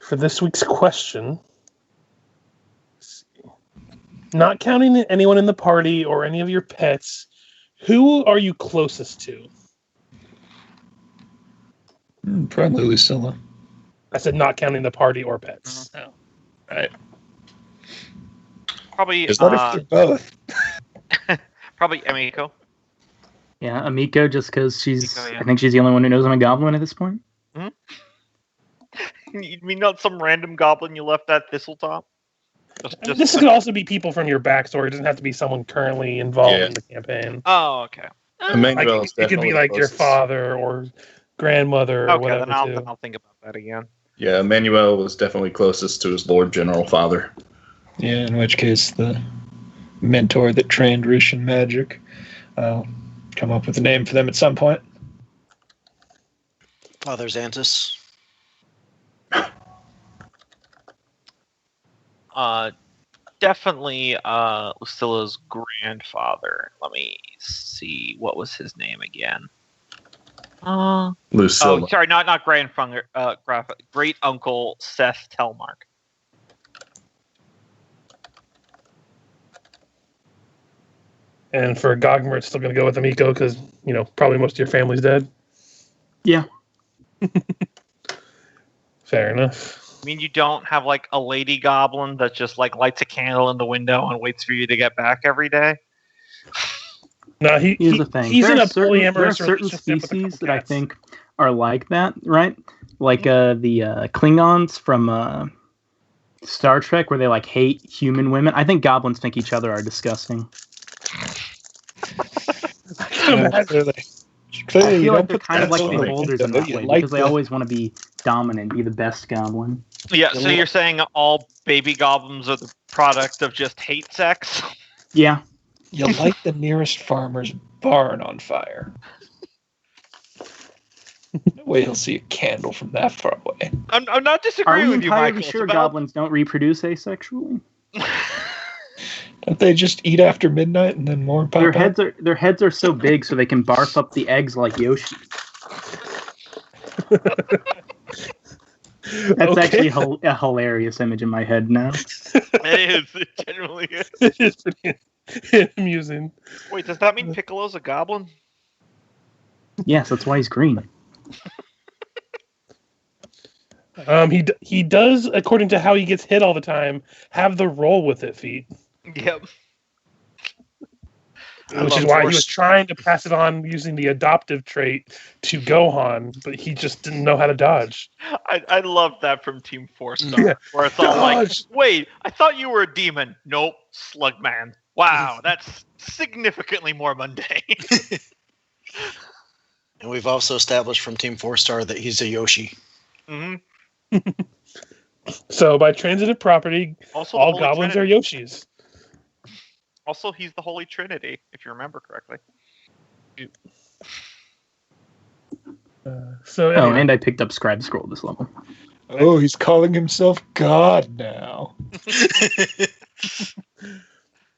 for this week's question, not counting anyone in the party or any of your pets, who are you closest to? Probably Lucilla. I said not counting the party or pets. Oh, right. Probably. What if they're both? Probably Emiko. Yeah, Emiko, just because she's. Emiko, yeah. I think she's the only one who knows I'm a goblin at this point. You mean not some random goblin you left at Thistletop? This could also be people from your backstory. It doesn't have to be someone currently involved in the campaign. Oh, okay. Emanuele It could be like your father or grandmother or whatever. Then I'll think about that again. Yeah, Emanuele was definitely closest to his Lord General father. Yeah, in which case the mentor that trained Ris'sh in magic. I'll come up with a name for them at some point. Father Xantus. Definitely Lucilla's grandfather. Let me see. What was his name again? Lucilla. Oh, sorry, not grandfather. Great uncle Seth Telmark. And for Gogmert, still going to go with Emiko because, probably most of your family's dead. Yeah. Fair enough. I mean, you don't have like a lady goblin that just like lights a candle in the window and waits for you to get back every day. No, here's the thing. He's in a there are polyamorous certain relationship species with that I think are like that, right? Like the Klingons from Star Trek, where they like hate human women. I think goblins think each other are disgusting. Clearly, I you feel like don't they're put kind of like that the beholders in that you way like because they always want to be dominant, be the best goblin. Yeah, so you're saying all baby goblins are the product of just hate sex? Yeah. You light the nearest farmer's barn on fire. No way he'll see a candle from that far away. I'm not disagreeing with you, Michael. Are we entirely sure goblins don't reproduce asexually? Don't they just eat after midnight and then more pop out? Their heads are so big so they can barf up the eggs like Yoshi. That's actually a hilarious image in my head now. It is. It generally is. It is pretty amusing. Wait, does that mean Piccolo's a goblin? Yes, that's why he's green. He does, according to how he gets hit all the time, have the roll with it feat. Yep. Which is why he was trying to pass it on using the adoptive trait to Gohan, but he just didn't know how to dodge. I love that from Team 4-Star, where it's all like, wait, I thought you were a demon. Nope, Slugman. Wow, that's significantly more mundane. And we've also established from Team 4-Star that he's a Yoshi. Mm-hmm. So by transitive property, also all goblins are Yoshis. Also, he's the Holy Trinity, if you remember correctly. And I picked up Scribe Scroll this level. Oh, he's calling himself God now.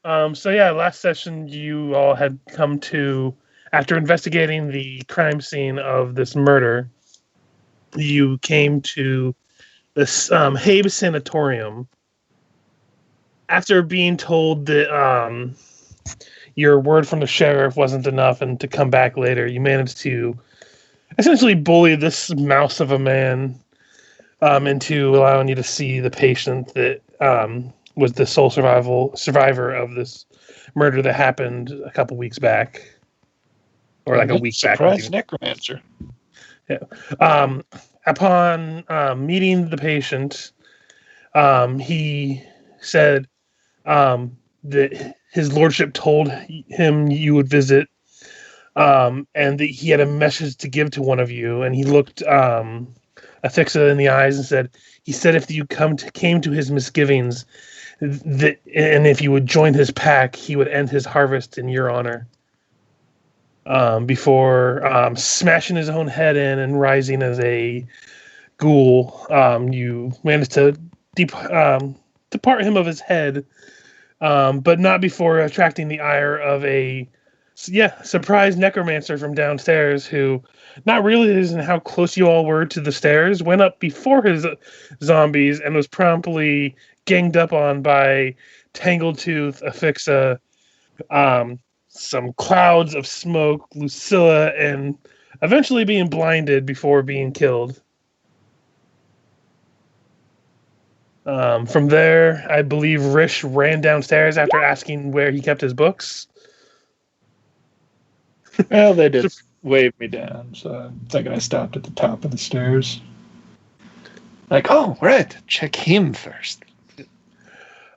Last session you all had come to, after investigating the crime scene of this murder, you came to this Habe Sanatorium. After being told that your word from the sheriff wasn't enough and to come back later, you managed to essentially bully this mouse of a man into allowing you to see the patient that was the sole survivor of this murder that happened a couple weeks back. Or like a week back. Surprise necromancer. Yeah. Upon meeting the patient, he said that his lordship told him you would visit, and that he had a message to give to one of you. And he looked Ephixa in the eyes and said, he said if you came to his misgivings, and if you would join his pack, he would end his harvest in your honor. Before smashing his own head in and rising as a ghoul, you managed to depart him of his head, but not before attracting the ire of a surprise necromancer from downstairs who, not realizing how close you all were to the stairs, went up before his zombies and was promptly ganged up on by Tangletooth, Ephixa, some clouds of smoke, Lucilla, and eventually being blinded before being killed. From there, I believe Ris'sh ran downstairs after asking where he kept his books. Well, they did wave me down, so I'm thinking I stopped at the top of the stairs. Like, oh, right, check him first.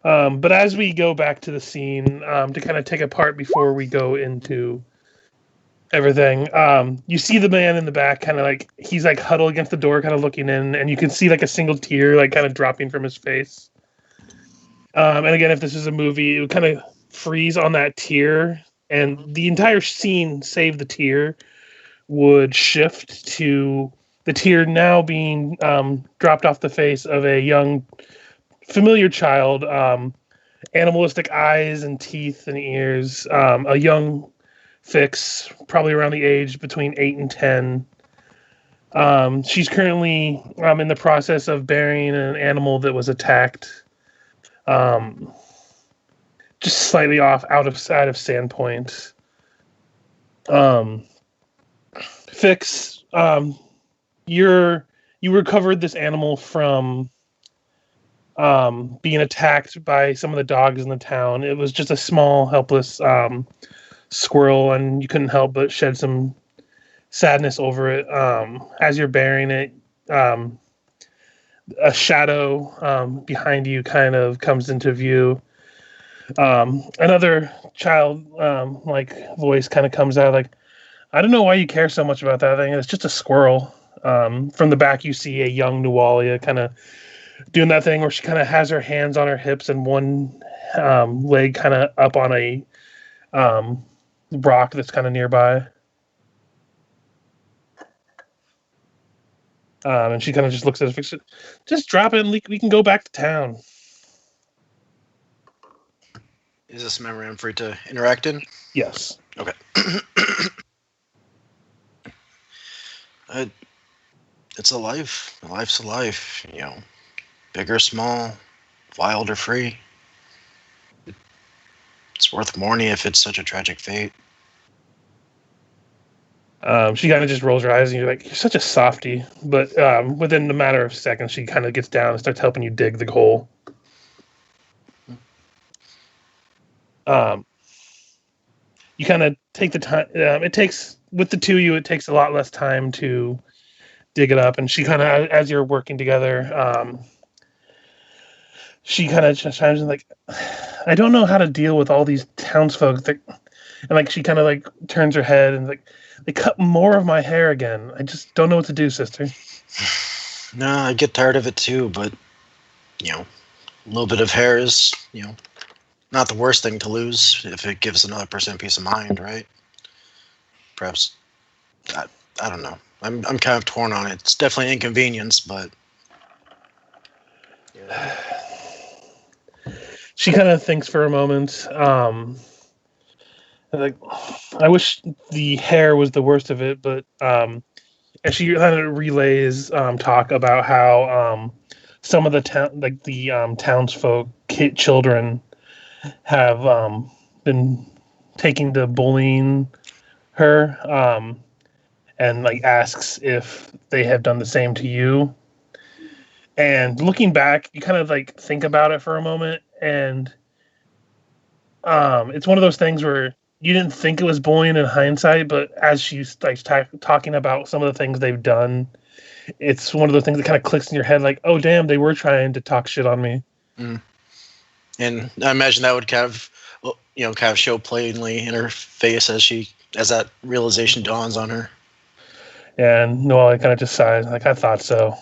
But as we go back to the scene, to kind of take apart before we go into everything, you see the man in the back, kind of like he's like huddled against the door, kind of looking in, and you can see like a single tear like kind of dropping from his face. And again, if this is a movie, it would kind of freeze on that tear, and the entire scene, save the tear, would shift to the tear now being dropped off the face of a young, familiar child, animalistic eyes and teeth and ears, a young Fix, probably around the age between 8 and 10. She's currently in the process of burying an animal that was attacked. Just slightly off out of Sandpoint. Fix, you recovered this animal from being attacked by some of the dogs in the town. It was just a small, helpless squirrel, and you couldn't help but shed some sadness over it. As you're burying it, a shadow behind you kind of comes into view. Another child like voice kind of comes out like, I don't know why you care so much about that thing. It's just a squirrel. From the back, you see a young Nualia kind of doing that thing where she kind of has her hands on her hips and one leg kind of up on a rock that's kind of nearby. And she kind of just looks at it. Just drop it and we can go back to town. Is this a memory I'm free to interact in? Yes. Okay. It's a life. Life's a life. You know, big or small, wild or free. It's worth mourning if it's such a tragic fate. She kind of just rolls her eyes, and you're like, "You're such a softie." But within a matter of seconds, she kind of gets down and starts helping you dig the hole. You kind of take the time. It takes, with the two of you, it takes a lot less time to dig it up. And she kind of, as you're working together, she kind of just chimes in like, I don't know how to deal with all these townsfolk. And like she kind of like turns her head and like, they cut more of my hair again. I just don't know what to do, sister. No, I get tired of it too, but, you know, a little bit of hair is, you know, not the worst thing to lose if it gives another person peace of mind, right? Perhaps, I don't know. I'm kind of torn on it. It's definitely an inconvenience, but... Yeah. She kind of thinks for a moment. Like, I wish the hair was the worst of it, but and she kind of relays talk about how some of the townsfolk children have been taking to bullying her, and like asks if they have done the same to you. And looking back, you kind of like think about it for a moment, and it's one of those things where you didn't think it was bullying in hindsight, but as she's like talking about some of the things they've done, it's one of those things that kind of clicks in your head, like, oh damn, they were trying to talk shit on me. Mm. And I imagine that would kind of, you know, kind of show plainly in her face as that realization dawns on her. And Noelle kind of just sighs, like, I thought so.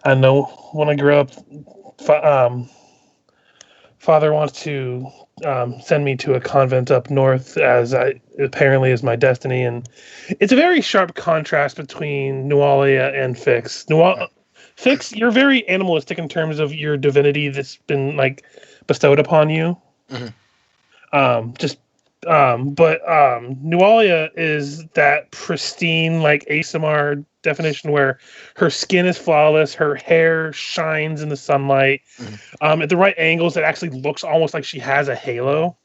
I know when I grew up, Father wants to send me to a convent up north, as apparently is my destiny. And it's a very sharp contrast between Nualia and Fix. Fix, you're very animalistic in terms of your divinity that's been like bestowed upon you. But Nualia is that pristine, like Aasimar definition, where her skin is flawless, her hair shines in the sunlight. At the right angles, it actually looks almost like she has a halo.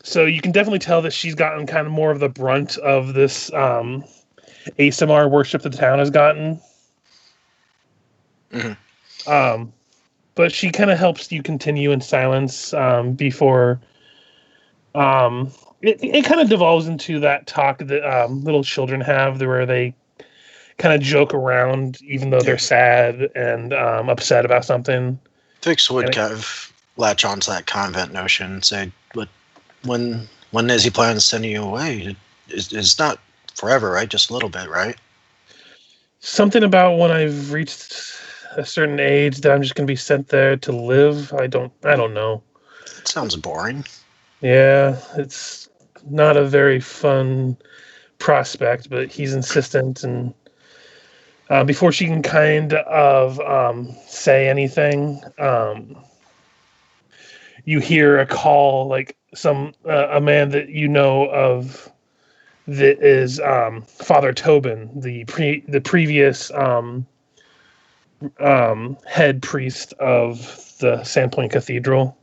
So you can definitely tell that she's gotten kind of more of the brunt of this Aasimar worship that the town has gotten. But she kind of helps you continue in silence before it kind of devolves into that talk that little children have, where they kind of joke around even though they're sad and upset about something. Fix would kind of latch onto that convent notion and say, but when is he planning on sending you away? It's not forever, right? Just a little bit, right? Something about when I've reached a certain age that I'm just going to be sent there to live. I don't know. Sounds boring. Yeah, it's not a very fun prospect, but he's insistent, and before she can kind of say anything, you hear a call, like a man that you know of that is Father Tobin, the previous head priest of the Sandpoint Cathedral,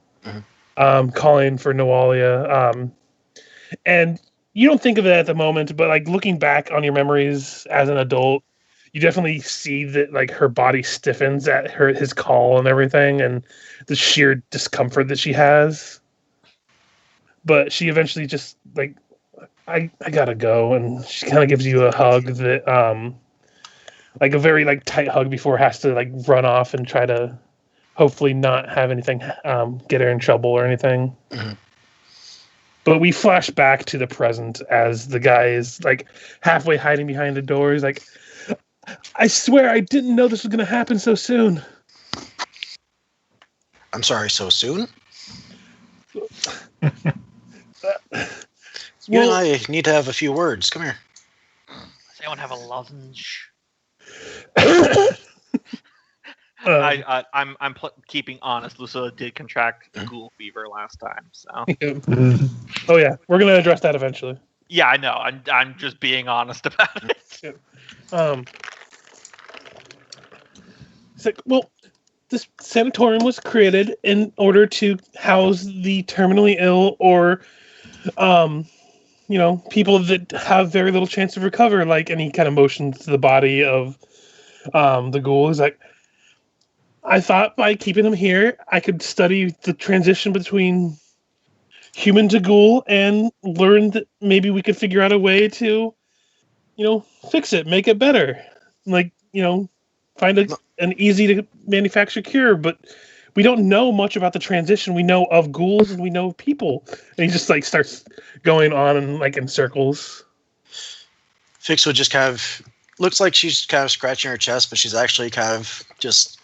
calling for Nualia. And you don't think of it at the moment, but like looking back on your memories as an adult, you definitely see that like her body stiffens at his call and everything, and the sheer discomfort that she has. But she eventually just like, I gotta go, and she kind of gives you a hug that like a very like tight hug before has to like run off and try to hopefully not have anything get her in trouble or anything. But we flash back to the present as the guy is like halfway hiding behind the door. He's like, I swear I didn't know this was going to happen so soon. I'm sorry, so soon? You and I need to have a few words. Come here. Does anyone have a lozenge? I'm keeping honest. Lucilla did contract ghoul fever last time, so. Oh yeah, we're gonna address that eventually. Yeah, I know. I'm just being honest about it. It's like, well, this sanatorium was created in order to house the terminally ill or, people that have very little chance of recover. Like, and he kind of motions to the body of the ghoul. He's like, I thought by keeping him here, I could study the transition between human to ghoul and learn that maybe we could figure out a way to, fix it, make it better. Like, find an easy to manufacture cure. But we don't know much about the transition. We know of ghouls and we know of people. And he just like starts going on and like in circles. Fix would just kind of looks like she's kind of scratching her chest, but she's actually kind of just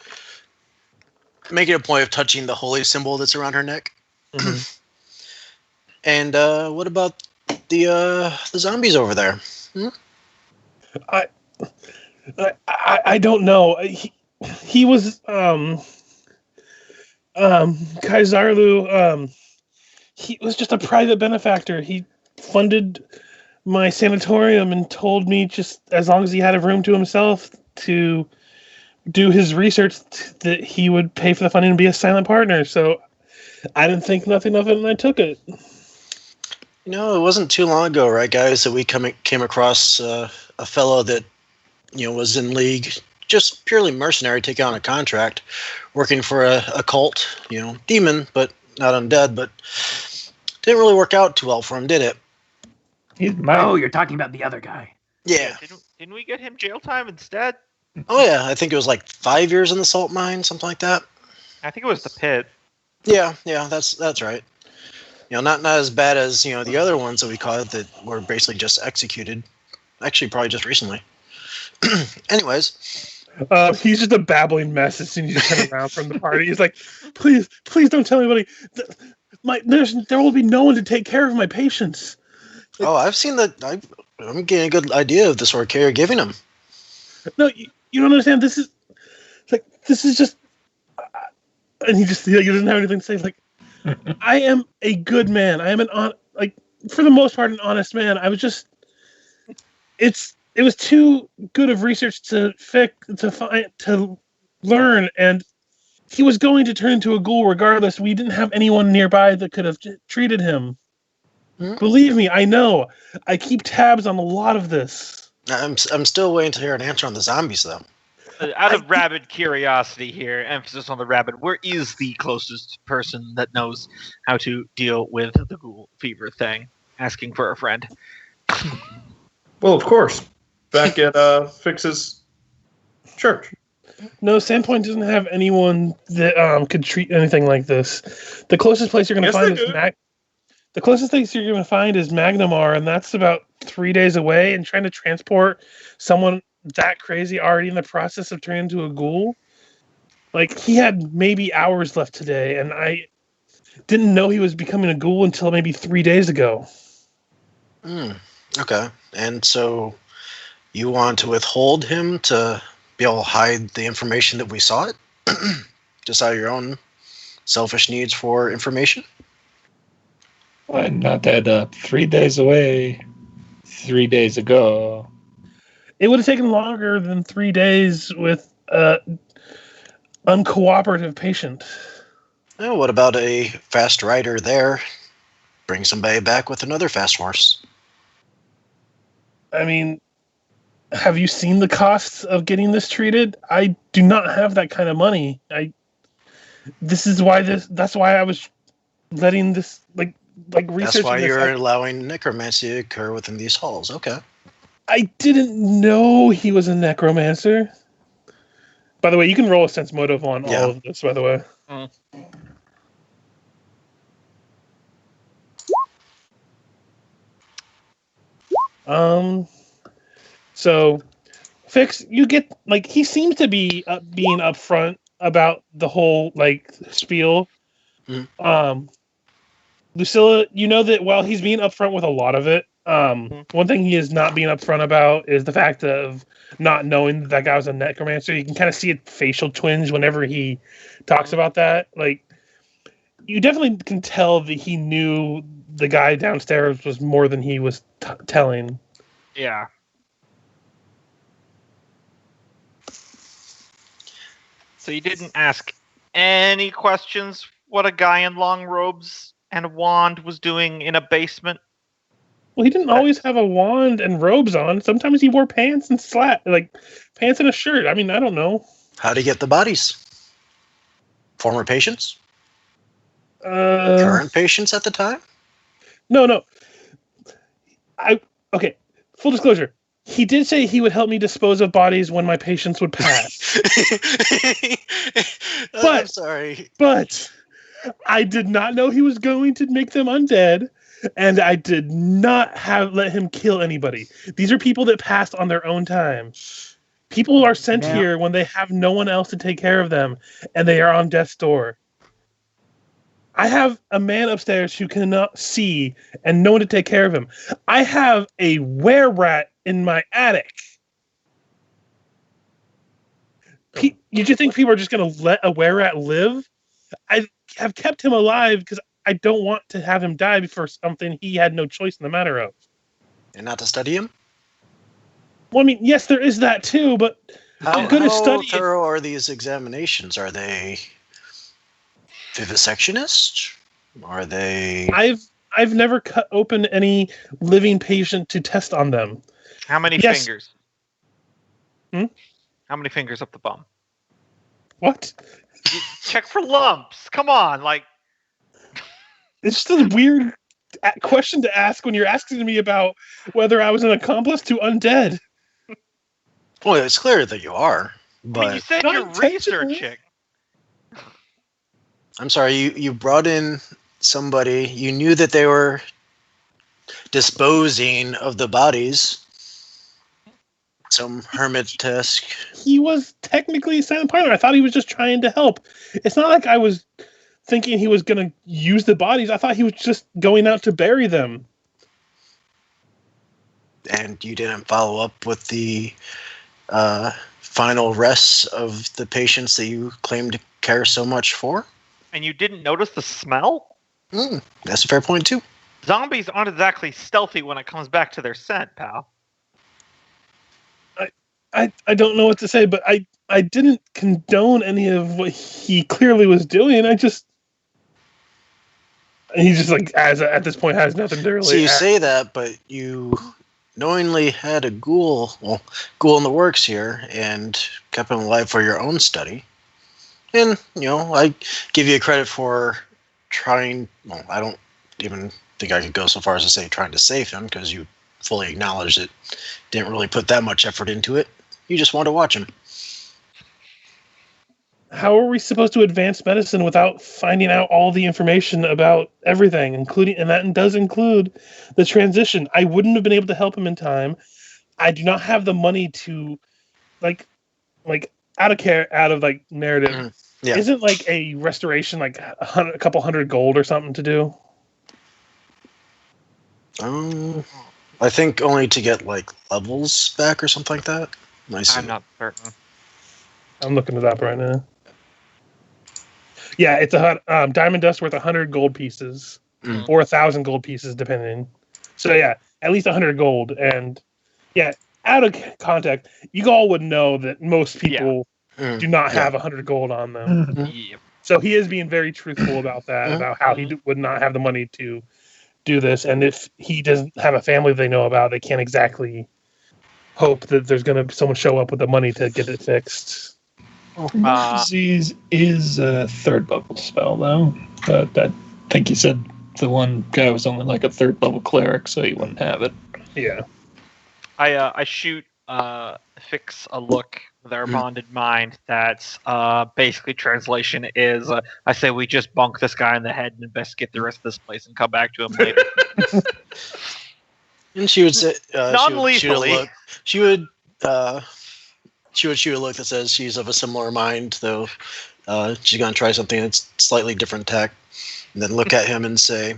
making a point of touching the holy symbol that's around her neck. And what about the zombies over there? I don't know. He was Kaisarlu. He was just a private benefactor. He funded my sanatorium and told me just as long as he had a room to himself to do his research that he would pay for the funding and be a silent partner. So I didn't think nothing of it, and I took it. It wasn't too long ago, right, guys, that we came across a fellow that was in league, just purely mercenary, taking on a contract, working for a cult, demon, but not undead, but didn't really work out too well for him, did it? Oh, you're talking about the other guy. Yeah. Didn't we get him jail time instead? Oh yeah, I think it was like 5 years in the salt mine, something like that. I think it was the pit. Yeah, that's right. Not as bad as the other ones that we caught that were basically just executed. Actually, probably just recently. Anyways, he's just a babbling mess as soon as you turn around from the party. He's like, please don't tell anybody. There will be no one to take care of my patients. Oh, I've seen that. I'm getting a good idea of the sort of care you're giving them. No, you don't understand. This is just, and he doesn't have anything to say. Like, I am a good man. I am for the most part, an honest man. I was just, it was too good of research to learn, and he was going to turn into a ghoul regardless. We didn't have anyone nearby that could have treated him. Believe me, I know. I keep tabs on a lot of this. I'm still waiting to hear an answer on the zombies, though. Out of rabid curiosity here, emphasis on the rabid, where is the closest person that knows how to deal with the ghoul fever thing? Asking for a friend. Well, of course. Back at Fix's church. No, Sandpoint doesn't have anyone that could treat anything like this. The closest place you're going to find is the closest place you're going to find is Magnamar, and that's about 3 days away. And trying to transport someone that crazy already in the process of turning into a ghoul, like he had maybe hours left today, and I didn't know he was becoming a ghoul until maybe 3 days ago. Okay, and so you want to withhold him to be able to hide the information that we saw it, just out of your own selfish needs for information? Why not that 3 days away, 3 days ago? It would have taken longer than 3 days with uncooperative patient. Oh, what about a fast rider there? Bring somebody back with another fast horse. I mean, have you seen the costs of getting this treated? I do not have that kind of money. That's why I was letting this like research. That's why you're allowing necromancy to occur within these halls. Okay. I didn't know he was a necromancer. By the way, you can roll a sense motive on all of this, by the way. So, Fix, you get, he seems to be being upfront about the whole, spiel. Lucilla, you know that while he's being upfront with a lot of it, one thing he is not being upfront about is the fact of not knowing that guy was a necromancer. You can kind of see a facial twinge whenever he talks about that. You definitely can tell that he knew the guy downstairs was more than he was telling. Yeah. So you didn't ask any questions what a guy in long robes and a wand was doing in a basement? Well, he didn't always have a wand and robes on. Sometimes he wore pants and pants and a shirt. I mean, I don't know. How do you get the bodies? Former patients? Current patients at the time? No. Okay, full disclosure. He did say he would help me dispose of bodies when my patients would pass. I'm sorry. But I did not know he was going to make them undead, and I did not let him kill anybody. These are people that passed on their own time. People are sent here when they have no one else to take care of them, and they are on death's door. I have a man upstairs who cannot see and no one to take care of him. I have a were-rat in my attic. You just think people are just going to let a were-rat live? I have kept him alive because I don't want to have him die for something he had no choice in the matter of. And not to study him? Well, I mean, yes, there is that too, but how study thorough are these examinations? Are they vivisectionist? Are they... I've never cut open any living patient to test on them. How many fingers? How many fingers up the bum? What? You check for lumps. Come on, It's just a weird question to ask when you're asking me about whether I was an accomplice to undead. Well, it's clear that you are, but... I mean, you said you're researching. I'm sorry, you brought in somebody, you knew that they were disposing of the bodies. Some hermit-esque. He was technically a silent partner. I thought he was just trying to help. It's not like I was thinking he was going to use the bodies. I thought he was just going out to bury them. And you didn't follow up with the final rests of the patients that you claim to care so much for? And you didn't notice the smell? That's a fair point, too. Zombies aren't exactly stealthy when it comes back to their scent, pal. I don't know what to say, but I didn't condone any of what he clearly was doing. He just like at this point has nothing to really. So you say that, but you knowingly had a ghoul in the works here, and kept him alive for your own study. And I give you credit for trying. Well, I don't even think I could go so far as to say trying to save him, because you fully acknowledged it. Didn't really put that much effort into it. You just want to watch him. How are we supposed to advance medicine without finding out all the information about everything, and that does include the transition? I wouldn't have been able to help him in time. I do not have the money to, like out of narrative. Yeah. Isn't like a restoration like a couple hundred gold or something to do? I think only to get levels back or something like that. I'm not certain. I'm looking it up right now. Yeah, it's diamond dust worth 100 gold pieces, or 1,000 gold pieces, depending. So yeah, at least 100 gold, and yeah, out of context, you all would know that most people do not have 100 gold on them. Yep. So he is being very truthful about that, about how he would not have the money to do this, and if he doesn't have a family they know about, they can't exactly hope that there's going to be someone show up with the money to get it fixed. Disease is a third level spell, though. But I think you said the one guy was only a third level cleric, so he wouldn't have it. Yeah. I shoot Fix a look with our bonded mind. That's basically translation is I say we just bunk this guy in the head and investigate the rest of this place and come back to him later. And she would say, non-lethally. She would shoot a look that says she's of a similar mind, though she's going to try something that's slightly different tack, and then look at him and say,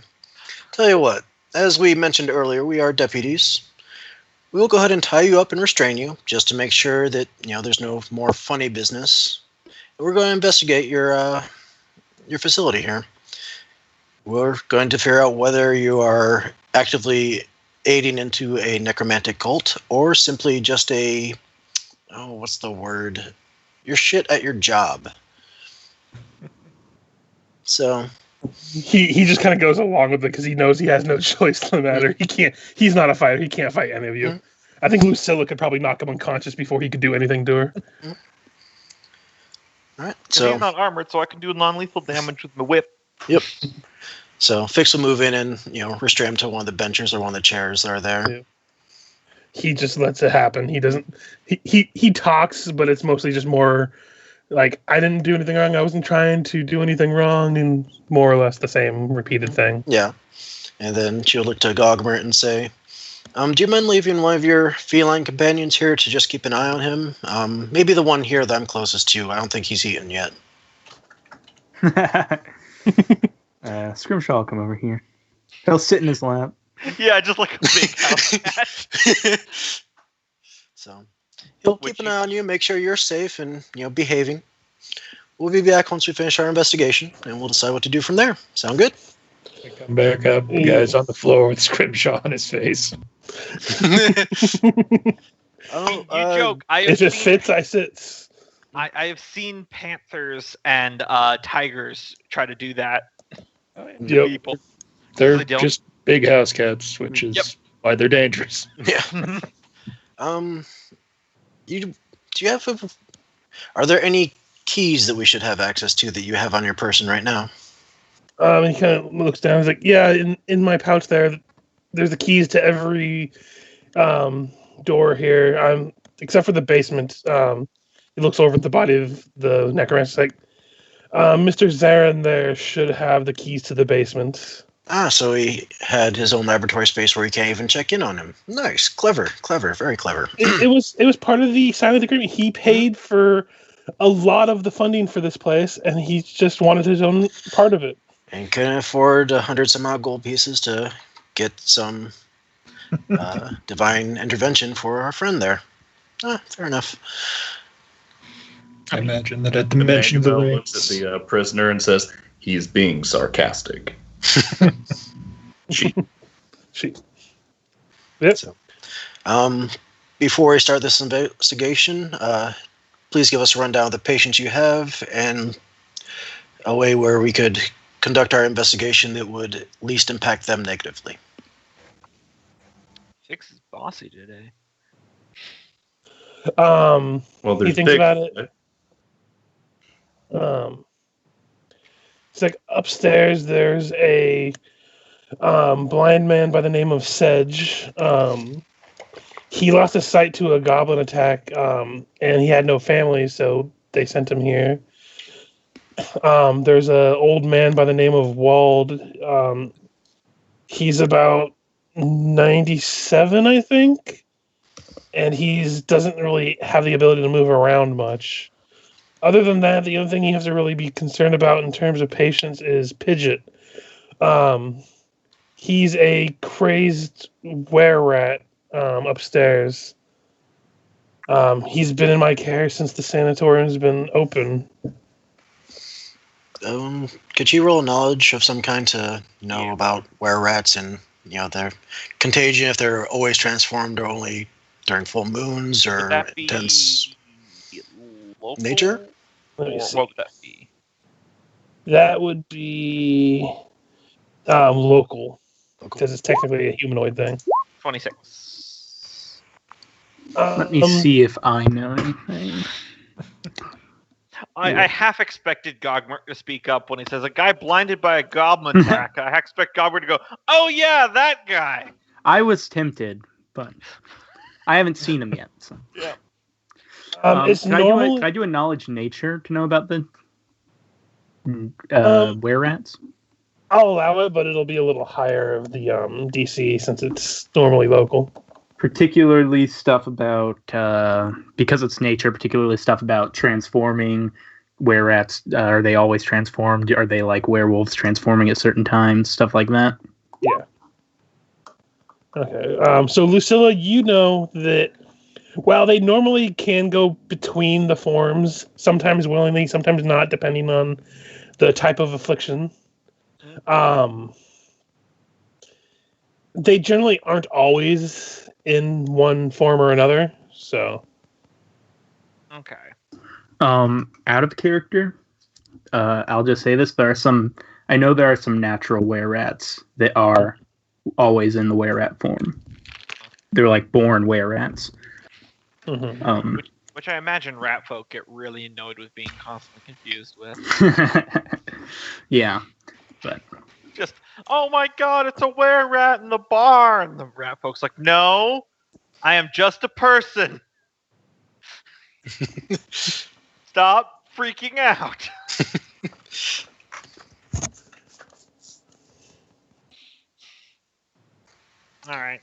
"Tell you what, as we mentioned earlier, we are deputies. We will go ahead and tie you up and restrain you, just to make sure that there's no more funny business. We're going to investigate your facility here. We're going to figure out whether you are actively aiding into a necromantic cult, or simply just what's the word? You're shit at your job." So he just kind of goes along with it because he knows he has no choice in the matter. He's not a fighter. He can't fight any of you. I think Lucilla could probably knock him unconscious before he could do anything to her. All right. So he's not armored, so I can do non-lethal damage with my whip. Yep. So Fix will move in and restrain him to one of the benches or one of the chairs that are there. Yeah. He just lets it happen. He doesn't. He talks, but it's mostly just more like, I didn't do anything wrong. I wasn't trying to do anything wrong, and more or less the same repeated thing. Yeah. And then she'll look to Gogmert and say, "Do you mind leaving one of your feline companions here to just keep an eye on him? Maybe the one here that I'm closest to. I don't think he's eaten yet." Scrimshaw will come over here. He'll sit in his lap. Yeah, just like a big house cat. So he'll keep an eye on you, make sure you're safe and behaving. We'll be back once we finish our investigation, and we'll decide what to do from there. Sound good? I come back up, the guy's on the floor with Scrimshaw on his face. You joke. If it fits, I sit. I have seen panthers and tigers try to do that. Yep. People. They're They don't. just big house cats, which is why they're dangerous. Yeah. Are there any keys that we should have access to that you have on your person right now? He kind of looks down. He's like, "Yeah, in my pouch there's the keys to every door here. Except for the basement." He looks over at the body of the necromancer. Like, Mr. Zarin there should have the keys to the basement. So he had his own laboratory space where you can't even check in on him. Nice, clever, very clever. It was part of the silent agreement. He paid for a lot of the funding for this place, and he just wanted his own part of it. And couldn't afford 100 some odd gold pieces to get some divine intervention for our friend there. Fair enough. I imagine that at the mention of the Emanuele looks race, at the prisoner and says, "He's being sarcastic." She. Yep. So, before we start this investigation, please give us a rundown of the patients you have and a way where we could conduct our investigation that would least impact them negatively. Fix is bossy today. Well, he there's thinks big. about it. It's like upstairs. There's a blind man by the name of Sedge. He lost his sight to a goblin attack, and he had no family, so they sent him here. There's an old man by the name of Wald. He's about 97, I think, and he doesn't really have the ability to move around much. Other than that, the other thing you have to really be concerned about in terms of patients is Pidgeot. He's a crazed were-rat upstairs. He's been in my care since the sanatorium's been open. Could you roll knowledge of some kind to know about were-rats and their contagion, if they're always transformed or only during full moons or Would that be intense local? nature? Let me Or see. what would that be? That would be local, Local. because it's technically a humanoid thing. 26. Let me see if I know anything. I half expected Gogmert to speak up when he says a guy blinded by a goblin attack. I expect Gogmert to go, "Oh yeah, that guy." I was tempted, but I haven't seen him yet. So. Yeah. It's can normal. I do a knowledge nature to know about the were-rats? I'll allow it, but it'll be a little higher of the DC since it's normally local. Particularly stuff about, because it's nature, particularly stuff about transforming were-rats. Are they always transformed? Are they like werewolves transforming at certain times? Stuff like that? Yeah. Okay. So, Lucilla, you know that while they normally can go between the forms, sometimes willingly, sometimes not, depending on the type of affliction, they generally aren't always in one form or another. So, Okay. Out of character, I'll just say this: I know there are some natural were-rats that are always in the were-rat form. They're like born were-rats. mm-hmm. Which I imagine rat folk get really annoyed with being constantly confused with. Yeah, but Just, oh my god, it's a were-rat in the bar! And the rat folk's like, no, I am just a person. Stop freaking out. Alright.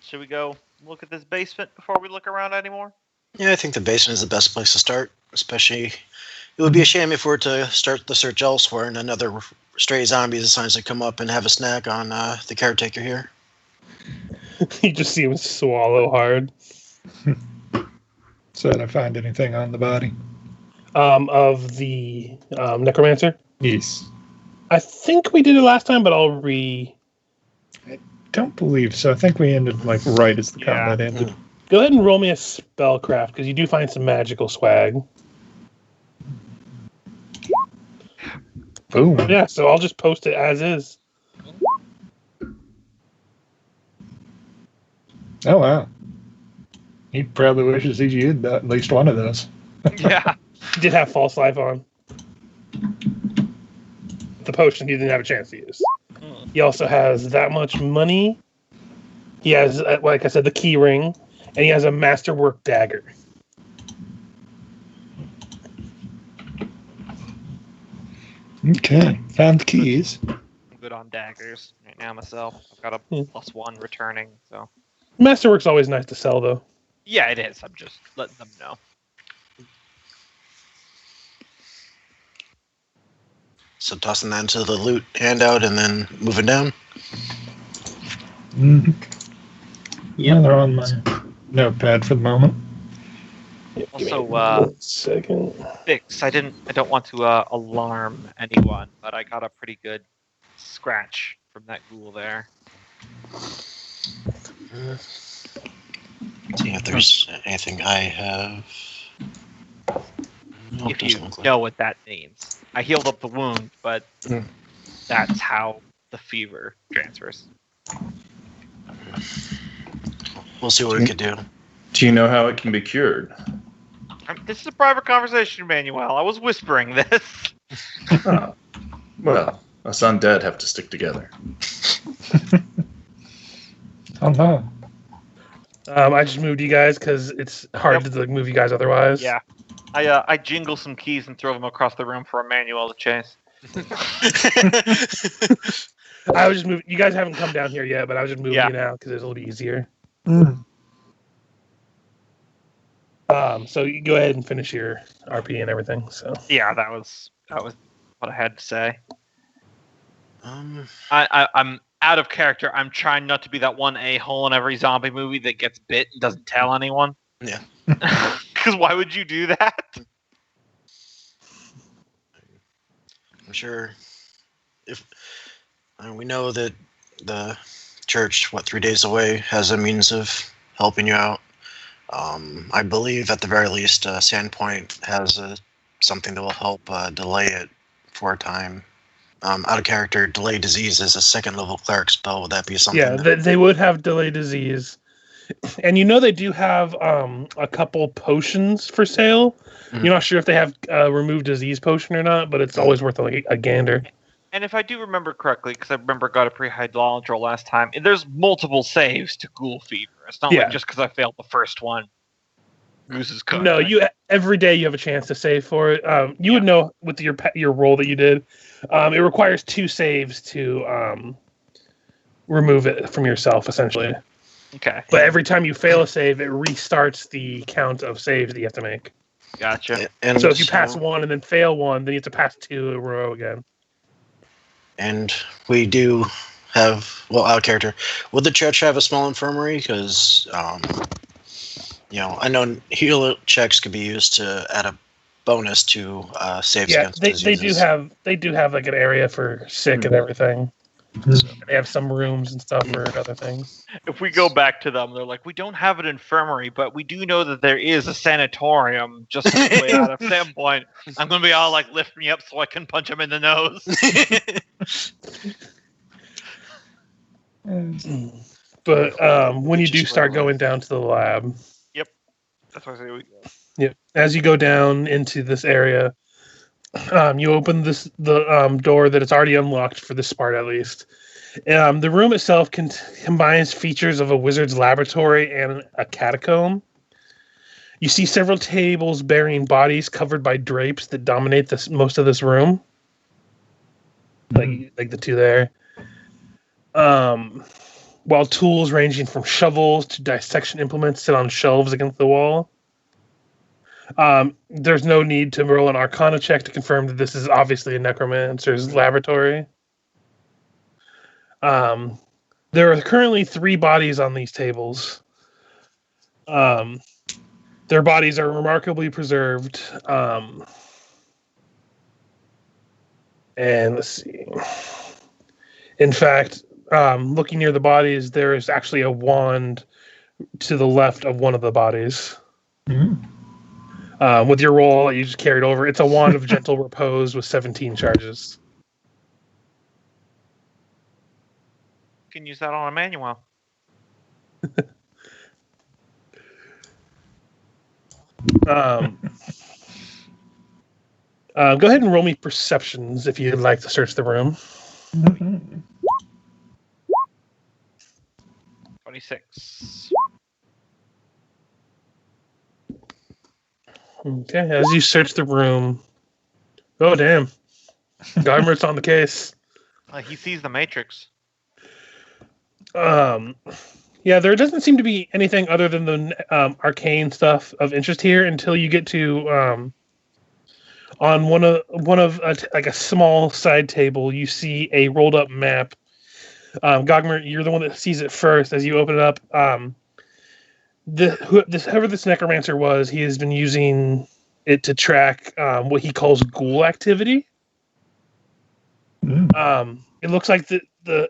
Should we go look at this basement before we look around anymore? Yeah, I think the basement is the best place to start. Especially, it would be a shame if we were to start the search elsewhere and another stray zombie decides to come up and have a snack on the caretaker here. You just see him swallow hard. So did I find anything on the body? Of the necromancer. Yes. I think we did it last time, but I'll Don't believe so. I think we ended like right as the combat ended. Go ahead and roll me a spellcraft, because you do find some magical swag. Boom. Yeah, so I'll just post it as is. Oh, wow. He probably wishes he had at least one of those. Yeah. He did have false life on. The potion he didn't have a chance to use. He also has that much money. He has, like I said, the key ring, and he has a masterwork dagger. Okay. Found the keys. I'm good on daggers right now myself. I've got a +1 returning, so. Masterwork's always nice to sell, though. Yeah, it is. I'm just letting them know. So tossing that into the loot handout and then moving down. Mm-hmm. yeah, They're on my notepad for the moment. Also, 1 second. Fix. I don't want to alarm anyone, but I got a pretty good scratch from that ghoul there. See if there's anything I have. No, If you doesn't look like. know what that means. I healed up the wound, but Mm. that's how the fever transfers. We'll see what we can do. Do you know how it can be cured? This is a private conversation, Emanuele. I was whispering this. Oh. Well, us undead have to stick together. Oh no. I just moved you guys because it's hard to move you guys otherwise. Yeah. I jingle some keys and throw them across the room for Emanuele to chase. I was just moving. You guys haven't come down here yet, but I was just moving Yeah. you now because it'll be easier. Mm. So you go ahead and finish your RP and everything. So Yeah, that was what I had to say. Um, I'm out of character. I'm trying not to be that one a-hole in every zombie movie that gets bit and doesn't tell anyone. Yeah. Because why would you do that? I'm sure if we know that the church, 3 days away, has a means of helping you out. I believe at the very least, Sandpoint has something that will help delay it for a time. Out of character, delay disease is a 2nd level cleric spell. Would that be something? yeah, they would have delay disease, and they do have a couple potions for sale. Mhm. You're not sure if they have remove disease potion or not, but it's always worth a gander. And if I do remember correctly, because I remember I got a pretty high knowledge roll last time, there's multiple saves to Ghoul Fever. It's not Yeah. like just because I failed the first one, Goose is cooked. No, every day you have a chance to save for it. You would know with your roll that you did. It requires 2 saves to remove it from yourself, essentially. Okay, But every time you fail a save, it restarts the count of saves that you have to make. gotcha. And So if you pass 1 and then fail 1, then you have to pass 2 in a row again. And we do have, out of character. Would the church have a small infirmary? Because, I know heal checks could be used to add a bonus to saves Yeah, against they diseases. do have like an area for sick and everything. They have some rooms and stuff for other things. If we go back to them, they're like, we don't have an infirmary, but we do know that there is a sanatorium just way out of Sandpoint. I'm going to be all like, lift me up so I can punch him in the nose. But when you do start going down to the lab, That's what I say we go. yep. As you go down into this area, you open the door that is already unlocked for this part, at least. The room itself combines features of a wizard's laboratory and a catacomb. You see several tables bearing bodies covered by drapes that dominate most of this room, like the 2 there. While tools ranging from shovels to dissection implements sit on shelves against the wall. There's no need to roll an Arcana check to confirm that this is obviously a necromancer's laboratory. There are currently 3 bodies on these tables. Their bodies are remarkably preserved. And let's see. In fact, looking near the bodies, there is actually a wand to the left of one of the bodies. Mm-hmm. With your roll, you just carried over. It's a wand of gentle repose with 17 charges. You can use that on Emanuele. Go ahead and roll me perceptions if you'd like to search the room. Mm-hmm. 26. Okay, as you search the room. Oh, damn. Gogmert's on the case. He sees the Matrix. Yeah, there doesn't seem to be anything other than the arcane stuff of interest here until you get to on one of like a small side table. You see a rolled up map. Gogmert, you're the one that sees it first as you open it up. Whoever this necromancer was, he has been using it to track what he calls ghoul activity. Mm. it looks like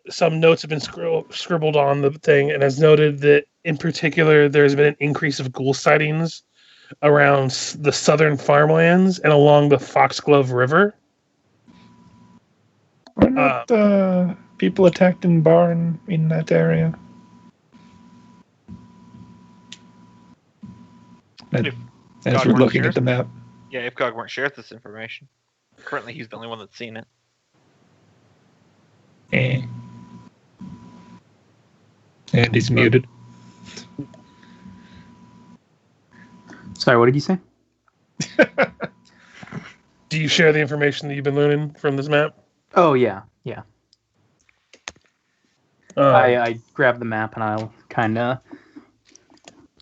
some notes have been scribbled on the thing, and has noted that in particular there's been an increase of ghoul sightings around the southern farmlands and along the Foxglove River. Were not people attacked in barn in that area? As we're looking at the map. Yeah, if Gogmert shares this information. Currently, he's the only one that's seen it. And he's muted. Sorry, what did you say? Do you share the information that you've been learning from this map? Oh, yeah. I grab the map and I'll kind of...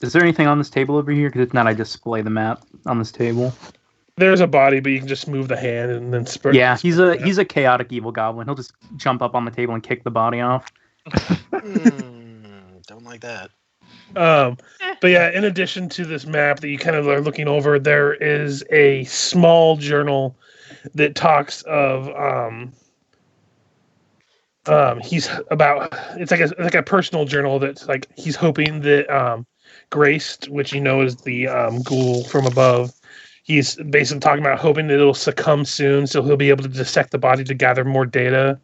Is there anything on this table over here? Because if not, I display the map on this table. There's a body, but you can just move the hand and then spread. Yeah, he's a chaotic evil goblin. He'll just jump up on the table and kick the body off. Don't like that. But yeah, in addition to this map that you kind of are looking over, there is a small journal that talks of it's like a personal journal that's like he's hoping that Graced, which you know is the ghoul from above, he's basically talking about hoping that it'll succumb soon, so he'll be able to dissect the body to gather more data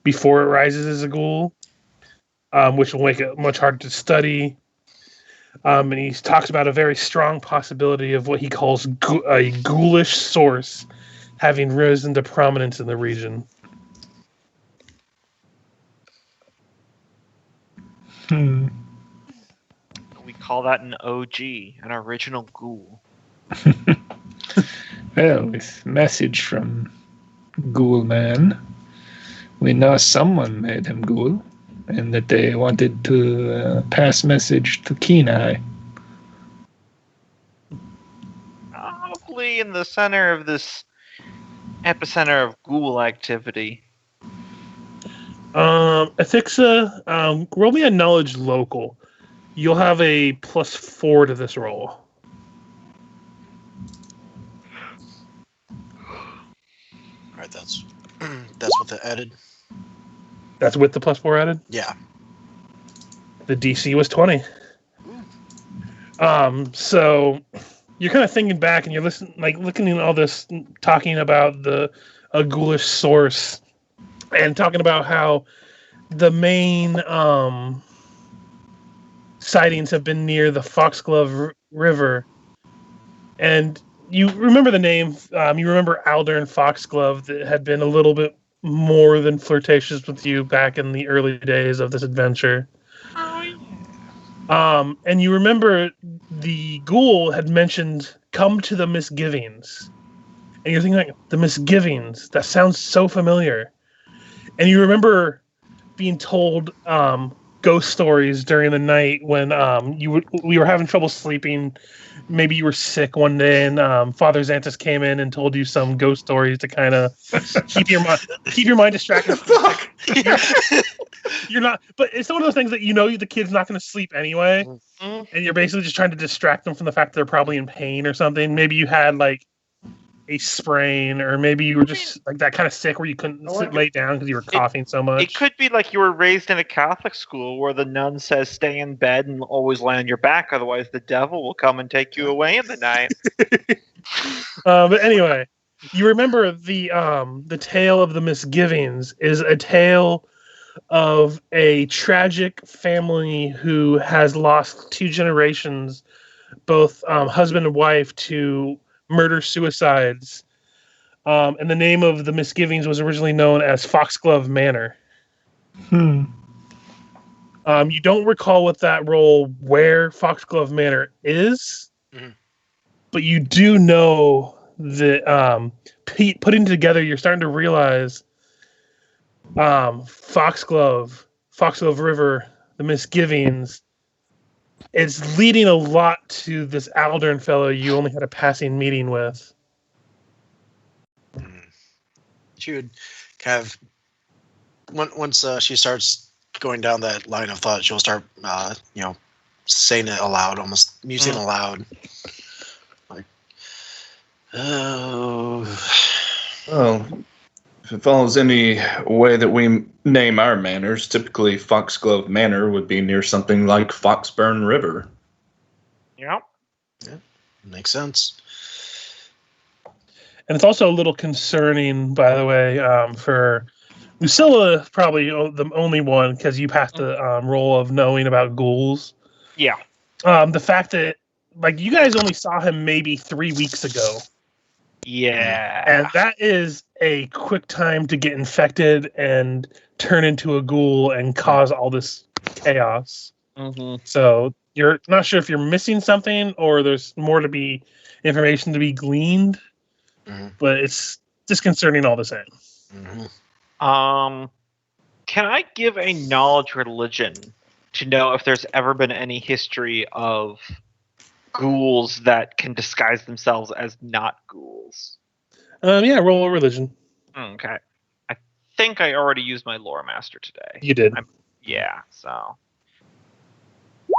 before it rises as a ghoul, which will make it much harder to study. And he talks about a very strong possibility of what he calls a ghoulish source having risen to prominence in the region. We call that an OG, an original ghoul. Well, with message from Ghoul Man, we know someone made him ghoul, and that they wanted to pass message to Keen Eye. Probably in the center of this epicenter of ghoul activity. Ephixa, roll me a knowledge local. You'll have a +4 to this roll. Alright, that's what they added. That's with the +4 added? Yeah. The DC was 20. So you're kind of thinking back and you're looking at all this, talking about a ghoulish source and talking about how the main sightings have been near the Foxglove River. And you remember the name, you remember Aldern Foxglove that had been a little bit more than flirtatious with you back in the early days of this adventure. And you remember the ghoul had mentioned, come to the misgivings. And you're thinking, like, the misgivings, that sounds so familiar. And you remember being told ghost stories during the night when we were having trouble sleeping. Maybe you were sick one day, and Father Xanthus came in and told you some ghost stories to kind of keep your mind distracted. You're not, but it's one of those things that the kid's not going to sleep anyway, and you're basically just trying to distract them from the fact that they're probably in pain or something. Maybe you had like a sprain, or maybe you were just like that kind of sick where you couldn't lay down because you were coughing so much. It could be like you were raised in a Catholic school where the nun says stay in bed and always lay on your back, otherwise the devil will come and take you away in the night. But anyway, you remember the tale of the misgivings is a tale of a tragic family who has lost 2 generations, both husband and wife, to murder-suicides. And the name of the misgivings was originally known as Foxglove Manor. You don't recall with that role where Foxglove Manor is, but you do know that putting together, you're starting to realize Foxglove River, the misgivings, it's leading a lot to this Aldern fellow you only had a passing meeting with. She would kind of, once she starts going down that line of thought, she'll start, saying it aloud, almost musing aloud. Like, oh. Well, If it follows any way that we name our manors, typically Foxglove Manor would be near something like Foxburn River. Yep. Makes sense. And it's also a little concerning, by the way, for Lucilla, probably the only one, because you passed the role of knowing about ghouls. Yeah. The fact that, like, you guys only saw him maybe 3 weeks ago. Yeah. And that is a quick time to get infected and turn into a ghoul and cause all this chaos. Mm-hmm. So you're not sure if you're missing something or there's more to be information to be gleaned, but it's disconcerting all the same. Can I give a knowledge religion to know if there's ever been any history of ghouls that can disguise themselves as not ghouls? Yeah, roll a religion. Okay. I think I already used my lore master today. You did. Yeah, so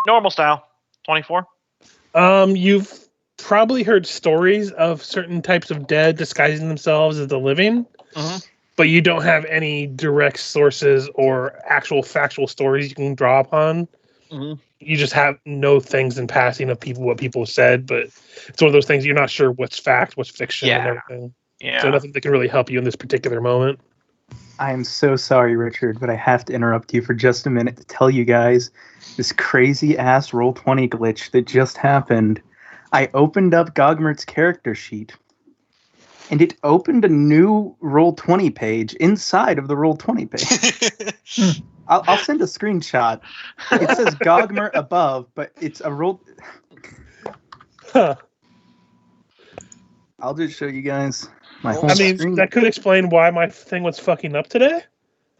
normal style. 24. You've probably heard stories of certain types of dead disguising themselves as the living, but you don't have any direct sources or actual factual stories you can draw upon. You just know things in passing of what people have said, but it's one of those things you're not sure what's fact, what's fiction, and everything. Yeah. So nothing that can really help you in this particular moment. I am so sorry, Richard, but I have to interrupt you for just a minute to tell you guys this crazy-ass Roll20 glitch that just happened. I opened up Gogmert's character sheet, and it opened a new Roll20 page inside of the Roll20 page. I'll send a screenshot. It says Gogmert above, but it's a roll... Huh. I'll just show you guys my whole I mean, screen. that could explain why my thing was fucking up today.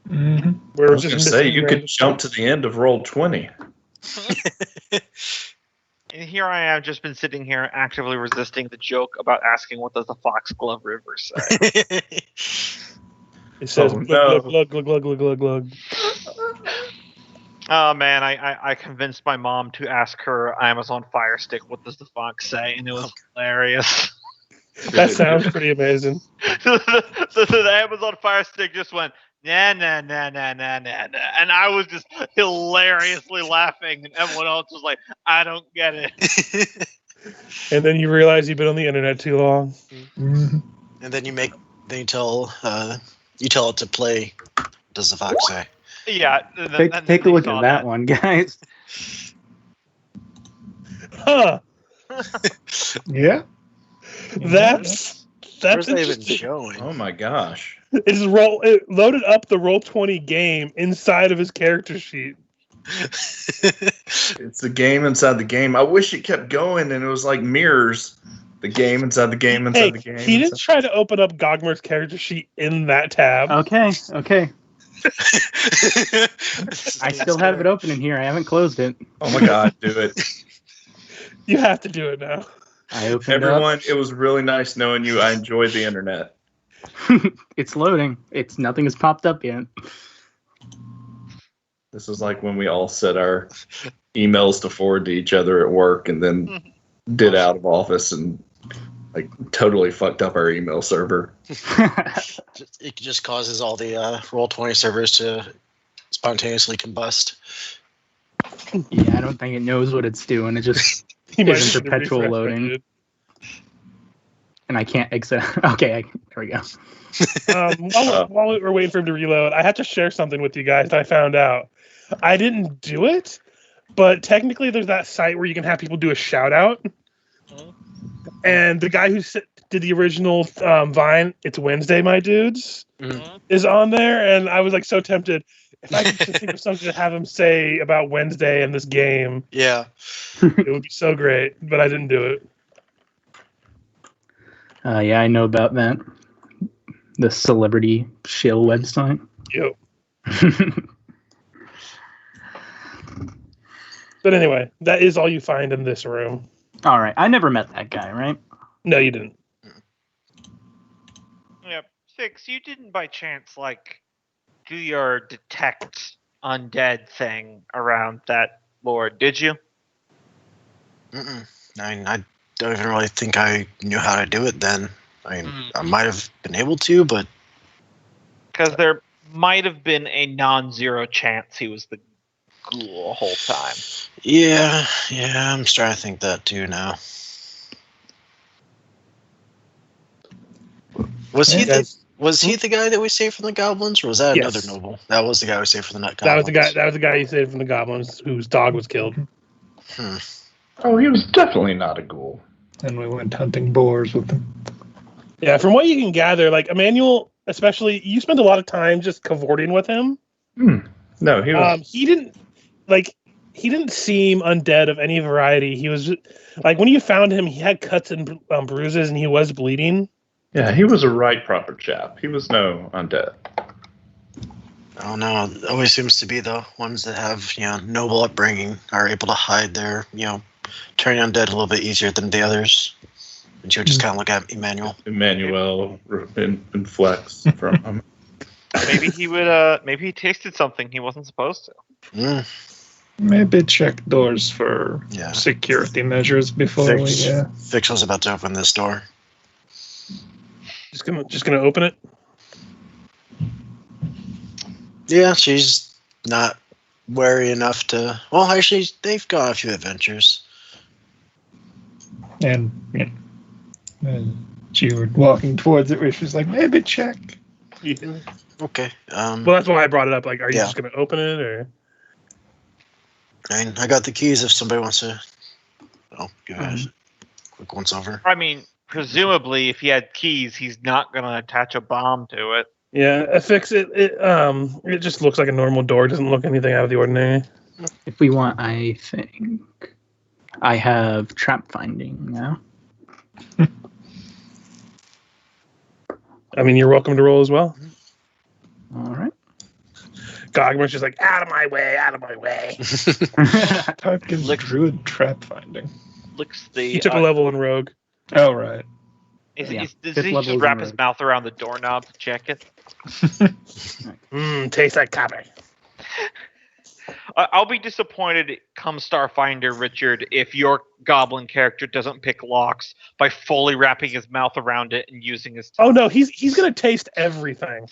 I Where was going to say, you could jump to the end of Roll20. And here I have just been sitting here actively resisting the joke about asking what does the Foxglove River say. It says Oh, glug, no. glug, glug, glug, glug, glug, glug. Oh man, I convinced my mom to ask her Amazon Fire Stick what does the fox say, and it was hilarious. That sounds pretty amazing. the Amazon Fire Stick just went nah, nah, nah, nah, nah, nah, nah, and I was just hilariously laughing, and everyone else was like, "I don't get it." And then you realize you've been on the internet too long. And then you tell it to play. Does the fox say? Yeah. Take a look at that one, guys. Huh. Yeah. That's Where's that even interesting. showing? Oh my gosh. It loaded up the Roll20 game inside of his character sheet. It's the game inside the game. I wish it kept going and it was like mirrors. The game inside the game inside the game. He didn't try to open up Gogmert's character sheet in that tab. Okay. I still have it open in here. I haven't closed it. Oh my god, do it. You have to do it now. I opened Everyone, it was really nice knowing you. I enjoyed the internet. It's loading. Nothing has popped up yet. This is like when we all set our emails to forward to each other at work and then did out of office and like totally fucked up our email server. It just causes all the Roll20 servers to spontaneously combust. Yeah, I don't think it knows what it's doing. It just He might is have in to perpetual refresh loading. it. And I can't exit. Okay, there we go. While we were waiting for him to reload, I had to share something with you guys that I found out. I didn't do it, but technically there's that site where you can have people do a shout out. And the guy who did the original Vine, It's Wednesday, my dudes, is on there. And I was like so tempted. If I could just think of something to have him say about Wednesday in this game, Yeah. it would be so great. But I didn't do it. Yeah, I know about that. The celebrity shill website. Yo. But anyway, that is all you find in this room. All right, I never met that guy, right? No, you didn't. Yep. Fix, you didn't by chance do your detect undead thing around that lord, did you? I mean, I don't even really think I knew how to do it then. I mean, I might have been able to, but Because there might have been a non-zero chance he was the ghoul the whole time. Yeah, I'm starting to think that too now. Was he the guy that we saved from the goblins, or was that Yes. another noble? That was the guy we saved from the goblins. That was the guy you saved from the goblins whose dog was killed. Oh, he was definitely not a ghoul. And we went hunting boars with them. Yeah, from what you can gather, like Emanuele, especially, you spent a lot of time just cavorting with him. No, he was. He didn't seem undead of any variety. He was like, when you found him, he had cuts and bruises, and he was bleeding. Yeah, he was a right proper chap. He was no undead. Oh no, it always seems to be the ones that have, noble upbringing are able to hide their, turning undead a little bit easier than the others. And you would just kind of look at Emanuele and flex from him. Maybe he would. Maybe he tasted something he wasn't supposed to. Maybe check doors for security measures before we. Fix was about to open this door. Just gonna open it. Yeah, she's not wary enough to. Well, actually, they've gone a few adventures. And she were walking towards it, where she was like, "Maybe check." Yeah. Okay. Well, that's why I brought it up. Like, are you just gonna open it, or? I mean, I got the keys if somebody wants to. Give it a quick once over. I mean, presumably, if he had keys, he's not going to attach a bomb to it. Yeah, Ephixa, it just looks like a normal door. It doesn't look anything out of the ordinary. If we want, I think I have trap finding now. I mean, you're welcome to roll as well. All right. Gogmert's just like, out of my way. Type gives Druid trap finding. Licks the. He took a level in Rogue. Oh, right. Does Yeah. he Fifth level just is wrap in his Rogue. mouth around the doorknob to check it? Tastes like copper. I'll be disappointed come Starfinder, Richard, if your goblin character doesn't pick locks by fully wrapping his mouth around it and using his tongue. Oh no, he's gonna taste everything.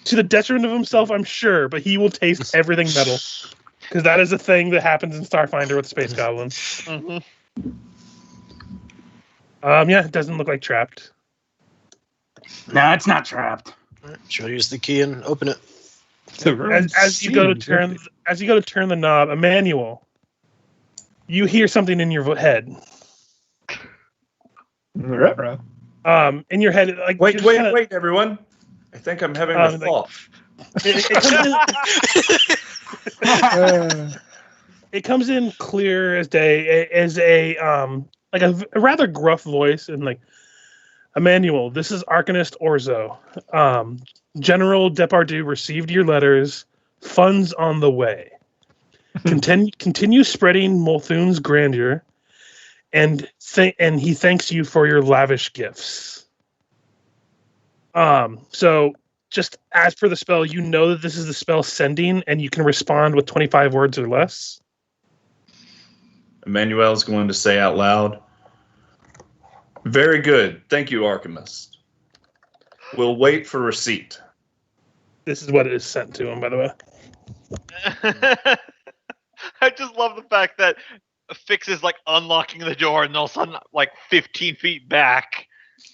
To the detriment of himself, I'm sure, but he will taste everything metal. Because that is a thing that happens in Starfinder with Space Goblins. Mm-hmm. Yeah, it doesn't look like trapped. No, it's not trapped. All right, she'll use the key and open it. As you go to turn the knob, Emanuele, you hear something in your head. Ruh-roh. In your head, like Wait, everyone! I think I'm having a thought. It comes in clear as day, as a rather gruff voice, and like, Emanuele, this is Arcanist Orzo. General Depardieu received your letters. Funds on the way. Continue spreading Multhun's grandeur, and he thanks you for your lavish gifts. So just as per the spell, you know that this is the spell sending, and you can respond with 25 words or less. Emanuele's going to say out loud, "Very good. Thank you, Archimist. We'll wait for receipt." This is what it is sent to him, by the way. I just love the fact that Fix is like unlocking the door, and all of a sudden, like 15 feet back,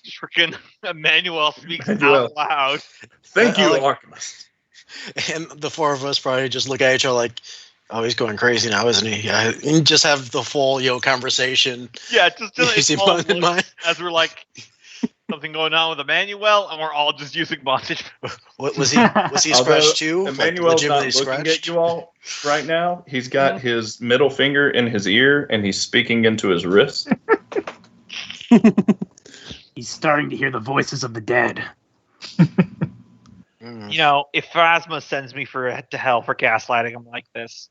freaking Emanuele speaks out loud. Thank you, Archimist. And the four of us probably just look at each other like, "Oh, he's going crazy now, isn't he?" Yeah, and just have the full conversation. Yeah, just Using all in mind. as we're like something going on with Emanuele, and we're all just using bondage. What was he? Was he scratched too? Emanuele's not legitimately looking at you all right now. He's got his middle finger in his ear, and he's speaking into his wrist. He's starting to hear the voices of the dead. You know, if Phasma sends me to hell for gaslighting him like this,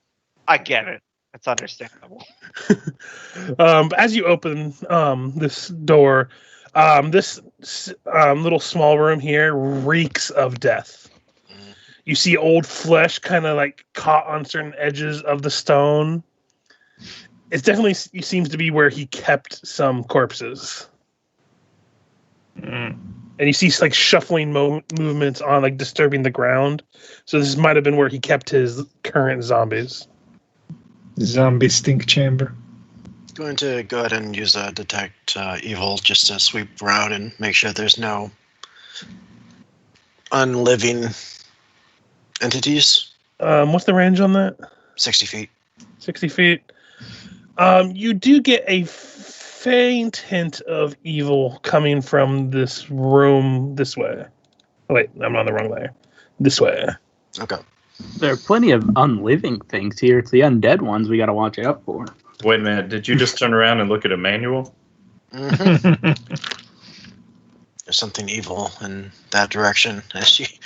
I get it. It's understandable. As you open this door, this little small room here reeks of death. You see old flesh kind of like caught on certain edges of the stone. It definitely seems to be where he kept some corpses. And you see like shuffling movements on like disturbing the ground. So this might have been where he kept his current zombies. Zombie stink chamber. Going to go ahead and use a detect evil just to sweep around and make sure there's no unliving entities. What's the range on that? 60 feet. 60 feet. You do get a faint hint of evil coming from this room this way. Oh, wait, I'm on the wrong layer. This way. Okay. There are plenty of unliving things here. It's the undead ones we got to watch out for. Wait a minute. Did you just turn around and look at Emanuele? Mm-hmm. There's something evil in that direction as she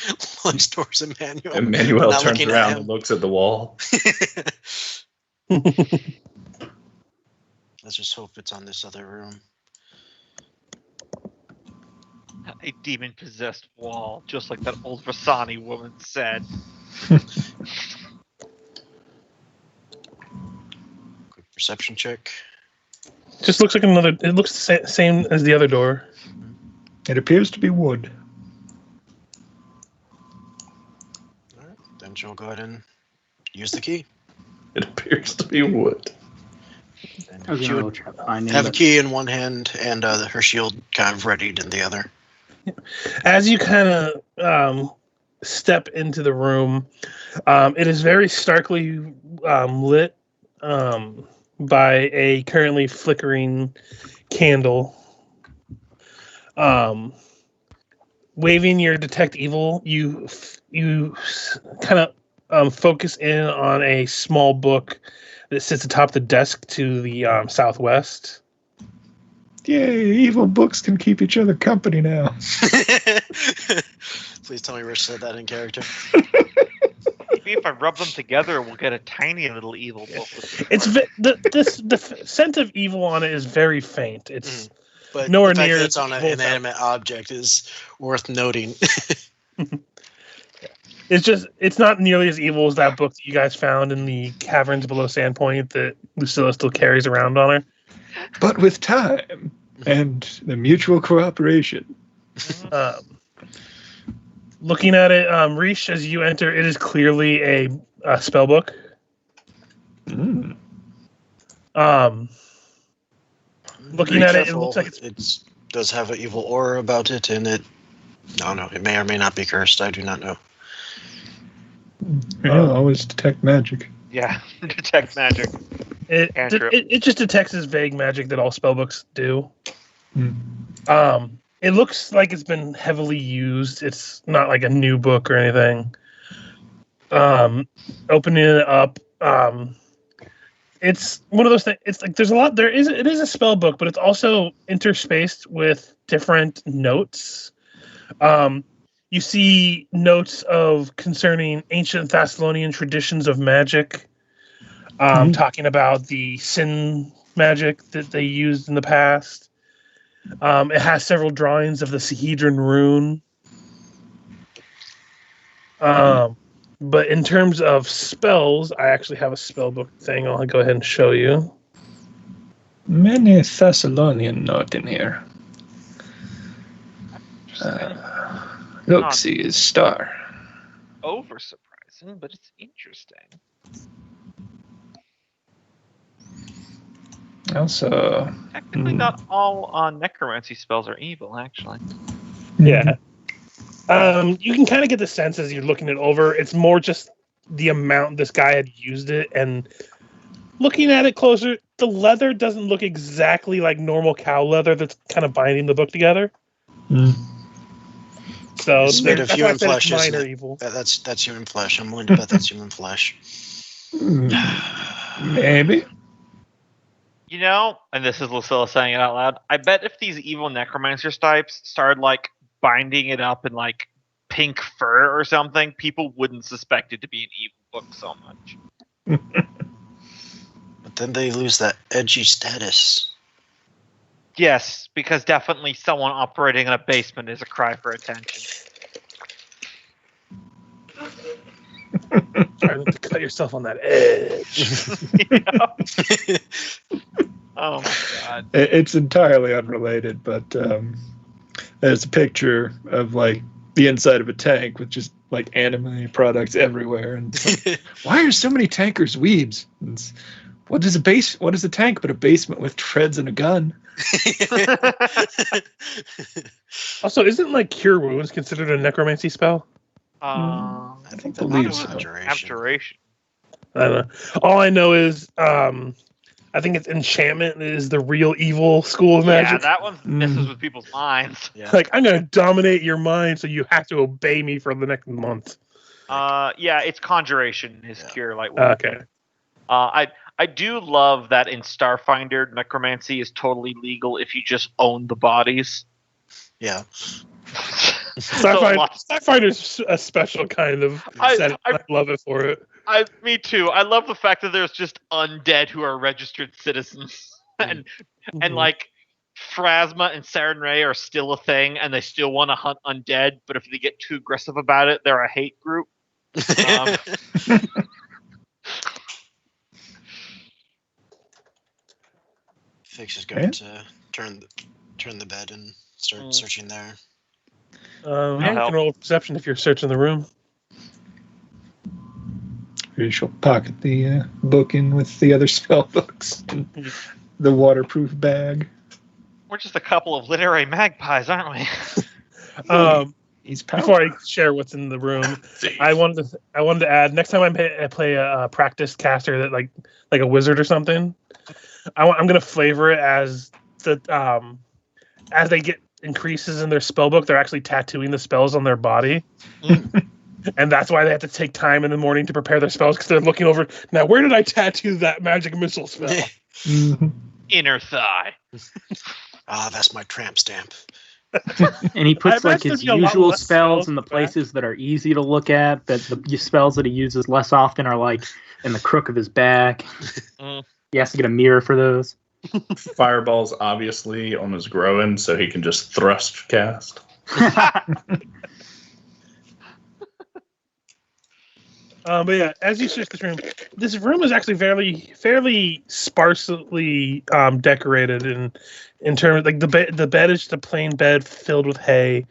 looks towards Emanuele. Emanuele Not turns looking at around him. and looks at the wall. Let's just hope it's on this other room. A demon-possessed wall, just like that old Rasani woman said. Quick perception check. Just looks like another. It looks the same as the other door. It appears to be wood. All right. Then she'll go ahead and use the key. It appears to be wood. And I was she gonna would try finding have a it. key in one hand and her shield kind of readied in the other. As you kind of step into the room, it is very starkly lit by a currently flickering candle. Waving your detect evil, you kind of focus in on a small book that sits atop the desk to the southwest. Yay, evil books can keep each other company now. Please tell me Rich said that in character. Maybe if I rub them together, we'll get a tiny little evil book. It's the scent of evil on it is very faint. It's But nowhere the fact near that it's on an evil inanimate object is worth noting. it's not nearly as evil as that book that you guys found in the caverns below Sandpoint that Lucilla still carries around on her. But with time and the mutual cooperation. Looking at it, Ris'sh, as you enter, it is clearly a spell book. Mm. Looking Be at careful. it looks like it does have an evil aura about it, and it. I don't know. It may or may not be cursed. I do not know. I'll always detect magic. Yeah, detect magic. Cantrip. It just detects this vague magic that all spellbooks do. Mm. It looks like it's been heavily used. It's not like a new book or anything. Opening it up, it's one of those things. It's like there's a lot. It is a spell book, but it's also interspaced with different notes. You see notes concerning ancient Thessalonian traditions of magic. Talking about the sin magic that they used in the past. It has several drawings of the Sahedron rune. But in terms of spells, I actually have a spell book thing. I'll go ahead and show you. Many Thessalonian note in here. Look, see his star. Over surprising, but it's interesting. Also, Technically, not all necromancy spells are evil, actually. Yeah. You can kind of get the sense as you're looking it over. It's more just the amount this guy had used it, and looking at it closer, the leather doesn't look exactly like normal cow leather that's kind of binding the book together. So It's made of that's why I human said it's flesh, isn't minor it? evil. That's human flesh. I'm willing to bet that's human flesh. Maybe. You know, and this is Lucilla saying it out loud, I bet if these evil necromancer types started, like, binding it up in, like, pink fur or something, people wouldn't suspect it to be an evil book so much. But then they lose that edgy status. Yes, because definitely someone operating in a basement is a cry for attention. Trying to cut yourself on that edge. You know? Oh my god. It's entirely unrelated, but There's a picture of like the inside of a tank with just like anime products everywhere, and it's like, why are so many tankers weebs? What is a tank but a basement with treads and a gun? Also, isn't like Cure Wounds considered a necromancy spell? I think that believe was so. abjuration. Abjuration. I don't know. All I know is I think it's enchantment is the real evil school of Yeah, magic. that one messes with people's minds. Yeah. Like, I'm gonna dominate your mind, so you have to obey me for the next month. Yeah, it's conjuration. His cure light. Okay. I do love that in Starfinder, necromancy is totally legal if you just own the bodies. Yeah. Starfinder's a special kind of setting. I love it for it. Me too. I love the fact that there's just undead who are registered citizens, and like Phrasma and Saren Ray are still a thing, and they still want to hunt undead. But if they get too aggressive about it, they're a hate group. Fix is going to turn the bed and start searching there. You can roll perception if you're searching the room. You shall pocket the book in with the other spell books and the waterproof bag. We're just a couple of literary magpies, aren't we? He's Before I share what's in the room, I wanted to add next time I play a practice caster that like a wizard or something. I'm gonna flavor it as as they get increases in their spell book, they're actually tattooing the spells on their body. And that's why they have to take time in the morning to prepare their spells, because they're looking over, now where did I tattoo that magic missile spell? Inner thigh. That's my tramp stamp. And he puts like his usual spells in the places that are easy to look at, but the spells that he uses less often are like in the crook of his back. He has to get a mirror for those. Fireball's obviously on his groin, so he can just thrust cast. But yeah, as you search this room is actually fairly sparsely decorated in terms of, like, the bed is just a plain bed filled with hay.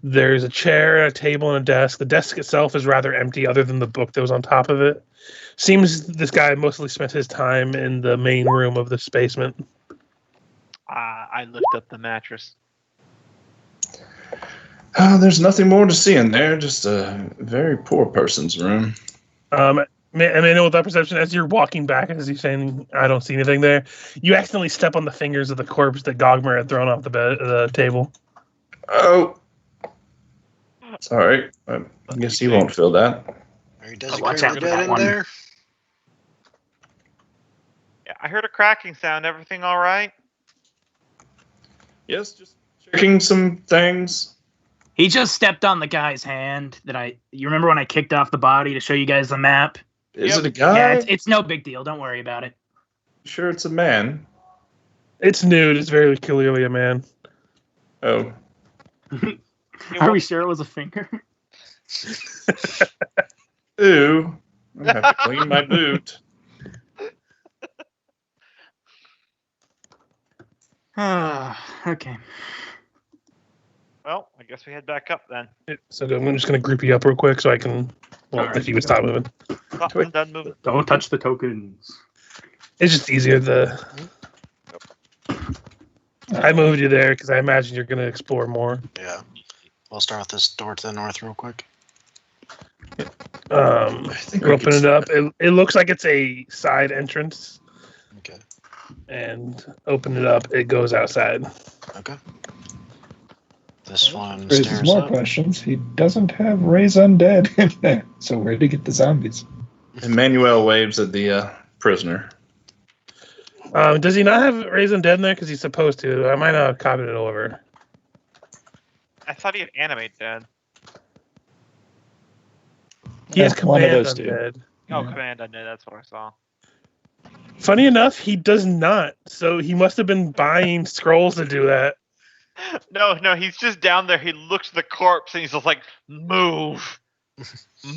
There's a chair, a table, and a desk. The desk itself is rather empty, other than the book that was on top of it. Seems this guy mostly spent his time in the main room of this basement. I lift up the mattress. There's nothing more to see in there. Just a very poor person's room. Emanuele, with that perception, as you're walking back, as you're saying, I don't see anything there, you accidentally step on the fingers of the corpse that Gogmert had thrown off the table. Oh. Sorry. I guess he won't feel that. Are you desecrating the dead in there? Yeah, I heard a cracking sound. Everything all right? Yes, just checking some things. He just stepped on the guy's hand you remember when I kicked off the body to show you guys the map? Is it a guy? Yeah, it's no big deal. Don't worry about it. Sure it's a man? It's nude. It's very clearly a man. Oh. Are we sure it was a finger? Ooh. I have to clean my boot. Okay. Well, I guess we head back up then. So I'm just going to group you up real quick so I can, if you would stop moving. I'm done moving. Don't touch the tokens. It's just easier I moved you there because I imagine you're going to explore more. Yeah. We'll start with this door to the north real quick. Open it up. It looks like it's a side entrance. Okay. And open it up. It goes outside. Okay. This one Raises stares more up. questions. He doesn't have Raise Undead in there. So where'd he get the zombies? Emanuele waves at the prisoner. Does he not have Raise Undead in there? Because he's supposed to. I might not have copied it over. I thought he had animate dead. He has One of Command those two. Undead. Oh, Yeah. Command Undead. That's what I saw. Funny enough, he does not. So he must have been buying scrolls to do that. No, he's just down there. He looks at the corpse and he's just like, move.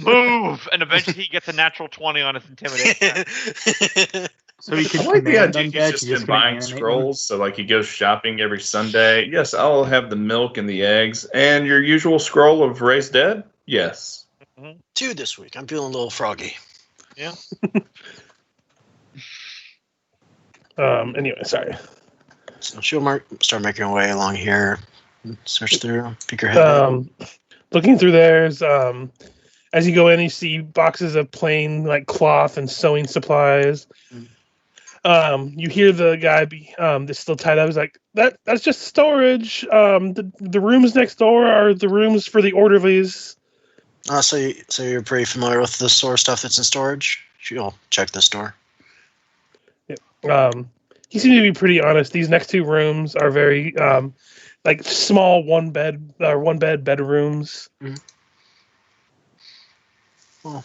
Move. And eventually he gets a natural 20 on his intimidation. So he I can like the command idea he's undead. just He's been gonna buying animate scrolls, so like he goes shopping every Sunday. Yes, I'll have the milk and the eggs. And your usual scroll of raised dead? Yes. 2 this week. I'm feeling a little froggy. Anyway, sorry. So she'll start making her way along here. Search through. Peek her head in. Looking through theirs, as you go in, you see boxes of plain like cloth and sewing supplies. You hear the guy that's still tied up. He's like, that's just storage. The rooms next door are the rooms for the orderlies. So you're pretty familiar with the store stuff that's in storage? She'll check the store. He seemed to be pretty honest. These next 2 rooms are very like small one bed bedrooms. Well,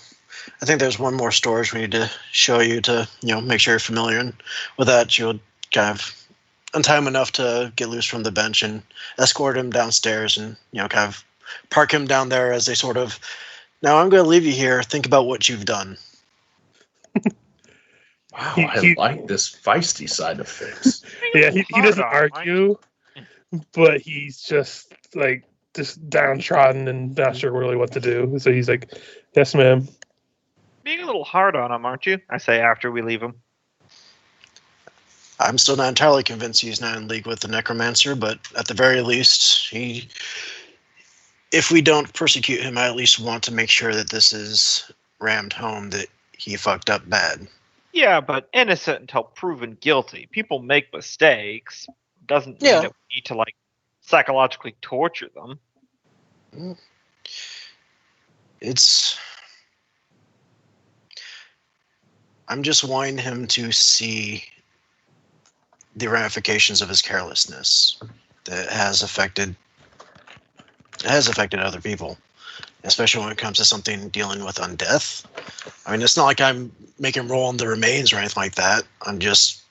I think there's one more storage we need to show you to, make sure you're familiar. And with that, she would kind of untie him enough to get loose from the bench and escort him downstairs and, kind of park him down there as they sort of, now I'm going to leave you here. Think about what you've done. Wow, I like this feisty side of Fix. Yeah, he doesn't argue, but he's just like just downtrodden and not sure really what to do. So he's like, "Yes, ma'am." Being a little hard on him, aren't you? I say after we leave him. I'm still not entirely convinced he's not in league with the necromancer, but at the very least, if we don't persecute him, I at least want to make sure that this is rammed home that he fucked up bad. Yeah, but innocent until proven guilty. People make mistakes. Doesn't mean that we need to psychologically torture them. I'm just wanting him to see the ramifications of his carelessness that has affected other people, especially when it comes to something dealing with undeath. I mean, it's not like I'm making him roll on the remains or anything like that. I'm just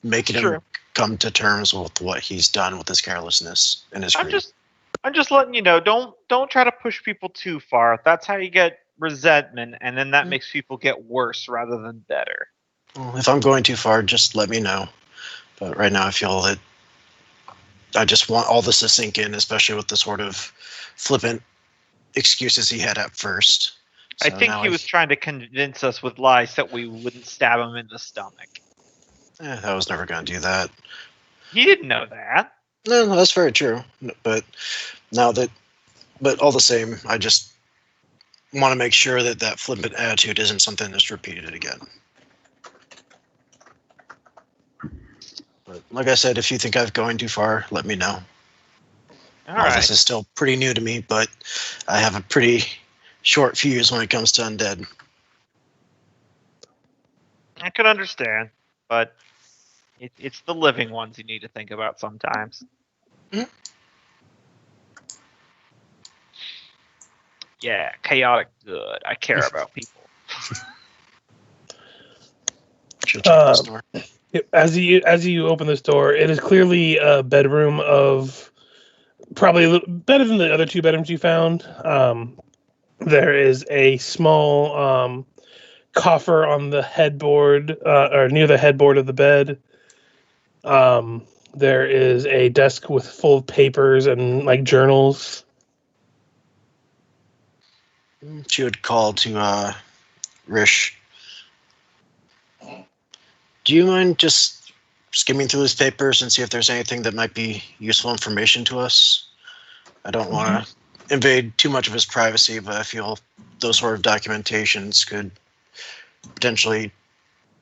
making him come to terms with what he's done with his carelessness and his greed. I'm just letting you know, don't try to push people too far. That's how you get resentment, and then that makes people get worse rather than better. Well, if I'm going too far, just let me know. But right now I feel that I just want all this to sink in, especially with the sort of flippant excuses he had at first. So I think he was trying to convince us with lies that we wouldn't stab him in the stomach. I was never going to do that. He didn't know that. No, that's very true. But all the same, I just want to make sure that flippant attitude isn't something that's repeated again. But like I said, if you think I've going too far, let me know. All right. This is still pretty new to me, but I have a pretty short fuse when it comes to undead. I can understand, but it's the living ones you need to think about sometimes. Mm-hmm. Yeah, chaotic good. I care about people. Should check this door. As you open this door, it is clearly a bedroom of probably a little better than the other 2 bedrooms you found. There is a small coffer on the headboard, or near the headboard of the bed. There is a desk full of papers and journals. She would call to Ris'sh. Do you mind just skimming through his papers and see if there's anything that might be useful information to us? I don't want to invade too much of his privacy, but I feel those sort of documentations could potentially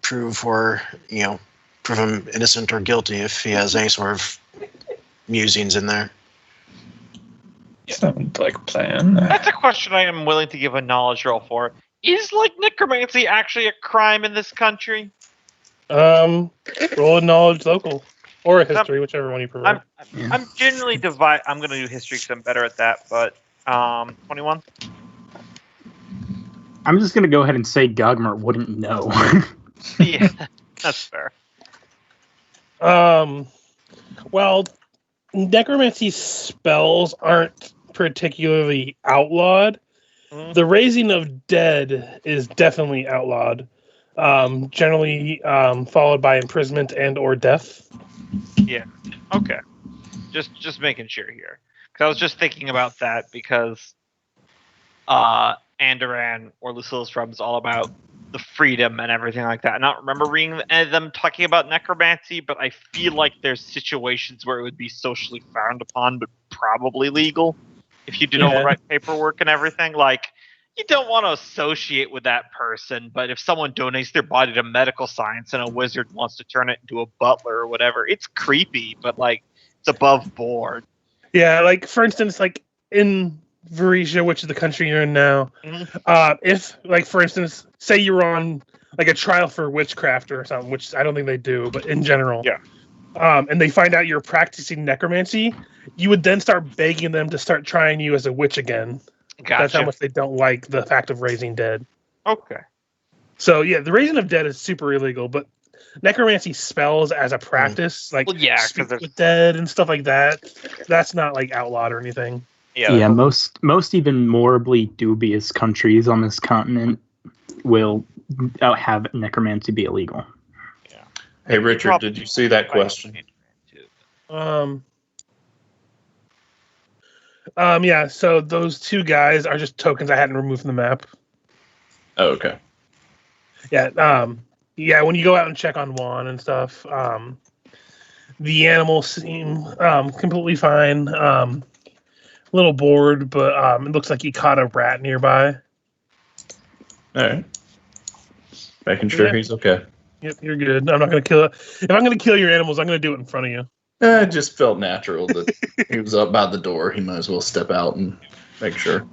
prove him innocent or guilty if he has any sort of musings in there. Sounds like a plan. That's a question I am willing to give a knowledge roll for. Is necromancy actually a crime in this country? Roll a knowledge local or a history, whichever one you prefer. I'm generally I'm going to do history because I'm better at that. But 21. I'm just going to go ahead and say Gogmert wouldn't know. Yeah, that's fair. Well, necromancy spells aren't particularly outlawed. The raising of dead is definitely outlawed. Generally followed by imprisonment and or death. Okay. Just making sure here. Because I was just thinking about that because Andoran or Lucilla's Rub is all about the freedom and everything like that. I don't remember reading any of them talking about necromancy, but I feel like there's situations where it would be socially frowned upon, but probably legal if you did all the right paperwork and everything. Like, you don't want to associate with that person, but if someone donates their body to medical science and a wizard wants to turn it into a butler or whatever, it's creepy, but like it's above board. Yeah, like for instance, like in Varesia, which is the country you're in now, if, like, for instance, say you're on like a trial for witchcraft or something, which I don't think they do, but in general, and they find out you're practicing necromancy, you would then start begging them to start trying you as a witch again. Gotcha. That's how much they don't like the fact of raising dead. Okay. So yeah, the raising of dead is super illegal, but necromancy spells as a practice, like speak with dead and stuff like that, that's not like outlawed or anything. Yeah, most even morally dubious countries on this continent will have necromancy be illegal. Yeah. Hey, Richard, did you see that question? Yeah, so those two guys are just tokens I hadn't removed from the map. Oh, okay. Yeah, when you go out and check on Juan and stuff, the animals seem completely fine. A little bored, but it looks like he caught a rat nearby. All right. Making sure he's okay. Yep, you're good. I'm not going to kill it. If I'm going to kill your animals, I'm going to do it in front of you. It just felt natural that he was up by the door. He might as well step out and make sure.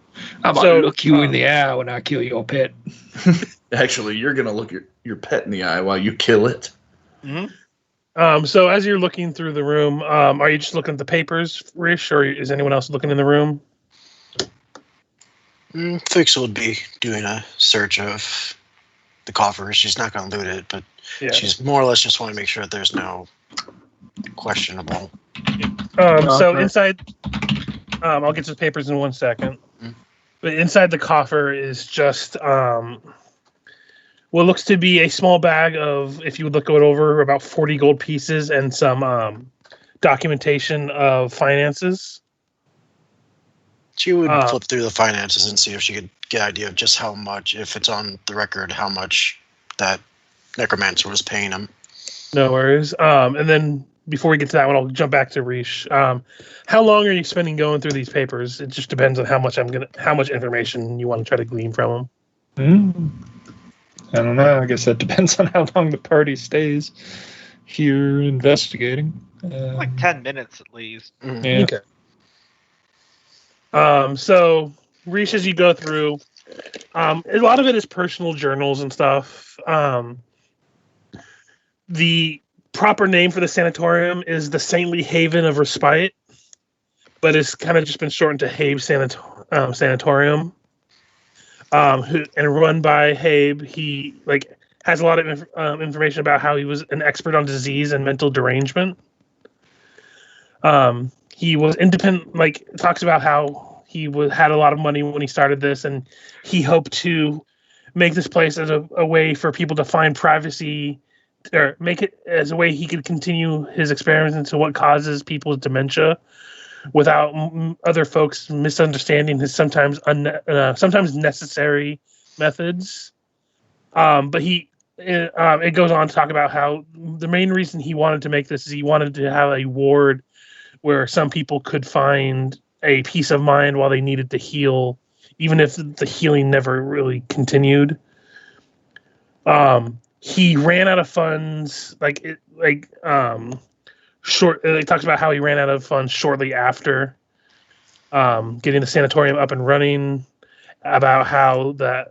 I'm going to look you in the eye when I kill your pet. Actually, you're going to look your pet in the eye while you kill it. Mm-hmm. So as you're looking through the room, are you just looking at the papers, Ris'sh, or is anyone else looking in the room? Fixa would be doing a search of the coffer. She's not going to loot it, but she's more or less just want to make sure that there's no questionable. So inside, I'll get to the papers in 1 second. But inside the coffer is just what looks to be a small bag of, if you would look it over, about 40 gold pieces and some documentation of finances. She would flip through the finances and see if she could get an idea of just how much, if it's on the record, how much that necromancer was paying him. No worries. And then before we get to that one, I'll jump back to Ris'sh. How long are you spending going through these papers? It just depends on how much information you want to try to glean from them. I don't know. I guess that depends on how long the party stays here investigating. Like 10 minutes at least. Yeah. Okay. So Ris'sh, as you go through, a lot of it is personal journals and stuff. The proper name for the sanatorium is the Saintly Haven of Respite, but it's kind of just been shortened to Habe Sanatorium. And run by Habe. He has a lot of information about how he was an expert on disease and mental derangement. He was independent. Talks about how he had a lot of money when he started this, and he hoped to make this place as a way for people to find privacy, or make it as a way he could continue his experiments into what causes people's dementia, without other folks misunderstanding his sometimes necessary methods. But it goes on to talk about how the main reason he wanted to make this is he wanted to have a ward where some people could find a peace of mind while they needed to heal, even if the healing never really continued. He ran out of funds. It talks about how he ran out of funds shortly after getting the sanatorium up and running. About how the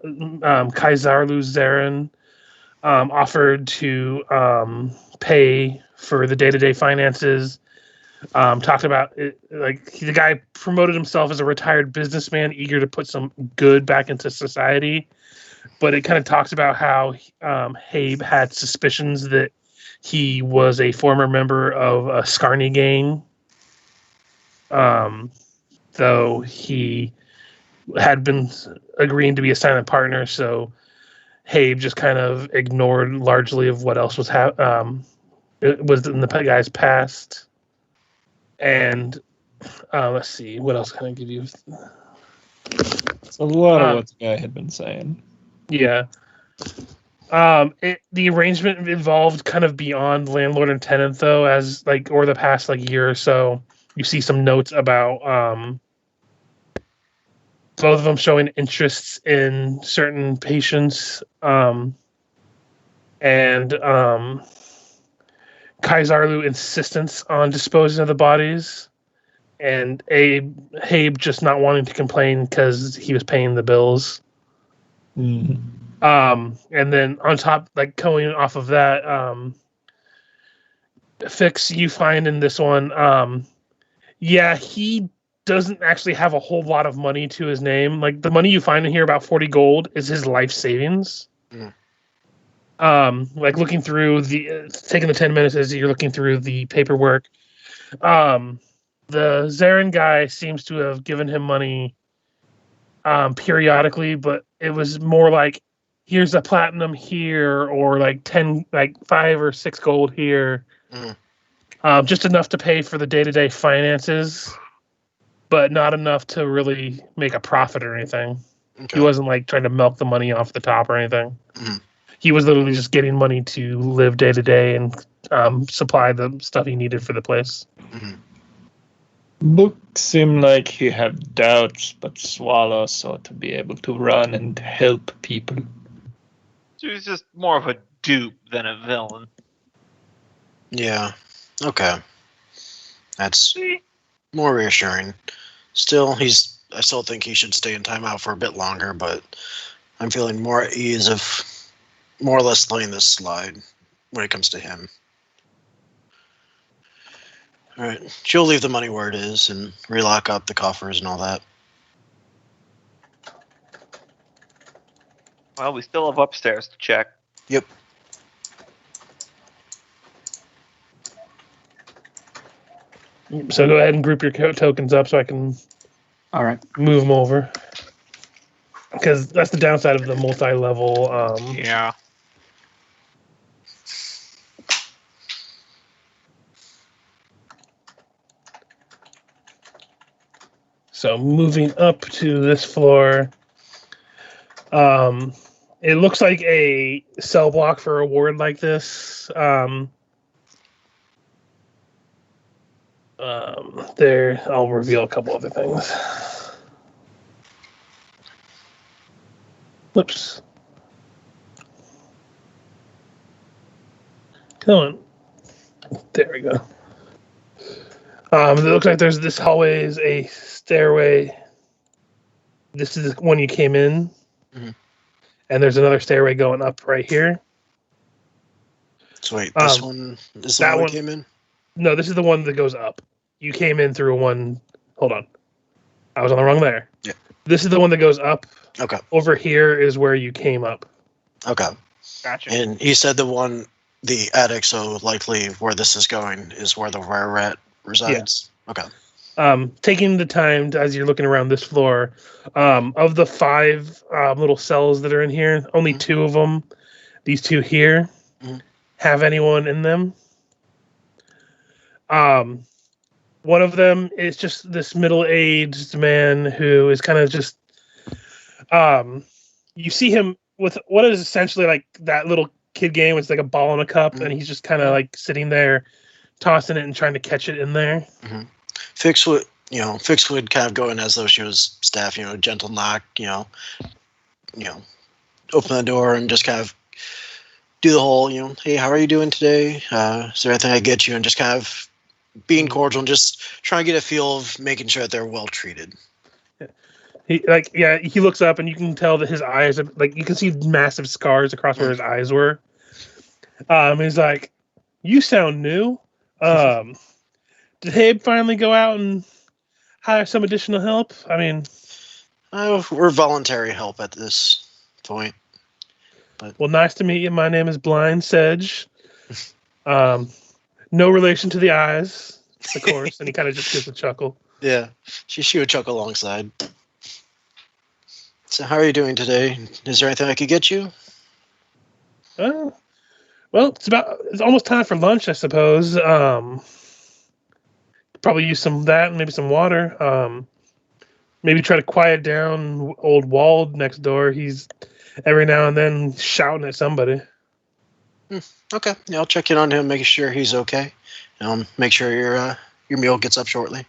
Kaisarlu Zarin offered to pay for the day-to-day finances. Talked about it, the guy promoted himself as a retired businessman eager to put some good back into society, but it kind of talks about how Habe had suspicions that he was a former member of a Scarny gang, though he had been agreeing to be a silent partner. So Habe just kind of ignored largely of what else was it was in the guy's past. And let's see, what else can I give you? It's a lot of what the guy had been saying. Yeah. The arrangement involved kind of beyond landlord and tenant, though, as like or the past like year or so. You see some notes about both of them showing interests in certain patients, and Kaisarlu insistence on disposing of the bodies, and Habe just not wanting to complain because he was paying the bills. Mm. And then on top, like going off of that, Fix you find in this one, he doesn't actually have a whole lot of money to his name. Like the money you find in here, about 40 gold, is his life savings. Like looking through taking the 10 minutes as you're looking through the paperwork. The Zarin guy seems to have given him money periodically, but it was more like, here's a platinum here, or like 5 or 6 gold here. Just enough to pay for the day-to-day finances, but not enough to really make a profit or anything. Okay. He wasn't like trying to milk the money off the top or anything. He was literally just getting money to live day to day and supply the stuff he needed for the place. Book seemed like he had doubts, but swallow so to be able to run and help people. So he's just more of a dupe than a villain. Yeah. Okay. That's more reassuring. Still, I still think he should stay in timeout for a bit longer, but I'm feeling more at ease of more or less letting this slide when it comes to him. Alright, she'll leave the money where it is and relock up the coffers and all that. Well, we still have upstairs to check. Yep. So go ahead and group your tokens up so I can move them over. Because that's the downside of the multi-level. Yeah. So moving up to this floor, it looks like a cell block for a ward like this. There, I'll reveal a couple other things. Whoops. Come on. There we go. It looks like there's this hallway is a stairway. This is the one you came in. And there's another stairway going up right here. So wait, this one is the one we came in? No, this is the one that goes up. You came in through one. Hold on. I was on the wrong there. Yeah. This is the one that goes up. Okay. Over here is where you came up. Okay. Gotcha. And he said the attic, so likely where this is going is where the rare rat resides? Yeah. Okay. Taking the time as you're looking around this floor, of the 5 little cells that are in here, only 2 of them, these 2 here, have anyone in them. One of them is just this middle-aged man who is kind of just, you see him with what is essentially like that little kid game. It's like a ball in a cup, and he's just kind of like sitting there, tossing it and trying to catch it in there. Fix would kind of go in as though she was staff, gentle knock, open the door and just kind of do the whole, hey, how are you doing today? Is there anything I get you? And just kind of being cordial and just trying to get a feel of making sure that they're well treated. He looks up and you can tell that his eyes are like, you can see massive scars across where his eyes were. He's like, you sound new. Did Habe finally go out and hire some additional help? I mean, we're voluntary help at this point. But well, nice to meet you. My name is Blind Sedge. No relation to the eyes, of course. And he kind of just gives a chuckle. Yeah, she would chuckle alongside. So how are you doing today? Is there anything I could get you? Well, it's almost time for lunch, I suppose. Probably use some of that and maybe some water. Maybe try to quiet down old Wald next door. He's every now and then shouting at somebody. Okay, yeah, I'll check in on him, making sure he's okay. Make sure your meal gets up shortly.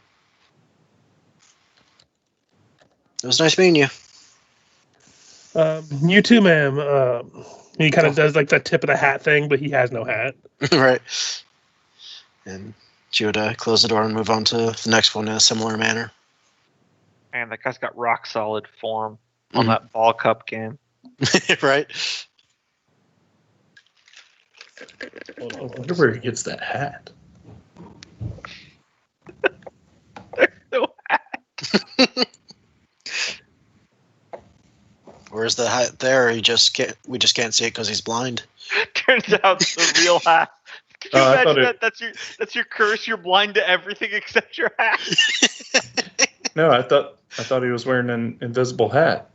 It was nice meeting you. You too, ma'am. He kind of does like that tip of the hat thing, but he has no hat. Right. And she would close the door and move on to the next one in a similar manner. Man, that guy's got rock solid form on that ball cup game. Right. I wonder where he gets that hat. No hat. Where's the hat there? We just can't see it because he's blind. Turns out the real hat. Can you I thought imagine that? That's your curse. You're blind to everything except your hat. No, I thought he was wearing an invisible hat.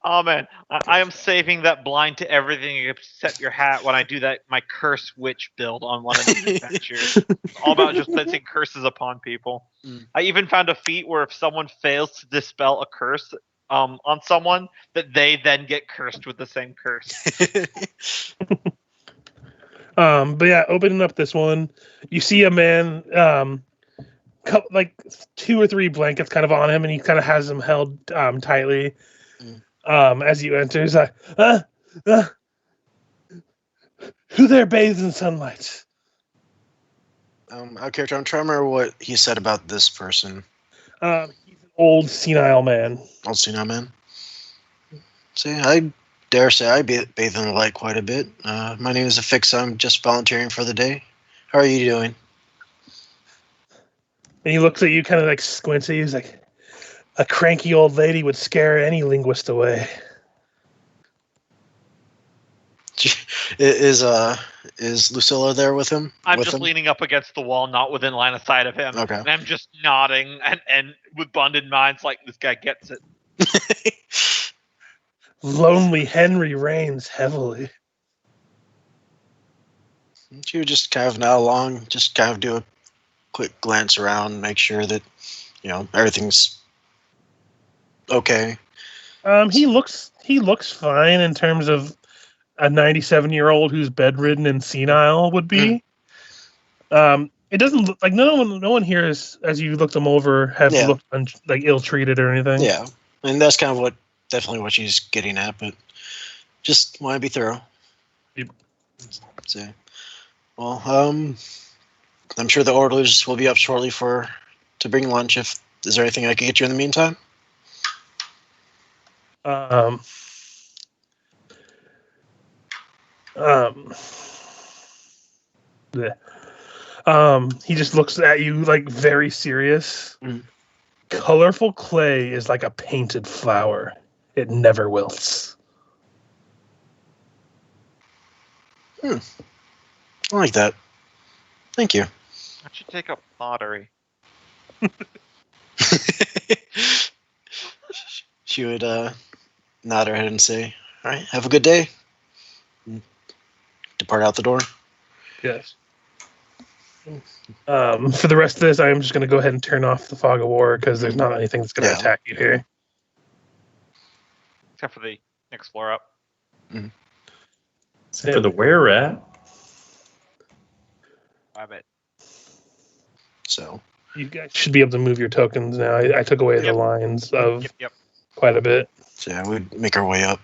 Oh man, I am saving that blind to everything except your hat when I do that my curse witch build on one of these adventures. All about just placing curses upon people. I even found a feat where if someone fails to dispel a curse on someone, that they then get cursed with the same curse. But yeah, opening up this one, you see a man, like 2 or 3 blankets kind of on him, and he kind of has them held tightly. As you enter, he's like, who there bathes in sunlight? Our character, I'm trying to remember what he said about this person. He's an old senile man. Old senile man. See, I dare say I bathe in the light quite a bit. My name is Ephixa. I'm just volunteering for the day. How are you doing? And he looks at you, kind of like squints at you. He's like, a cranky old lady would scare any linguist away. Is Lucilla there with him? I'm just leaning up against the wall, not within line of sight of him. Okay. And I'm just nodding and with bonded minds, like this guy gets it. Lonely Henry reigns heavily. She would just kind of nod along, just kind of do a quick glance around, make sure that everything's okay. He looks fine in terms of a 97-year-old who's bedridden and senile would be. It doesn't look like no one here is, as you looked them over, have looked like ill-treated or anything. Yeah, and that's kind of definitely what she's getting at, but just want to be thorough. Yep. So, well, I'm sure the orderlies will be up shortly to bring lunch. Is there anything I can get you in the meantime? He just looks at you like very serious. Colorful clay is like a painted flower. It never wilts. I like that. Thank you. I should take up pottery. She would nod her head and say, "All right, have a good day." And depart out the door. Yes. For the rest of this, I'm just going to go ahead and turn off the fog of war because there's not anything that's going to attack you here. Except for the next floor up. For the where at? I bet. So you guys should be able to move your tokens now. I took away the lines of quite a bit. So yeah, we'd make our way up.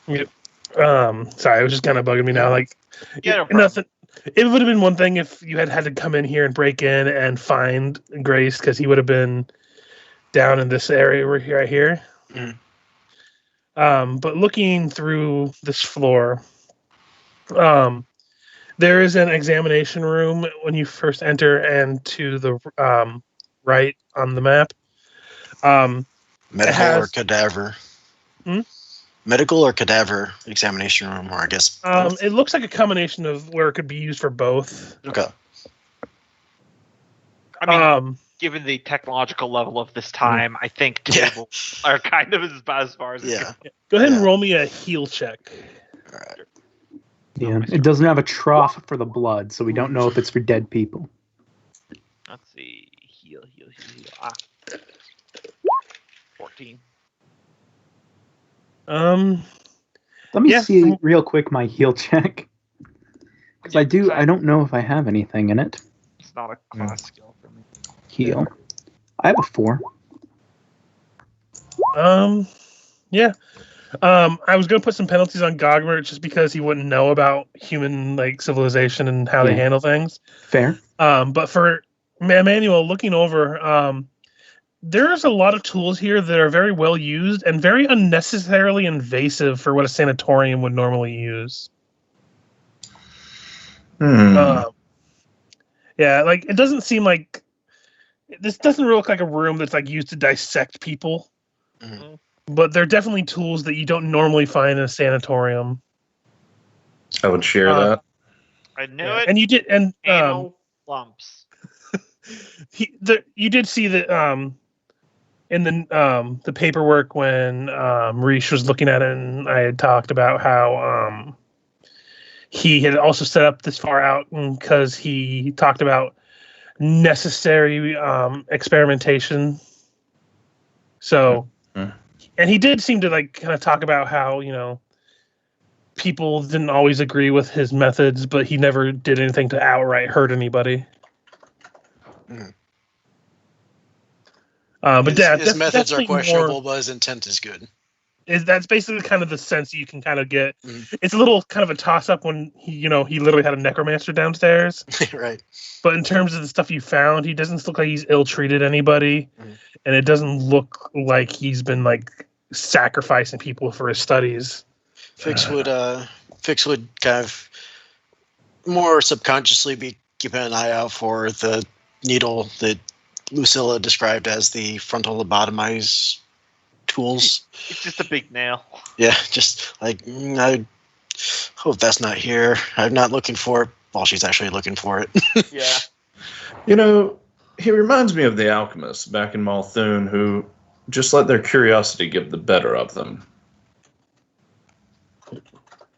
Yep. Sorry, it was just kind of bugging me now. Like, no nothing. It would have been one thing if you had to come in here and break in and find Grace, because he would have been down in this area right here. But looking through this floor, there is an examination room when you first enter, and to the right on the map. Medical or cadaver? Medical or cadaver examination room, or I guess both? It looks like a combination of where it could be used for both. Okay. I mean, given the technological level of this time, I think tables are kind of as far as Yeah. Go ahead and roll me a heal check. All right. Yeah, it doesn't have a trough for the blood, so we don't know if it's for dead people. Let's see. Heal. 14. Let me see real quick my heal check. Because I don't know if I have anything in it. It's not a class skill for me. Heal. I have a 4. Yeah. I was gonna put some penalties on Gogmert just because he wouldn't know about human civilization and how they handle things. Fair. But for Emanuele, looking over, there's a lot of tools here that are very well used and very unnecessarily invasive for what a sanatorium would normally use. Yeah, it doesn't seem like this doesn't really look like a room that's used to dissect people. Mm-hmm. But they're definitely tools that you don't normally find in a sanatorium. I would share that. I knew it. And you did, and anal lumps. You did see that in the paperwork when Ris'sh was looking at it, and I had talked about how he had also set up this far out because he talked about necessary experimentation. So. And he did seem to kind of talk about how, people didn't always agree with his methods, but he never did anything to outright hurt anybody. But his methods are questionable, but his intent is good. That's basically kind of the sense you can kind of get. It's a little kind of a toss-up when he literally had a necromancer downstairs. Right. But in terms of the stuff you found, he doesn't look like he's ill-treated anybody, and it doesn't look like he's been sacrificing people for his studies. Fix would kind of more subconsciously be keeping an eye out for the needle that Lucilla described as the frontal lobotomize tools. It's just a big nail. Yeah, just I hope that's not here. I'm not looking for it while she's actually looking for it. Yeah. He reminds me of the alchemists back in Malthun who just let their curiosity get the better of them.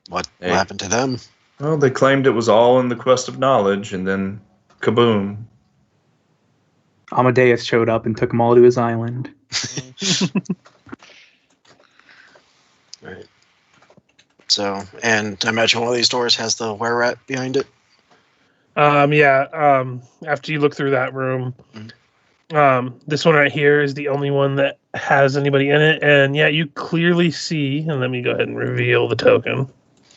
What happened to them? Well, they claimed it was all in the quest of knowledge, and then kaboom. Amadeus showed up and took them all to his island. Right. So, and I imagine one of these doors has the were-rat behind it? Yeah. After you look through that room, this one right here is the only one that has anybody in it. And yeah, you clearly see, and let me go ahead and reveal the token.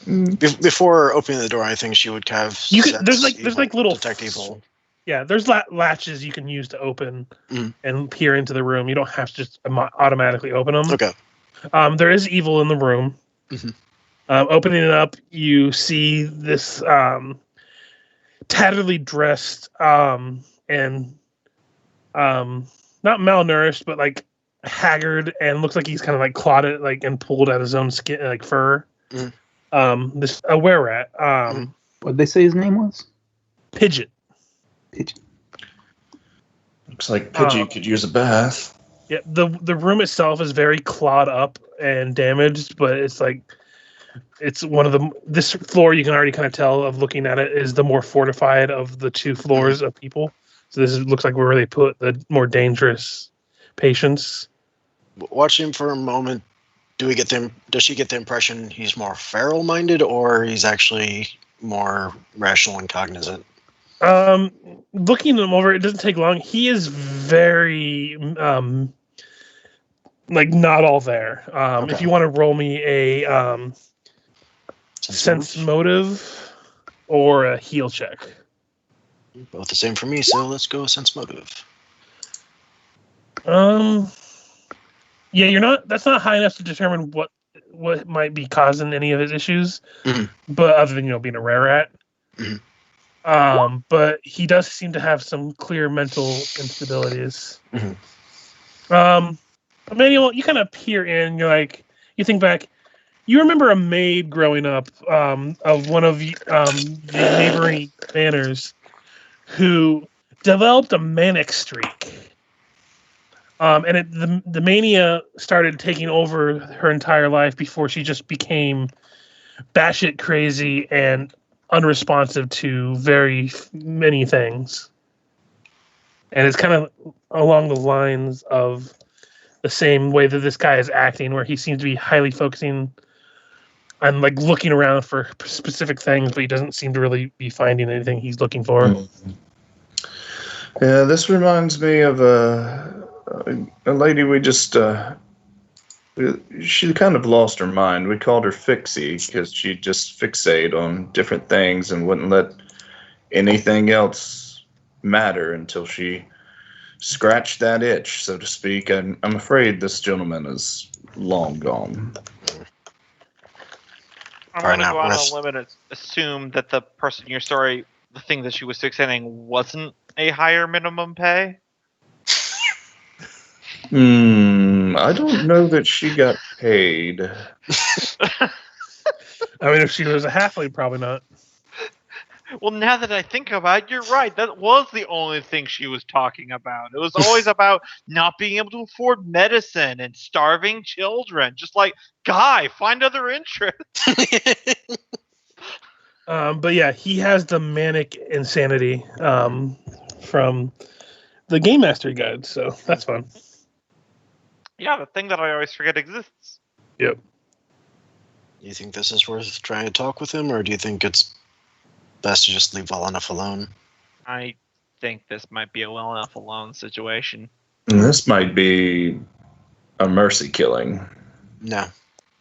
Before opening the door, I think she would kind of there's little detect evil. Yeah, there's latches you can use to open and peer into the room. You don't have to just automatically open them. Okay. There is evil in the room. Opening it up, you see this tatteredly dressed and not malnourished, but haggard, and looks like he's kind of clotted, and pulled at his own skin, fur. This a were-rat. What'd they say his name was? Pidgeot. Looks like Pidgey could use a bath. Yeah, the room itself is very clawed up and damaged, but it's one of this floor you can already kind of tell of looking at it is the more fortified of the two floors of people. So this looks like where they put the more dangerous patients. Watching him for a moment, does she get the impression he's more feral minded or he's actually more rational and cognizant? Looking him over, it doesn't take long. He is very not all there. Okay. If you want to roll me a sense motive or a heal check. Both the same for me, so let's go sense motive. Yeah, you're not. That's not high enough to determine what might be causing any of his issues. But other than being a rare rat. But he does seem to have some clear mental instabilities. Emanuele, you kind of peer in. You're you think back. You remember a maid growing up of one of the neighboring manors who developed a manic streak. And the mania started taking over her entire life before she just became batshit crazy and unresponsive to very many things. And it's kind of along the lines of the same way that this guy is acting, where he seems to be highly focusing on like looking around for specific things, but he doesn't seem to really be finding anything he's looking for. Yeah, this reminds me of a lady we just. She kind of lost her mind. We called her Fixie because she just fixate on different things and wouldn't let anything else matter until she scratched that itch, so to speak. I'm afraid this gentleman is long gone. I'm going to go out on a limb and assume that the person in your story, the thing that she was fixating, wasn't a higher minimum pay. I don't know that she got paid. I mean, if she was a halfling, probably not. Well, now that I think about it, you're right. That was the only thing she was talking about. It was always about not being able to afford medicine and starving children. Just like, guy, find other interests. But yeah, he has the manic insanity from the Game Mastery Guide, so that's fun. Yeah, the thing that I always forget exists. Yep. You think this is worth trying to talk with him, or do you think it's best to just leave well enough alone? I think this might be a well enough alone situation. This might be a mercy killing. No.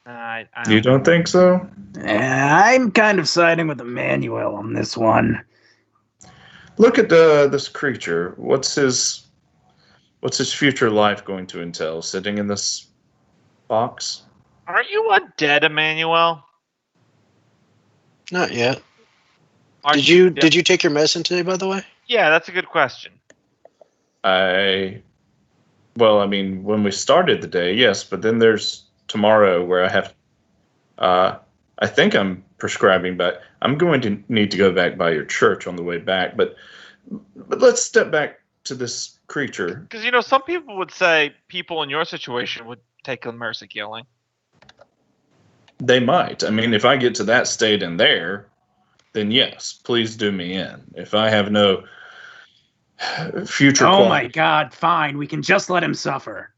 I You don't think so? I'm kind of siding with Emanuele on this one. Look at this creature. What's his future life going to entail? Sitting in this box? Are you undead, Emanuele? Not yet. Are Did you take your medicine today, by the way? Yeah, that's a good question. Well, I mean, when we started the day, yes, but then there's tomorrow where I have, I think I'm prescribing back. I'm going to need to go back by your church on the way back, but let's step back to this creature. Because, some people would say people in your situation would take a mercy killing. They might. I mean, if I get to that state in there, then yes, please do me in. If I have no future my God, fine. We can just let him suffer.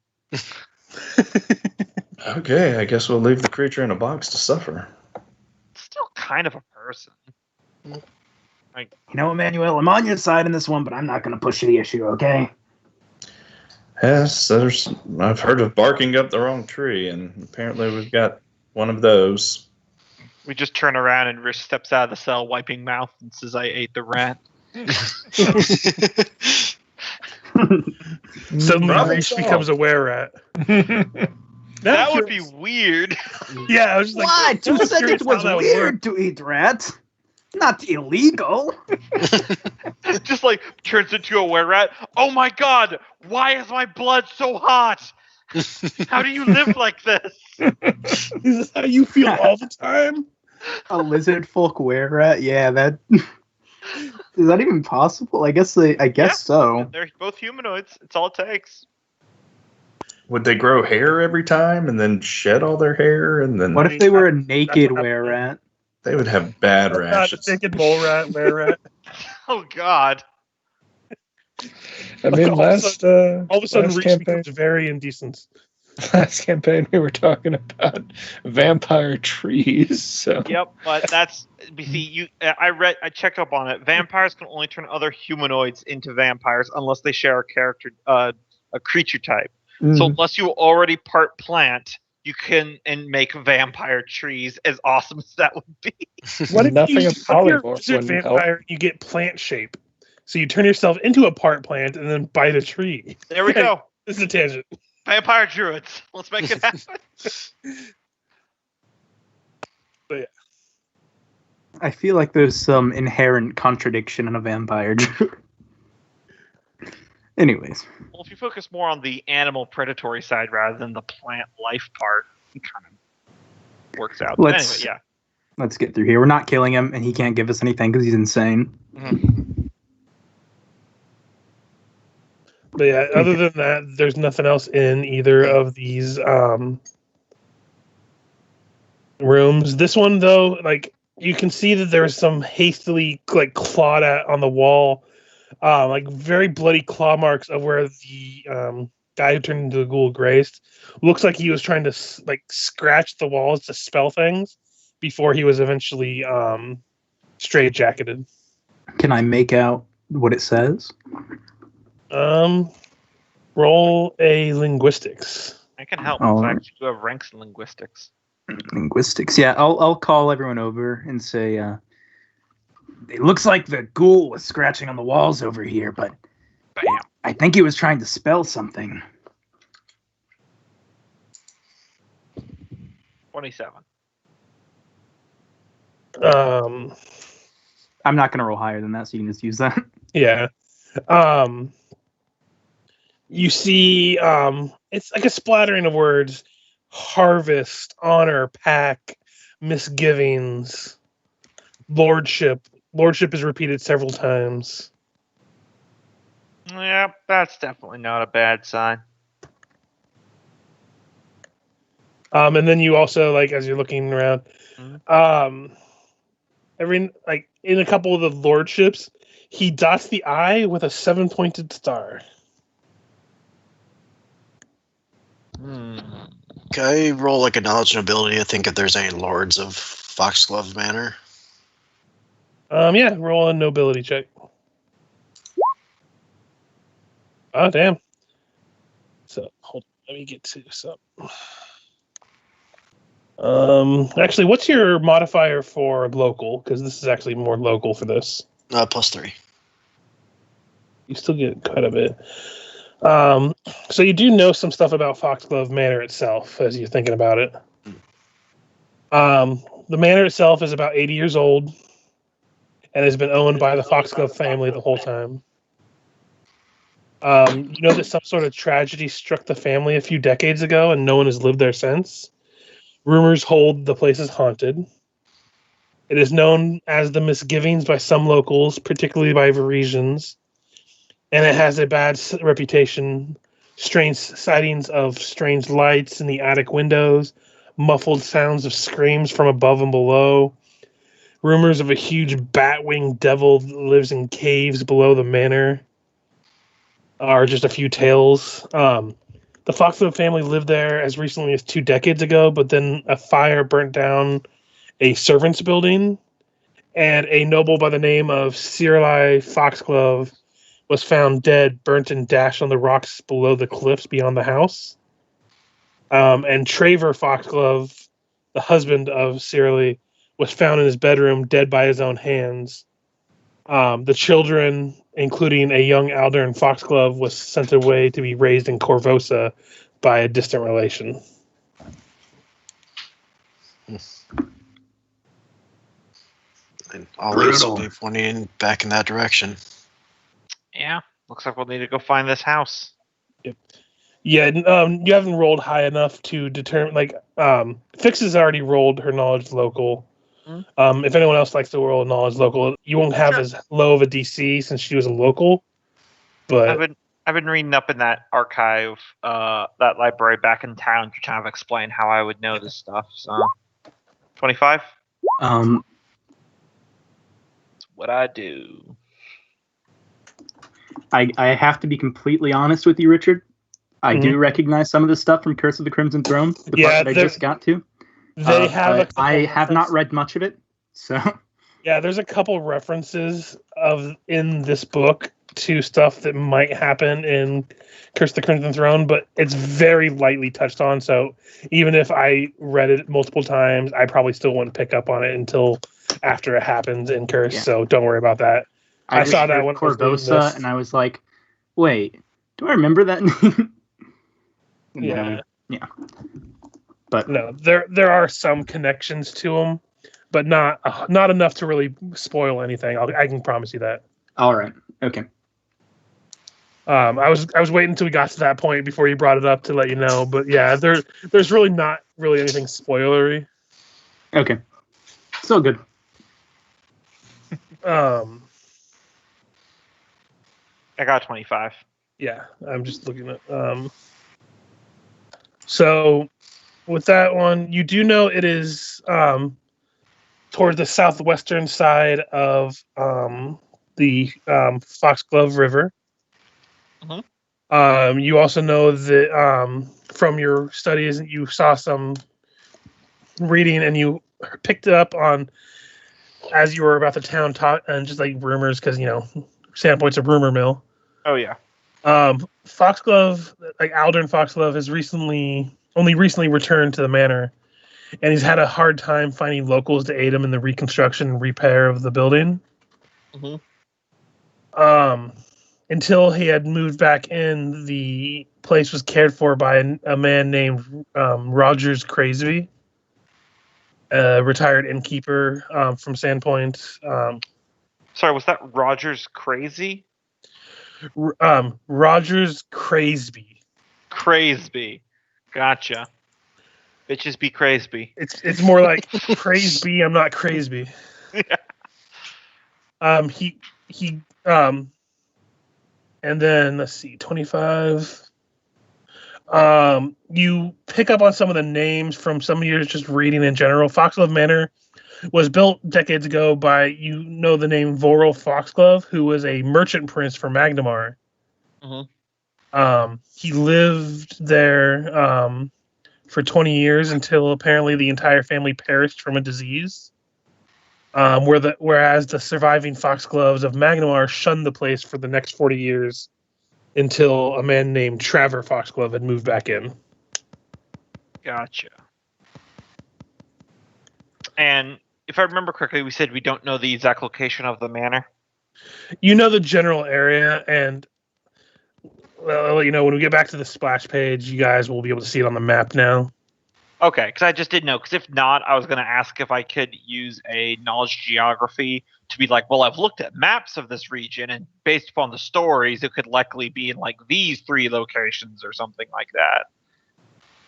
Okay, I guess we'll leave the creature in a box to suffer. Still kind of a person. Emanuele, I'm on your side in this one, but I'm not going to push the issue, okay? Yes, I've heard of barking up the wrong tree, and apparently we've got one of those. We just turn around and Ris'sh steps out of the cell, wiping mouth, and says, "I ate the rat." Suddenly, Ris'sh becomes a were-rat. That would be weird. Yeah, I was just what? like, Who said it was weird to eat rats? Not illegal. Just like turns into a were-rat. Oh my God! Why is my blood so hot? How do you live like this? Is this how you feel all the time? A Lizardfolk were-rat? Yeah, that... Is that even possible? I guess so. They're both humanoids. It's all it takes. Would they grow hair every time and then shed all their hair? And then What if they were a naked were-rat? they would have bad rashes. Naked mole rat, were-rat. Oh God. I mean, All of a sudden, last Ris'sh campaign, becomes very indecent. last campaign we were talking about vampire trees. So Yep, but that's see. I checked up on it. Vampires can only turn other humanoids into vampires unless they share a creature type. So unless you already part plant, you can make vampire trees. As awesome as that would be. What if Nothing you're of polymorphs a wouldn't help. vampire and you get plant shape? So you turn yourself into a part plant and then bite a tree. There we go. This is a tangent. Vampire druids. Let's make it happen. But yeah. I feel like there's some inherent contradiction in a vampire. Anyways. Well, if you focus more on the animal predatory side rather than the plant life part, it kind of works out. But anyway, yeah. Let's get through here. We're not killing him, and he can't give us anything because he's insane. Mm-hmm. But yeah, other than that, there's nothing else in either of these rooms. This one, though, like you can see that there's some hastily like clawed at on the wall, like very bloody claw marks of where the guy who turned into a ghoul grazed. Looks like he was trying to like scratch the walls to spell things before he was eventually straitjacketed. Can I make out what it says? Roll a linguistics. I can help. All So I right. actually do have ranks in linguistics. Linguistics. Yeah, I'll call everyone over and say, it looks like the ghoul was scratching on the walls over here, but Bam. I think he was trying to spell something. 27. I'm not gonna roll higher than that, so you can just use that. Yeah. You see, it's like a splattering of words: harvest, honor, pack, misgivings, lordship. Lordship is repeated several times. Yep, that's definitely not a bad sign. And then you also, like, as you're looking around, every like in a couple of the lordships, he dots the I with a 7-pointed star. Can I roll like a knowledge and ability to think if there's any lords of Foxglove Manor? Yeah, roll a nobility check. Oh, damn. So, hold on, let me get to something. Actually, what's your modifier for local? Because this is actually more local for this. +3. You still get quite a bit. So you do know some stuff about Foxglove Manor itself, as you're thinking about it. The manor itself is about 80 years old and has been owned by the Foxglove family the whole time. You know that some sort of tragedy struck the family a few decades ago, and no one has lived there since. Rumors hold the place is haunted. It is known as the Misgivings by some locals, particularly by Varisians, and it has a bad reputation. Strange sightings of strange lights in the attic windows, muffled sounds of screams from above and below, rumors of a huge bat-winged devil that lives in caves below the manor are just a few tales. The Foxglove family lived there as recently as 2 decades ago, but then a fire burnt down a servants' building, and a noble by the name of Cyrili Foxglove was found dead, burnt and dashed on the rocks below the cliffs beyond the house. And Traver Foxglove, the husband of Cyrili, was found in his bedroom, dead by his own hands. The children, including a young Aldern Foxglove, was sent away to be raised in Corvosa by a distant relation. And always Brutal. be pointing back in that direction. Yeah, looks like we'll need to go find this house. Yeah, you haven't rolled high enough to determine. Like, Fix has already rolled her knowledge local. If anyone else likes to roll knowledge local, you won't have as low of a DC since she was a local. But I've been reading up in that archive, that library back in town to kind of explain how I would know this stuff. So, 25. That's what I do. I have to be completely honest with you, Richard. I do recognize some of the stuff from Curse of the Crimson Throne, the part that I just got to. They have. I have not read much of it, so. Yeah, there's a couple references in this book to stuff that might happen in Curse of the Crimson Throne, but it's very lightly touched on. So even if I read it multiple times, I probably still wouldn't pick up on it until after it happens in Curse. Yeah. So don't worry about that. I saw that when Corvosa, and I was like, "Wait, do I remember that name?" Yeah. But no, there are some connections to them, but not enough to really spoil anything. I can promise you that. All right. Okay. I was waiting until we got to that point before you brought it up to let you know, but yeah, there's really not really anything spoilery. Okay. Still good. I got 25. Yeah, I'm just looking at. So with that one, you do know it is toward the southwestern side of the Foxglove River. You also know that from your studies, you saw some reading, and you picked it up on as you were about the town talk, and just like rumors, because Sandpoint's a rumor mill. Oh yeah. Foxglove, like Aldern Foxglove, has only recently returned to the manor, and he's had a hard time finding locals to aid him in the reconstruction and repair of the building. Until he had moved back in, the place was cared for by a man named Rogers Crazy, a retired innkeeper from Sandpoint. Sorry, was that Rogers Crazy? Rogers Crazy. Crazy. Gotcha. Bitches be crazy. It's more like praise be, I'm not crazy. Yeah. He and then let's see, 25. You pick up on some of the names from some of your just reading in general. Foxglove Manor was built decades ago by the name Vorel Foxglove, who was a merchant prince for Magnamar. He lived there for 20 years until apparently the entire family perished from a disease. Whereas the surviving Foxgloves of Magnamar shunned the place for the next 40 years until a man named Traver Foxglove had moved back in. Gotcha. And if I remember correctly, we said we don't know the exact location of the manor. You know the general area, and when we get back to the splash page, you guys will be able to see it on the map now. Okay, because I just didn't know. Because if not, I was going to ask if I could use a knowledge geography to be like, well, I've looked at maps of this region, and based upon the stories, it could likely be in like these 3 locations or something like that.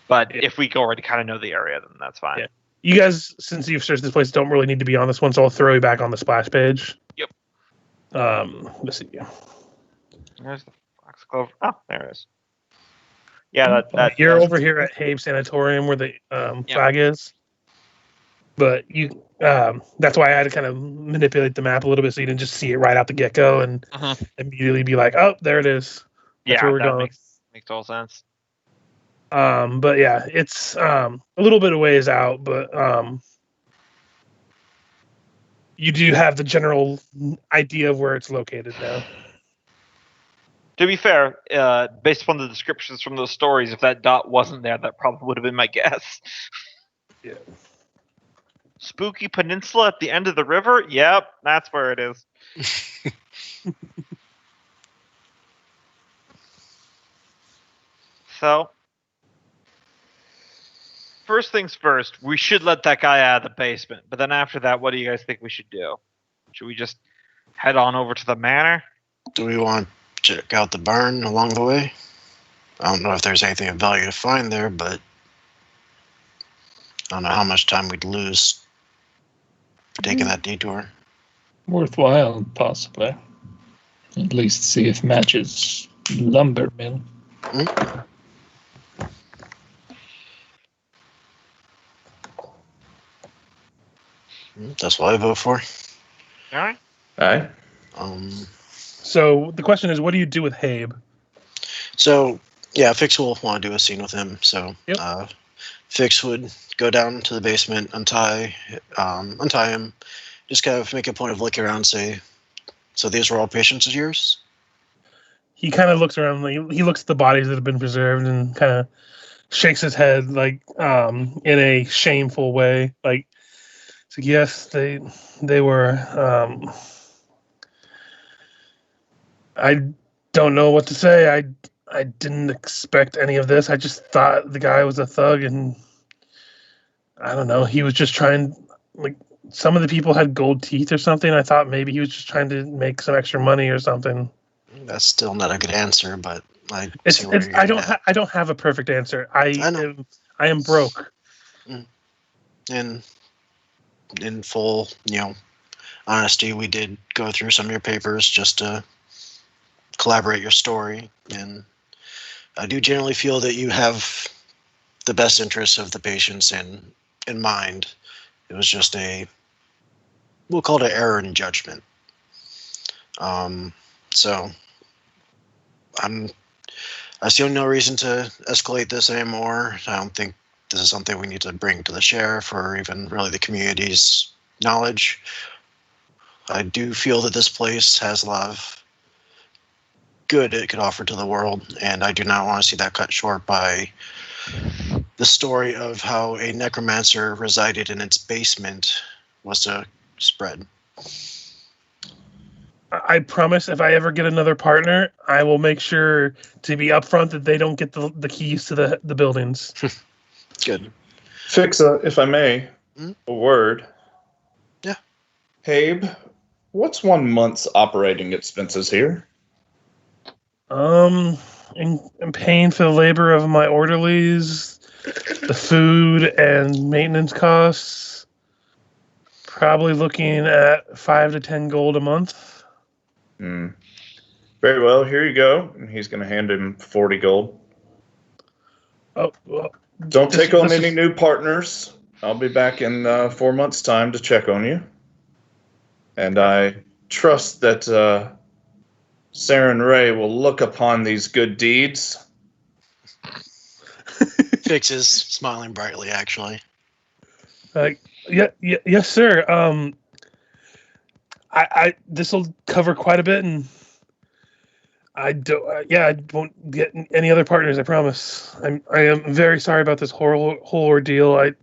But if we already kind of know the area, then that's fine. Yeah. You guys, since you've searched this place, don't really need to be on this one, so I'll throw you back on the splash page. Yep. Let's see. There's the Foxglove. Oh, there it is. Yeah, you're over here at Habe Sanatorium where the flag is. But you, that's why I had to kind of manipulate the map a little bit so you didn't just see it right out the get-go and immediately be like, oh, there it is. That's where we're going. Makes total sense. But yeah, it's a little bit of ways out, but you do have the general idea of where it's located now. To be fair, based upon the descriptions from those stories, if that dot wasn't there, that probably would have been my guess. Yeah. Spooky Peninsula at the end of the river? Yep, that's where it is. So, first things first, we should let that guy out of the basement. But then after that, what do you guys think we should do? Should we just head on over to the manor? Do we want to check out the barn along the way? I don't know if there's anything of value to find there, but I don't know how much time we'd lose taking that detour. Worthwhile, possibly. At least see if matches lumber mill. That's what I vote for. All right. All right. So the question is, what do you do with Habe? So, yeah, Fix will want to do a scene with him. So, Yep. Fix would go down to the basement, untie him, just kind of make a point of looking around and say, so these were all patients of yours? He kind of looks around, like, he looks at the bodies that have been preserved and kind of shakes his head, like, in a shameful way. Like, so yes, they were. I don't know what to say. I didn't expect any of this. I just thought the guy was a thug, and I don't know. He was just trying, like, some of the people had gold teeth or something. I thought maybe he was just trying to make some extra money or something. That's still not a good answer, but I don't have a perfect answer. I am broke. And in full, honesty, we did go through some of your papers just to collaborate your story, and I do generally feel that you have the best interests of the patients in mind. It was just we'll call it an error in judgment. So I see no reason to escalate this anymore. I don't think this is something we need to bring to the sheriff or even really the community's knowledge. I do feel that this place has a lot of good it could offer to the world, and I do not want to see that cut short by the story of how a necromancer resided in its basement was to spread. I promise if I ever get another partner, I will make sure to be upfront that they don't get the keys to the buildings. Good. Fixa, if I may, a word. Yeah. Habe, what's 1 month's operating expenses here? I'm paying for the labor of my orderlies, the food and maintenance costs. Probably looking at 5 to 10 gold a month. Very well, here you go. And he's going to hand him 40 gold. Oh, well, Don't take on any new partners. I'll be back in 4 months' time to check on you. And I trust that Sarah and Ray will look upon these good deeds. Fix is smiling brightly, actually. yes, sir. I this will cover quite a bit, and I don't. I won't get any other partners. I promise. I am very sorry about this whole ordeal.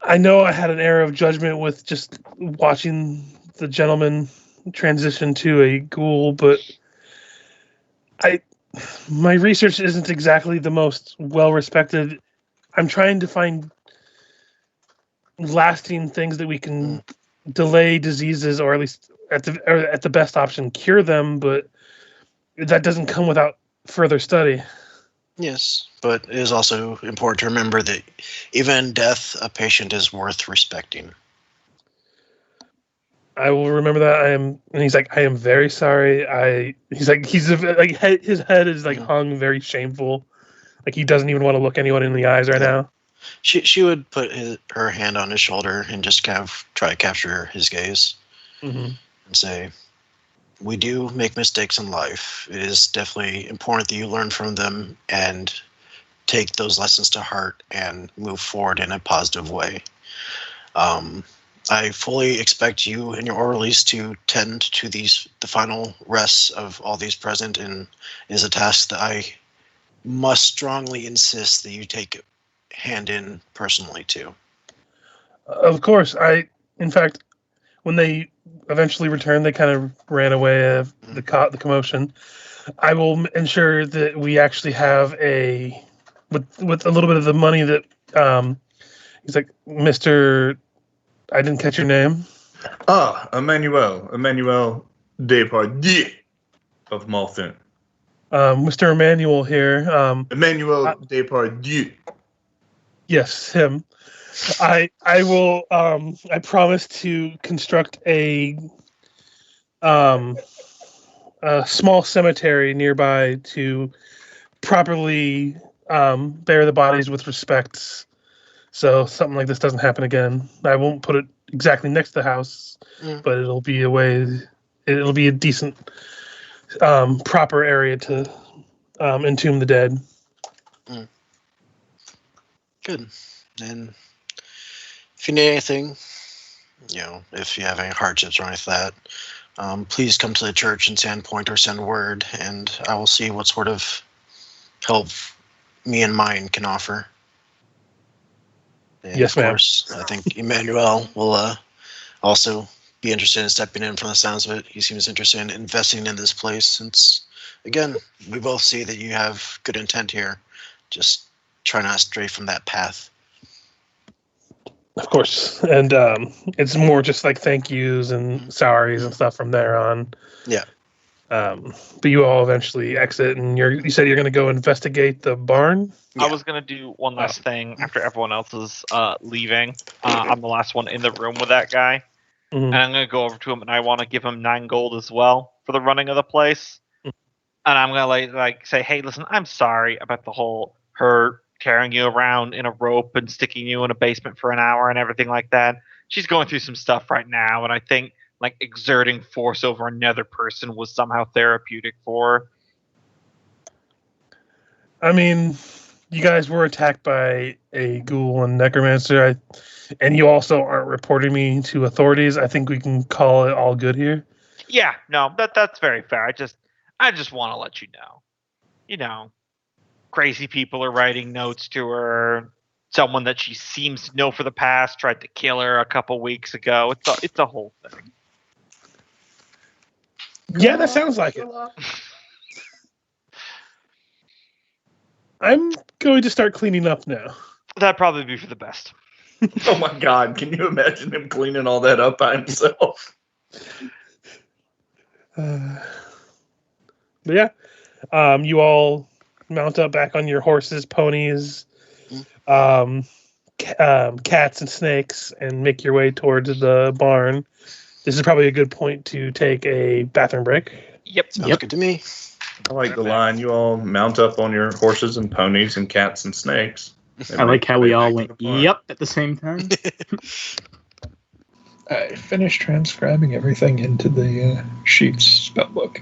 I know I had an error of judgment with just watching the gentleman transition to a ghoul, but my research isn't exactly the most well respected. I'm trying to find lasting things that we can delay diseases, or at least at the best option cure them, but that doesn't come without further study. Yes, but it is also important to remember that even in death, a patient is worth respecting. I will remember that. And he's like, I am very sorry. His head is like hung very shameful. Like he doesn't even want to look anyone in the eyes right now. She would put her hand on his shoulder and just kind of try to capture his gaze and say, we do make mistakes in life. It is definitely important that you learn from them and take those lessons to heart and move forward in a positive way. I fully expect you and your orderlies to tend to the final rests of all these present, and it is a task that I must strongly insist that you take hand in personally too. Of course. In fact, when they eventually returned, they kind of ran away of the commotion. I will ensure that we actually have with a little bit of the money that he's like, Mr. I didn't catch your name. Emanuele Depardieu of Malthun. Mr. Emanuele here. Emanuele Depardieu. Yes, him. I will. I promise to construct a small cemetery nearby to properly bury the bodies with respect, so something like this doesn't happen again. I won't put it exactly next to the house, but it'll be a decent, proper area to entomb the dead. Good. And if you need anything, if you have any hardships or anything like that, please come to the church in Sandpoint or send word, and I will see what sort of help me and mine can offer. And yes, of ma'am. course, I think Emanuele will also be interested in stepping in from the sounds of it. He seems interested in investing in this place since, again, we both see that you have good intent here. Just try not to stray from that path. Of course. And it's more just like thank yous and salaries and stuff from there on. Yeah. But you all eventually exit, and you said you're going to go investigate the barn? Yeah. I was going to do one last thing after everyone else is leaving. I'm the last one in the room with that guy. Mhm. and I'm going to go over to him and I want to give him 9 gold as well for the running of the place. And I'm going to like say, hey, listen, I'm sorry about the whole her carrying you around in a rope and sticking you in a basement for an hour and everything like that. She's going through some stuff right now, and I think like exerting force over another person was somehow therapeutic for her. I mean, you guys were attacked by a ghoul and necromancer, and you also aren't reporting me to authorities. I think we can call it all good here. Yeah, no, that's very fair. I just want to let you know. You know, crazy people are writing notes to her. Someone that she seems to know for the past tried to kill her a couple weeks ago. It's a whole thing. Yeah, that sounds like it. I'm going to start cleaning up now. That'd probably be for the best. Oh my God! Can you imagine him cleaning all that up by himself? But yeah, you all mount up back on your horses, ponies, cats and snakes, and make your way towards the barn. This is probably a good point to take a bathroom break. Yep. Sounds good to me. I like the line. You all mount up on your horses and ponies and cats and snakes. I like how we all went, yep, at the same time. I finished transcribing everything into the sheep's spellbook.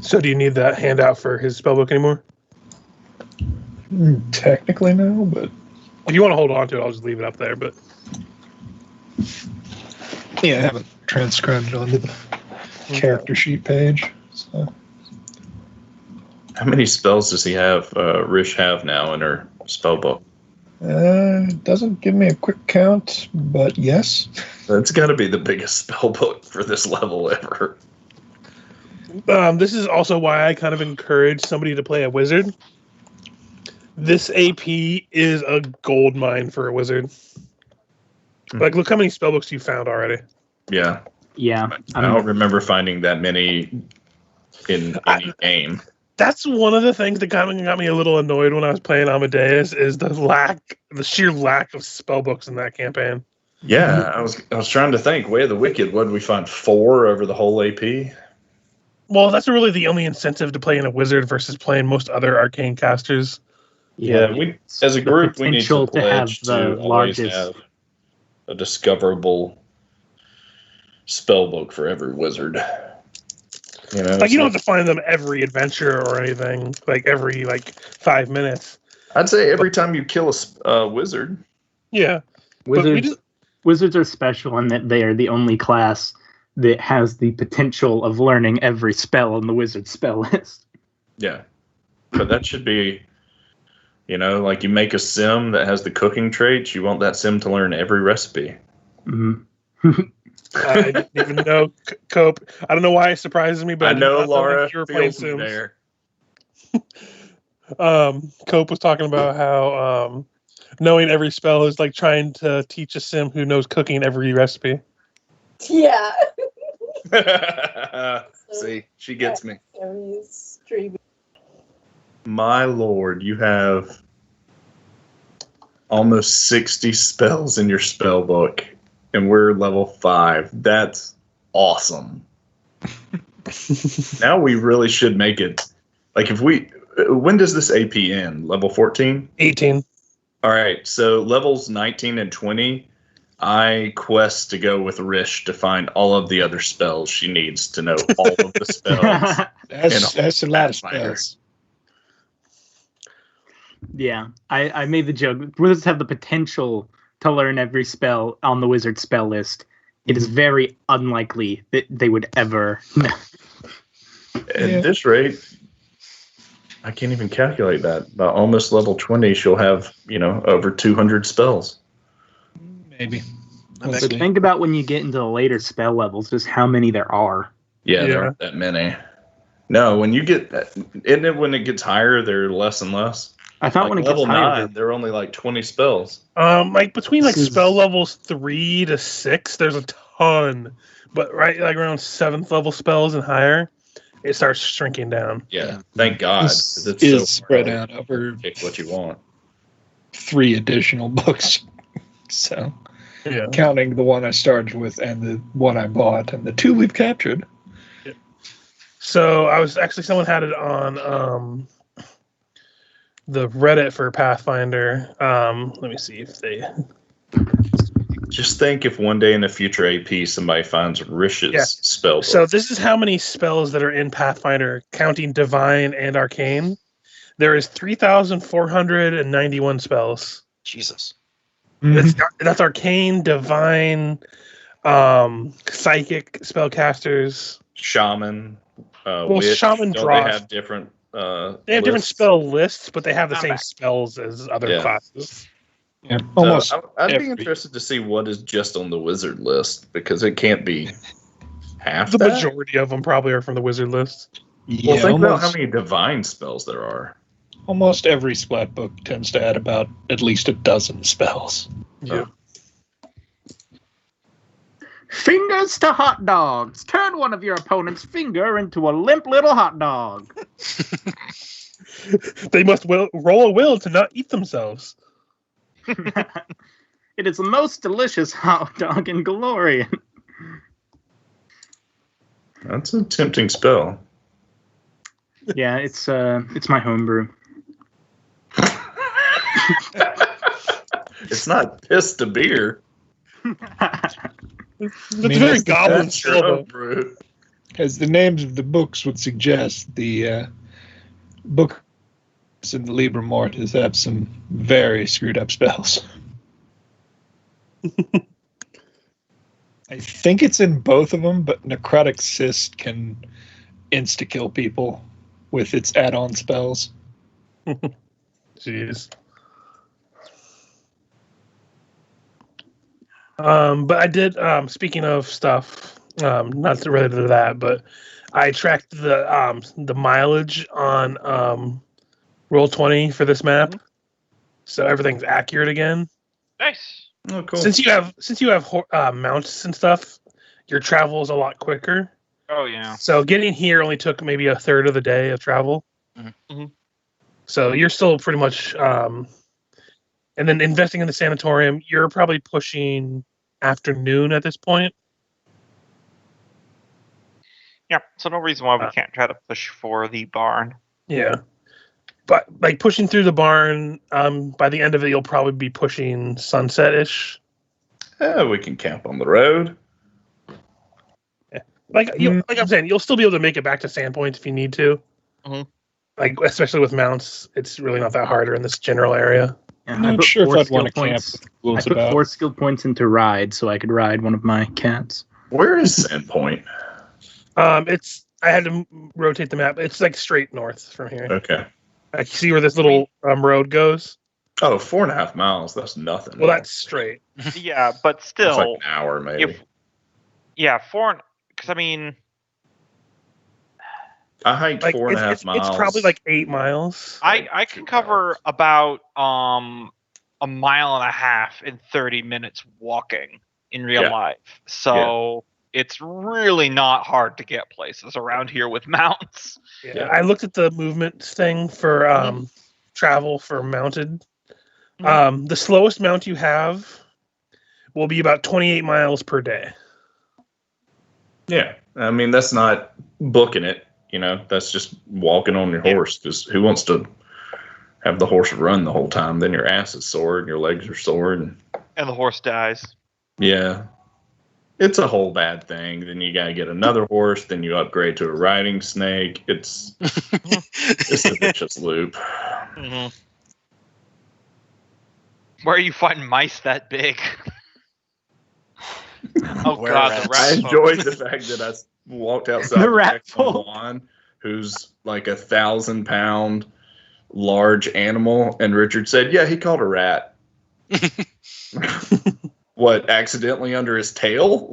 So do you need that handout for his spellbook anymore? Technically no, but If you want to hold on to it, I'll just leave it up there. But yeah, I haven't transcribed it onto the character sheet page. So. How many spells does he have? Ris'sh have now in her spellbook? It doesn't give me a quick count, but yes. That's got to be the biggest spellbook for this level ever. this is also why I kind of encourage somebody to play a wizard. This AP is a gold mine for a wizard. Like, look how many spellbooks you found already. Yeah. Yeah. I don't remember finding that many in any game. That's one of the things that got me a little annoyed when I was playing Amadeus is the sheer lack of spellbooks in that campaign. Yeah, I was trying to think. Way of the Wicked, what did we find? 4 over the whole AP? Well, that's really the only incentive to play in a wizard versus playing most other arcane casters. Yeah, we as a group we need to pledge have the to always largest have a discoverable spellbook for every wizard. You know, Like, you don't have to find them every adventure or anything, like every 5 minutes. I'd say every time you kill a wizard. Yeah. But Wizards are special in that they are the only class that has the potential of learning every spell on the wizard spell list. Yeah. But that should be, like you make a sim that has the cooking traits, you want that sim to learn every recipe. Mm-hmm. I didn't even know Cope. I don't know why it surprises me, but I know did not Laura that you were playing feels me Sims. there. Cope was talking about how knowing every spell is like trying to teach a sim who knows cooking every recipe. Yeah. See, she gets me. He's streaming. My lord, you have almost 60 spells in your spell book, and we're level 5. That's awesome. Now we really should make it. Like, when does this AP end? Level 14? 18. All right, so levels 19 and 20, I quest to go with Ris'sh to find all of the other spells she needs to know all of the spells. That's a lot of Pathfinder. spells. Yeah, I made the joke. Wizards have the potential to learn every spell on the wizard spell list. It is very unlikely that they would ever. At this rate, I can't even calculate that. By almost level 20, she'll have, over 200 spells. Maybe. I'm Let's But see. think about when you get into the later spell levels, just how many there are. Yeah, there Yeah. aren't that many. No, when you get, isn't it when it gets higher, there are less and less? I thought Like when it level gets higher, 9, there are only like 20 spells. Between This is- spell levels 3 to 6, there's a ton. But around 7th level spells and higher, it starts shrinking down. Yeah, thank God. 'cause This it's is so spread hard out over to pick what you want. 3 additional books. So Yeah. counting the one I started with and the one I bought, and the 2 we've captured. So I was actually someone had it on the Reddit for Pathfinder. Let me see if they. Just think if one day in the future AP somebody finds Ris'sh's Yeah. spell book. So this is how many spells that are in Pathfinder, counting Divine and Arcane. There is 3,491 spells. Jesus. That's Arcane, Divine, Psychic spellcasters. Shaman, Well, witch. Shaman Don't draws. they have different They have different lists? spell lists, but they have the I'm same back. spells as other Yeah. classes. Yeah, So almost. I'd be every- interested to see what is just on the wizard list, because it can't be half The that. majority of them probably are from the wizard list. Yeah, Well, think about almost, how many divine spells there are. almost every splat book tends to add about at least a dozen spells. Yeah. Fingers to hot dogs. Turn one of your opponent's finger into a limp little hot dog. They must roll a will to not eat themselves. It is the most delicious hot dog in Galorian. That's a tempting spell. Yeah, it's my homebrew. It's not piss to beer. It's mean, very that's the goblin That's your spell, though. homebrew. As the names of the books would suggest, the book in the Liber Mortis have some very screwed up spells. I think it's in both of them, but Necrotic Cyst can insta-kill people with its add-on spells. Jeez. But I did. Speaking of stuff, not related to that, but I tracked the mileage on Roll20 for this map, so everything's accurate again. Nice. Oh, cool. Since you have mounts and stuff, your travel is a lot quicker. Oh yeah. So getting here only took maybe a third of the day of travel. Mhm. So you're still pretty much, and then investing in the sanatorium, you're probably pushing afternoon at this point. Yeah. So no reason why we can't try to push for the barn. Yeah. But like pushing through the barn, by the end of it, you'll probably be pushing sunset-ish. Yeah, we can camp on the road. Like I'm saying, you'll still be able to make it back to Sandpoint if you need to. Mhm. Like especially with mounts, it's really not that harder in this general area. Yeah, I'm I not put sure if 4 I'd skill want to camp points. with I rules put about. 4 skill points into ride, so I could ride one of my cats. Where is Sandpoint? I had to rotate the map. It's like straight north from here. Okay. I see where this little road goes. Oh, 4.5 miles. That's nothing. Well, that's straight. Yeah, but It's still, like an hour, maybe. because I mean, I hiked Like 4.5 miles. it's probably like 8 miles. I can cover about a mile and a half in 30 minutes walking in real Yeah. life. So it's really not hard to get places around here with mounts. Yeah, I looked at the movement thing for travel for mounted. The slowest mount you have will be about 28 miles per day. Yeah. I mean, that's not booking it. That's just walking on your horse. Because who wants to have the horse run the whole time? Then your ass is sore and your legs are sore. And And the horse dies. yeah, it's a whole bad thing. Then you got to get another horse. Then you upgrade to a riding snake. It's a vicious loop. Mm-hmm. Where are you finding mice that big? Oh Were god, rats. the I rat enjoyed the fact that I walked outside The to rat check on folk. Juan, who's like 1,000-pound large animal, and Richard said, "Yeah, he caught a rat." What? Accidentally under his tail?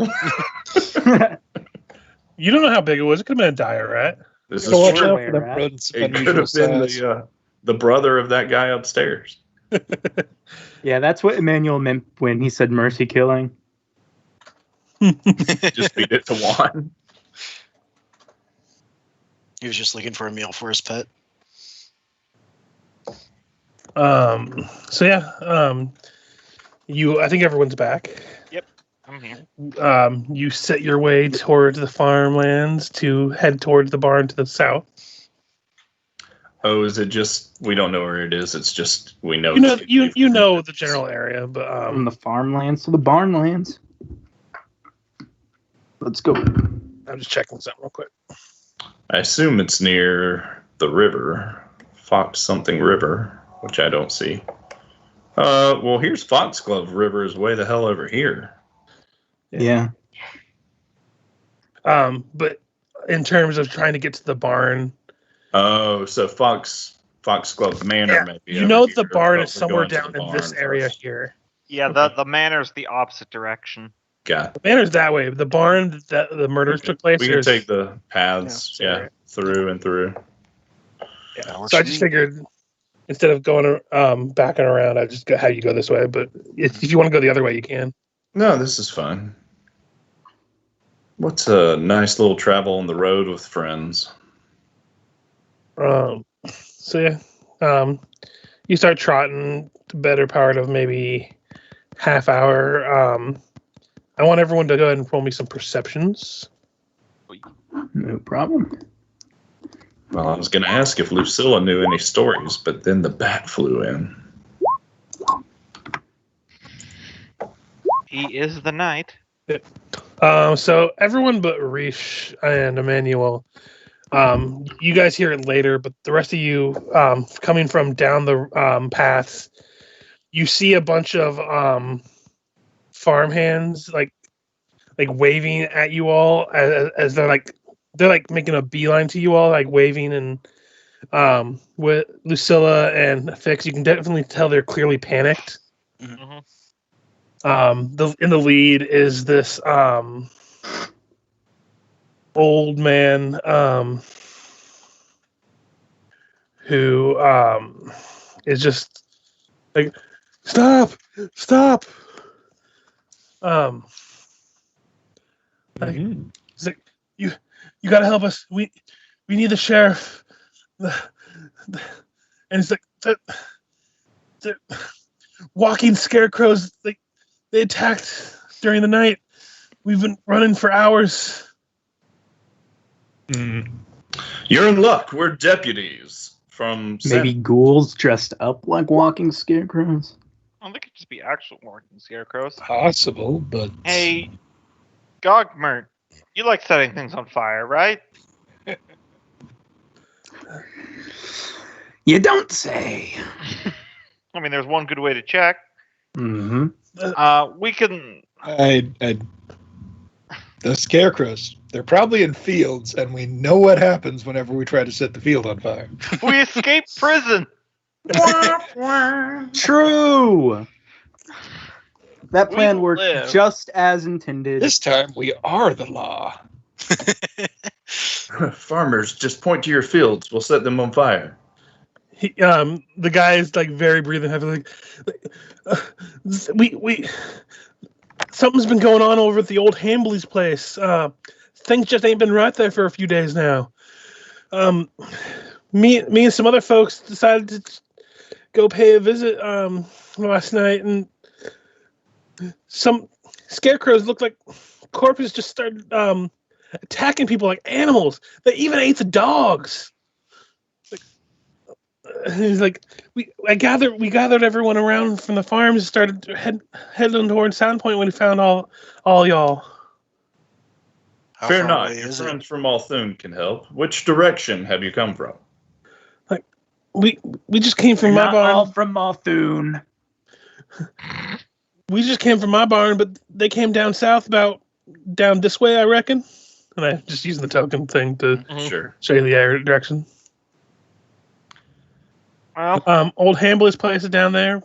You don't know how big it was. It could have been a dire rat. This So watch is out true. for them Rat. rodents of It could unusual have been size. the brother of that guy upstairs. Yeah, that's what Emanuele meant when he said mercy killing. Just feed it to Juan. He was just looking for a meal for his pet. So yeah, I think everyone's back. I'm here. You set your way towards the farmlands to head towards the barn to the south. Oh, is it just we don't know where it is? It's just we know. You know the general area, but From the farmlands to the barnlands. Let's go. I'm just checking something real quick. I assume it's near the river, Fox something River, which I don't see. Well, here's Foxglove River is way the hell over here. Yeah. But in terms of trying to get to the barn, Oh, so Foxglove Manor maybe. you know over the here, barn but is we're somewhere going to down the in this barn area first. here. Yeah, the manor's the opposite direction. Got The manor's that way. The barn that the murders took place. We can is- take the paths, Yeah, through and through. So I just figured instead of going back and around, I just had you go this way. But if you want to go the other way, you can. No, this is fine. What's a nice little travel on the road with friends? So yeah, you start trotting the better part of maybe half hour. I want everyone to go ahead and roll me some perceptions. No problem. Well, I was going to ask if Lucilla knew any stories, but then the bat flew in. He is the knight. So everyone but Ris'sh and Emanuele, you guys hear it later, but the rest of you, coming from down the paths, you see a bunch of farmhands like waving at you all as they're making a beeline to you all, like waving, and with Lucilla and Ephixa, you can definitely tell they're clearly panicked. Mm-hmm. In the lead is this old man who is just like, stop. Like, he's like, you gotta help us. We need the sheriff. And it's like the walking scarecrows. Like, they attacked during the night. We've been running for hours. You're in luck. We're deputies from... Maybe ghouls dressed up like walking scarecrows? I think it could just be actual walking scarecrows. Possible, but Hey, Gogmert, you like setting things on fire, right? You don't say. I mean, there's one good way to check. Mm-hmm. We can... the scarecrows, they're probably in fields, and we know what happens whenever we try to set the field on fire. We escaped prison! True! That plan We worked live. just as intended. This time, we are the law. Farmers, just point to your fields. We'll set them on fire. The guy is like very breathing heavily. We something's been going on over at the old Hambley's place. Things just ain't been right there for a few days now. Me and some other folks decided to go pay a visit last night, and some scarecrows looked like corpses just started attacking people like animals. They even ate the dogs. He's like, we gathered everyone around from the farms and started heading towards Soundpoint when we found all y'all. How Fear far not. away Your is it? friends from Althune can help. Which direction have you come from? We just came from my Not barn. all from Althune. We just came from my barn, but they came down south, about down this way, I reckon. And I just using the token thing to Sure. show you the direction. Well, Old Hambley's place is down there.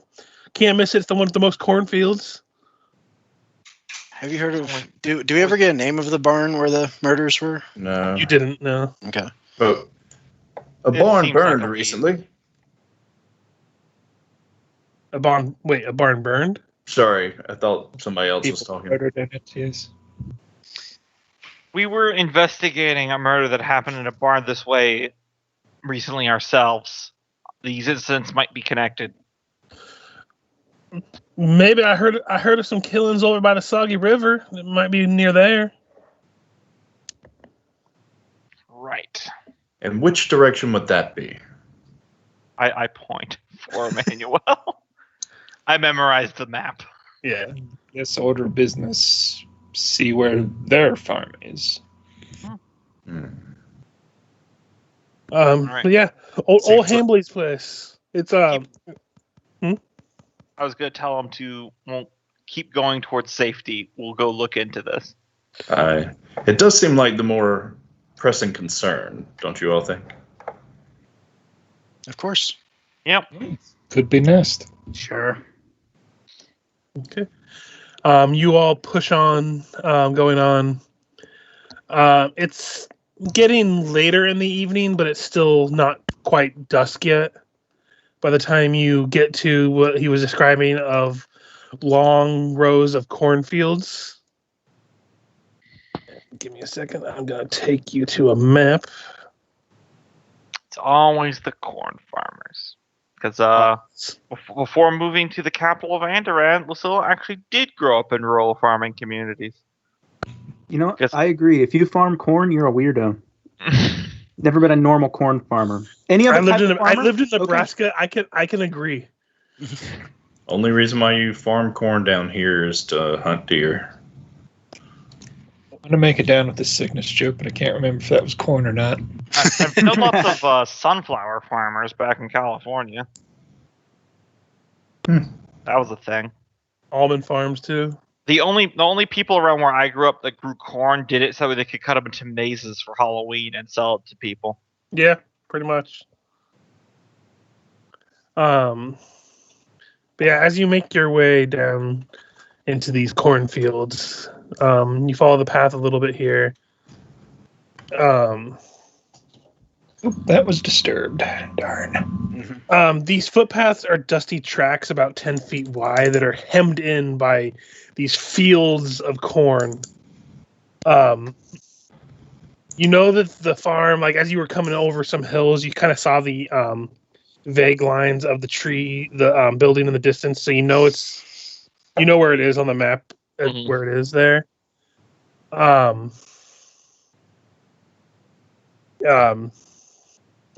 Can't miss it. It's the one with the most cornfields. Have you heard of? Do we ever get a name of the barn where the murders were? No. You didn't know. Okay. But a It barn seems burned like a recently. A barn burned? Sorry, I thought somebody else was People talking. murdered in it, yes. we were investigating a murder that happened in a barn this way recently ourselves. These incidents might be connected. Maybe I heard of some killings over by the Soggy River. It might be near there. Right. And which direction would that be? I point for Emanuele. I memorized the map. Yeah. Yes, order of business. See where their farm is. Hmm. right. But yeah, old Seems like- Hambley's place. It's I was going to tell him to keep going towards safety. We'll go look into this. It does seem like the more pressing concern, don't you all think? Of course. Yep. Could be nest. Sure. okay. You all push on, going on. It's getting later in the evening, but it's still not quite dusk yet. By the time you get to what he was describing of long rows of cornfields. Give me a second. I'm going to take you to a map. It's always the corn farmers. Because before moving to the capital of Andoran, Lucilla actually did grow up in rural farming communities. You know, Yes. I agree. If you farm corn, you're a weirdo. Never been a normal corn farmer. Any other I lived type in of farmer? Nebraska. Okay. I can agree. Only reason why you farm corn down here is to hunt deer. I'm gonna make it down with the sickness joke, but I can't remember if that was corn or not. I've known lots of sunflower farmers back in California. Hmm. That was a thing. Almond farms too. The only people around where I grew up that grew corn did it so they could cut them into mazes for Halloween and sell it to people. Yeah, pretty much. But yeah, as you make your way down into these cornfields, you follow the path a little bit here. Oop, that was disturbed. Darn. These footpaths are dusty tracks about 10 feet wide that are hemmed in by these fields of corn. You know that the farm, like as you were coming over some hills, you kind of saw the vague lines of the tree, the building in the distance. So you know where it is on the map, Mhm. where it is there.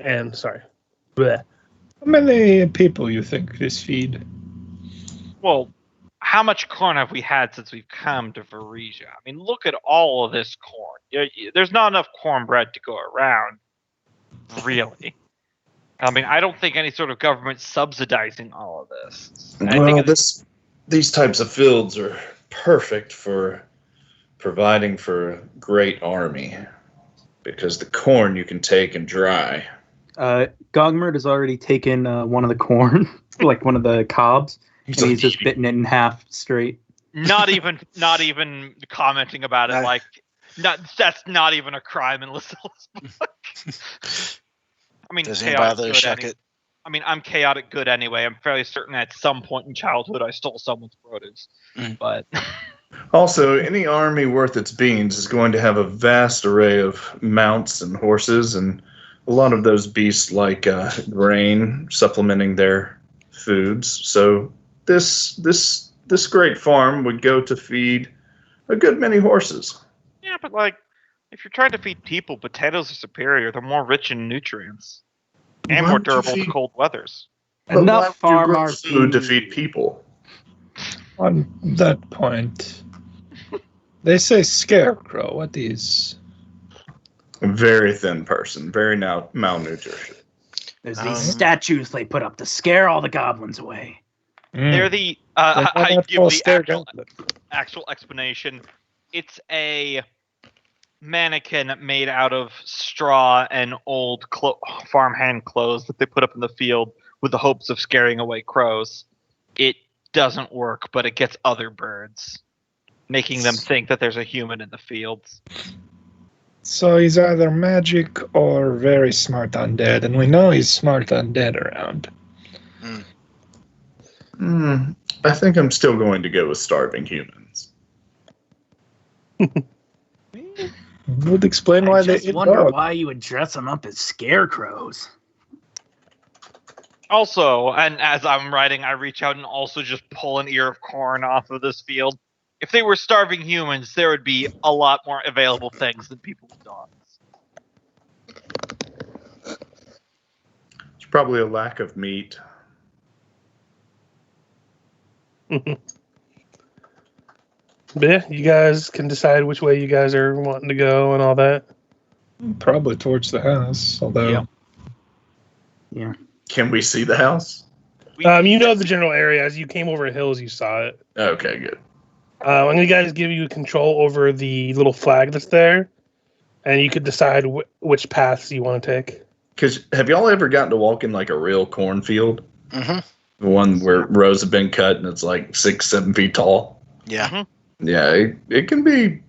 And sorry. Blech. How many people you think this feed? Well, how much corn have we had since we've come to Varisia? I mean, look at all of this corn. There's not enough cornbread to go around, really. I mean, I don't think any sort of government subsidizing all of this. I Well, think it's- these types of fields are perfect for providing for a great army because the corn you can take and dry. Gogmert has already taken one of the corn, like one of the cobs, and he's just bitten it in half straight. not even commenting about it. Like, that's not even a crime in Lucilla's book. I mean, Doesn't chaotic bother to good check any- it. I mean, I'm chaotic good anyway. I'm fairly certain at some point in childhood I stole someone's produce. But Also, any army worth its beans is going to have a vast array of mounts and horses, and a lot of those beasts like grain supplementing their foods. So this great farm would go to feed a good many horses. yeah, but like, if you're trying to feed people, potatoes are superior. They're more rich in nutrients and Why more would you durable to feed- cold weathers. But why Enough would you farm grow our food to beans. feed people. On that point, they say scarecrow. What is? A very thin person, very malnutrition. There's Um, these statues they put up to scare all the goblins away. They're the They're I not give all the scared actual explanation. It's a mannequin made out of straw and old farmhand clothes that they put up in the field with the hopes of scaring away crows. It doesn't work, but it gets other birds, making them think that there's a human in the fields. So he's either magic or very smart undead, and we know he's smart undead around. I think I'm still going to go with starving humans. Would explain why I they just eat wonder dogs. why you would dress them up as scarecrows. Also, and as I'm writing, I reach out and also just pull an ear of corn off of this field. If they were starving humans, there would be a lot more available things than people with dogs. It's probably a lack of meat. But yeah, you guys can decide which way you guys are wanting to go and all that. Probably towards the house, although Yeah. Yeah. Can we see the house? You know the general area. As you came over hills, you saw it. Okay, good. I'm going to guys give you control over the little flag that's there, and you could decide which paths you want to take. Because have y'all ever gotten to walk in like a real cornfield? Mm-hmm. The one where rows have been cut and it's like 6-7 feet tall. Yeah. Mm-hmm. Yeah, it can be pretty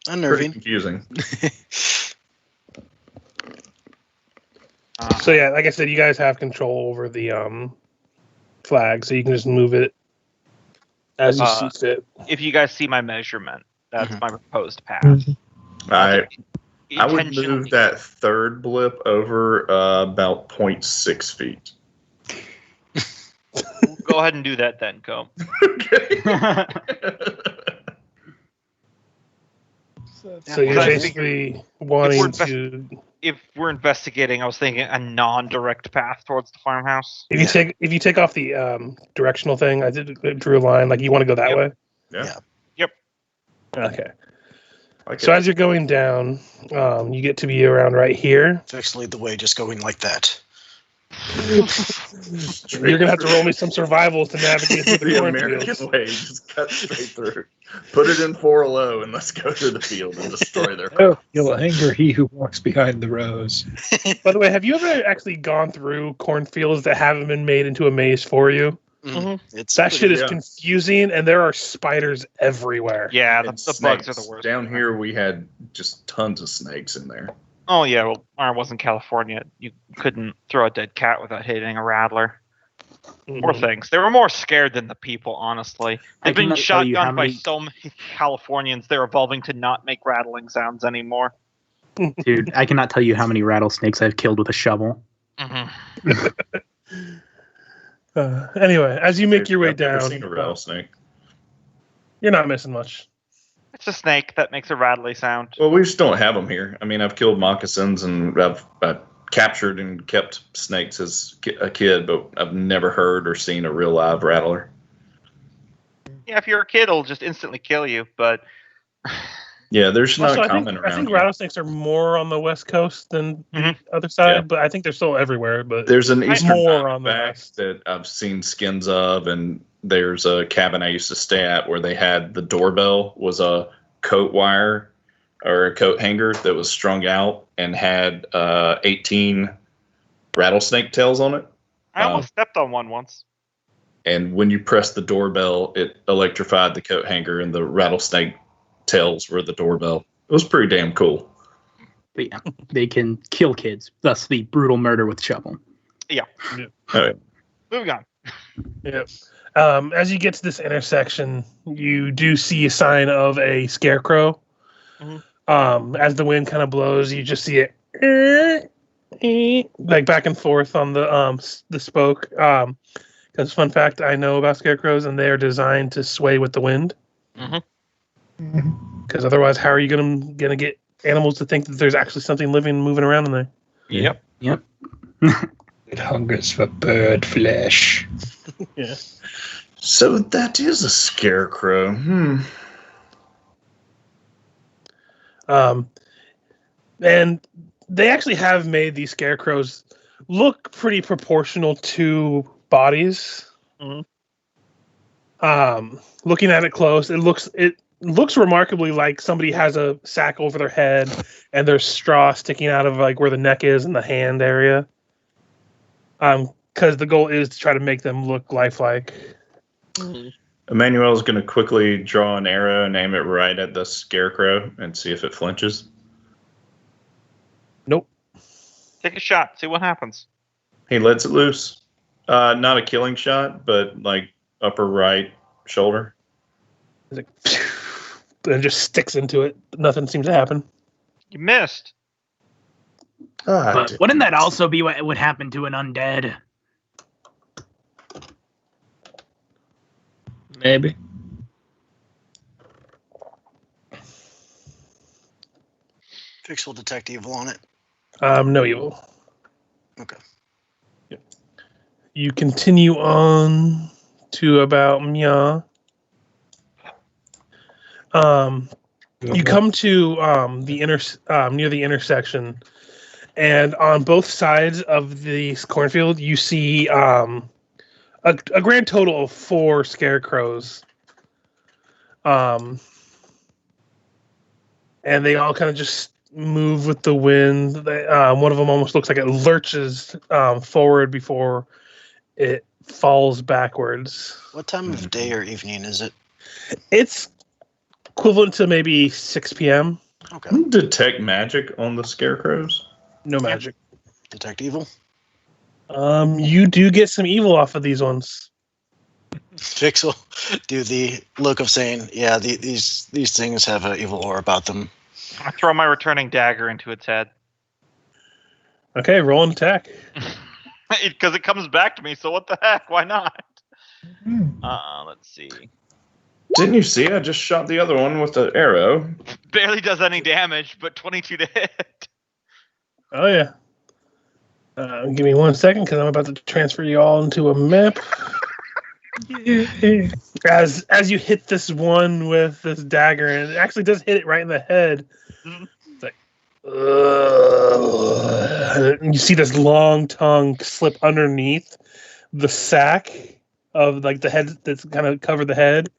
Unnerving. confusing. So yeah, like I said, you guys have control over the flag, so you can just move it as you see fit. If you guys see my measurement, that's Mhm. my proposed path. I would Intentionally- move that third blip over about 0.6 feet. Go ahead and do that then, Go. Okay. So you're I basically wanting if we're to. If we're investigating, I was thinking a non-direct path towards the farmhouse. If you take off the directional thing, I drew a line. Like you want to go that Yep. way. Yeah. Yep. Okay. Like So it. as you're going down, you get to be around right here. Fix lead the way, just going like that. You're gonna have to roll me some survivals to navigate through the the cornfields. American way, just cut straight through. Put it in 4-0 and let's go through the field and destroy their oh, you'll anger he who walks behind the rows. By the way, have you ever actually gone through cornfields that haven't been made into a maze for you? It's That shit is yeah. confusing, and there are spiders everywhere. Yeah, And the bugs are snakes. the worst. Down here, we had just tons of snakes in there. Oh yeah, well, I was in California. You couldn't throw a dead cat without hitting a rattler. More Mhm. things. They were more scared than the people, honestly. I They've been cannot tell you how shotgunned by many- so many Californians, they're evolving to not make rattling sounds anymore. Dude, I cannot tell you how many rattlesnakes I've killed with a shovel. Anyway, as you make your way I've never down, seen a rattlesnake. you're not missing much. It's a snake that makes a rattly sound. Well, we just don't have them here. I mean, I've killed moccasins and I've captured and kept snakes as a kid, but I've never heard or seen a real live rattler. Yeah, if you're a kid, it'll just instantly kill you. But Yeah, there's not Also, common I around think here. rattlesnakes are more on the west coast than Mhm. the other side, Yeah. but I think they're still everywhere. But There's an eastern more on the back west. that I've seen skins of, and there's a cabin I used to stay at where they had the doorbell was a coat wire or a coat hanger that was strung out and had 18 rattlesnake tails on it. I almost stepped on one once. And when you pressed the doorbell, it electrified the coat hanger, and the rattlesnake tails were the doorbell. It was pretty damn cool. But yeah, they can kill kids, thus the brutal murder with shovel. Alright. Moving on. Yep. As you get to this intersection, you do see a sign of a scarecrow. As the wind kind of blows, you just see it like back and forth on the spoke. Because fun fact, I know about scarecrows, and they are designed to sway with the wind. Because otherwise, how are you gonna get animals to think that there's actually something living, moving around in there? Yep. It hungers for bird flesh. Yeah. So that is a scarecrow. And they actually have made these scarecrows look pretty proportional to bodies. Looking at it close, it looks remarkably like somebody has a sack over their head and there's straw sticking out of like where the neck is and the hand area. Because the goal is to try to make them look lifelike. Emanuele is going to quickly draw an arrow and aim it right at the scarecrow and see if it flinches. Nope. Take a shot. See what happens. He lets it loose. Not a killing shot, but like upper right shoulder. It's like, and just sticks into it. Nothing seems to happen. You missed. But wouldn't that also be what would happen to an undead? Maybe. Fix will detect evil on it. No evil. Okay. You continue on to about Mia. You come to near the intersection, and on both sides of the cornfield, you see a grand total of 4 scarecrows. And they all kind of just move with the wind. One of them almost looks like it lurches forward before it falls backwards. What time of day or evening is it? It's equivalent to maybe 6 p.m. Okay. Detect magic on the scarecrows. No magic. Detect evil. You do get some evil off of these ones. Fix will do the look of saying, yeah, these things have an evil aura about them. I throw my returning dagger into its head. Okay, roll an attack. Because it comes back to me, so what the heck? Why not? Let's see. Didn't you see? I just shot the other one with the arrow. Barely does any damage, but 22 to hit. Oh yeah. Give me 1 second, because I'm about to transfer you all into a map. As you hit this one with this dagger, and it actually does hit it right in the head. Mhm. It's like, and you see this long tongue slip underneath the sack of like the head that's kind of covered the head,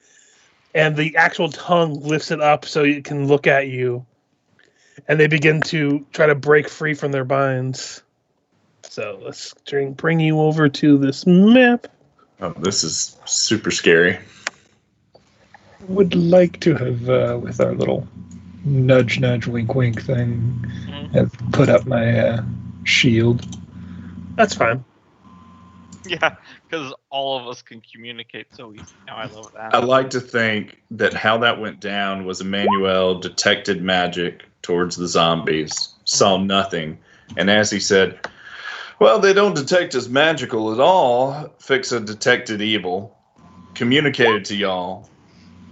and the actual tongue lifts it up so it can look at you, and they begin to try to break free from their binds. So let's bring you over to this map. Oh, this is super scary. Would like to have, with our little nudge, wink, wink thing, have put up my shield. That's fine. Yeah, because all of us can communicate so easy. Now I love that. I like to think that how that went down was Emanuele detected magic towards the zombies, saw nothing, and as he said, well, they don't detect as magical at all. Fixa detected evil, communicated to y'all.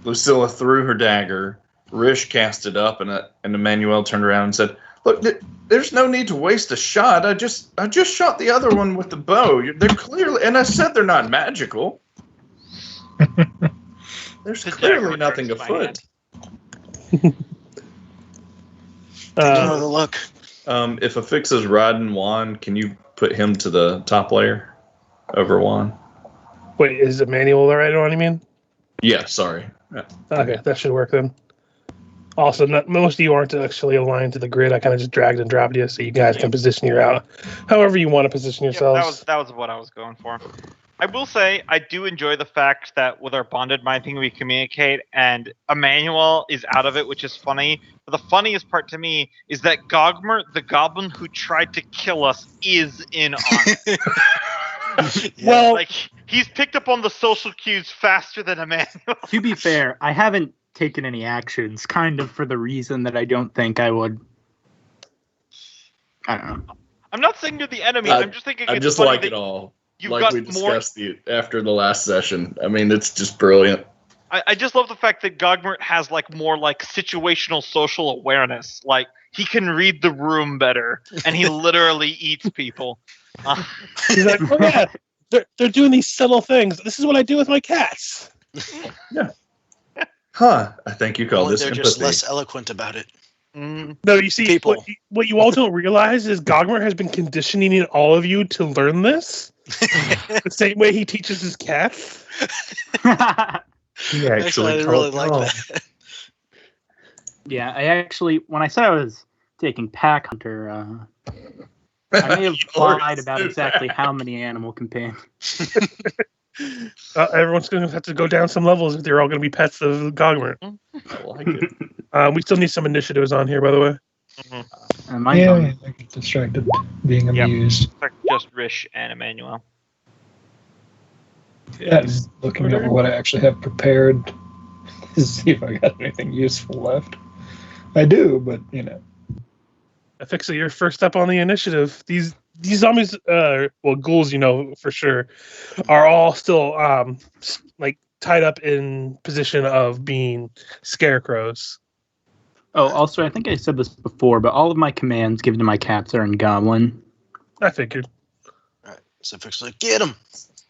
Lucilla threw her dagger. Ris'sh cast it up, and Emanuele turned around and said, "Look, there's no need to waste a shot. I just shot the other one with the bow. They're clearly, and I said they're not magical. There's The clearly dagger nothing returns to my afoot." Another look. If Afixa's riding Juan, can you put him to the top layer over Juan? Wait, is Emanuele alright on, you mean? Yeah, sorry. Yeah. Okay, that should work then. Also, most of you aren't actually aligned to the grid. I kind of just dragged and dropped you so you guys can position your out however you want to position yourselves. That was what I was going for. I will say I do enjoy the fact that with our bonded mind thing we communicate, and Emanuele is out of it, which is funny. But the funniest part to me is that Gogmert, the goblin who tried to kill us, is in on it. Well, Like, he's picked up on the social cues faster than Emanuele. To be fair, I haven't taken any actions, kind of for the reason that I don't think I would. I don't know. I'm not saying you're the enemy. I'm just thinking I it's just funny like that it all. you've Like got we more. discussed after the last session. I mean, it's just brilliant. I just love the fact that Gogmert has like more like situational social awareness. Like he can read the room better, and he literally eats people. he's like, oh yeah, they're doing these subtle things. This is what I do with my cats. Huh. I think you call Only this they're empathy. just less eloquent about it. Mm. No, you see, People. what you all don't realize is Gogmert has been conditioning all of you to learn this the same way he teaches his cats. He Actually, I didn't really like called- that. Yeah, I actually, when I said I was taking Pack Hunter, I may have You already lied about said exactly that. how many animal companions. Everyone's going to have to go down some levels if they're all going to be pets of Gogmert. I like it. We still need some initiatives on here, by the way. Mine's Yeah, on. I get distracted being Yep. amused. Just Ris'sh and Emanuele. Yeah, just looking over what I actually have prepared to see if I got anything useful left. I do, but you know. Ephixa, you're first up on the initiative. These ghouls, you know for sure, are all still like tied up in position of being scarecrows. Oh, also, I think I said this before, but all of my commands given to my cats are in Goblin. I figured. Alright, so Fix like, get him!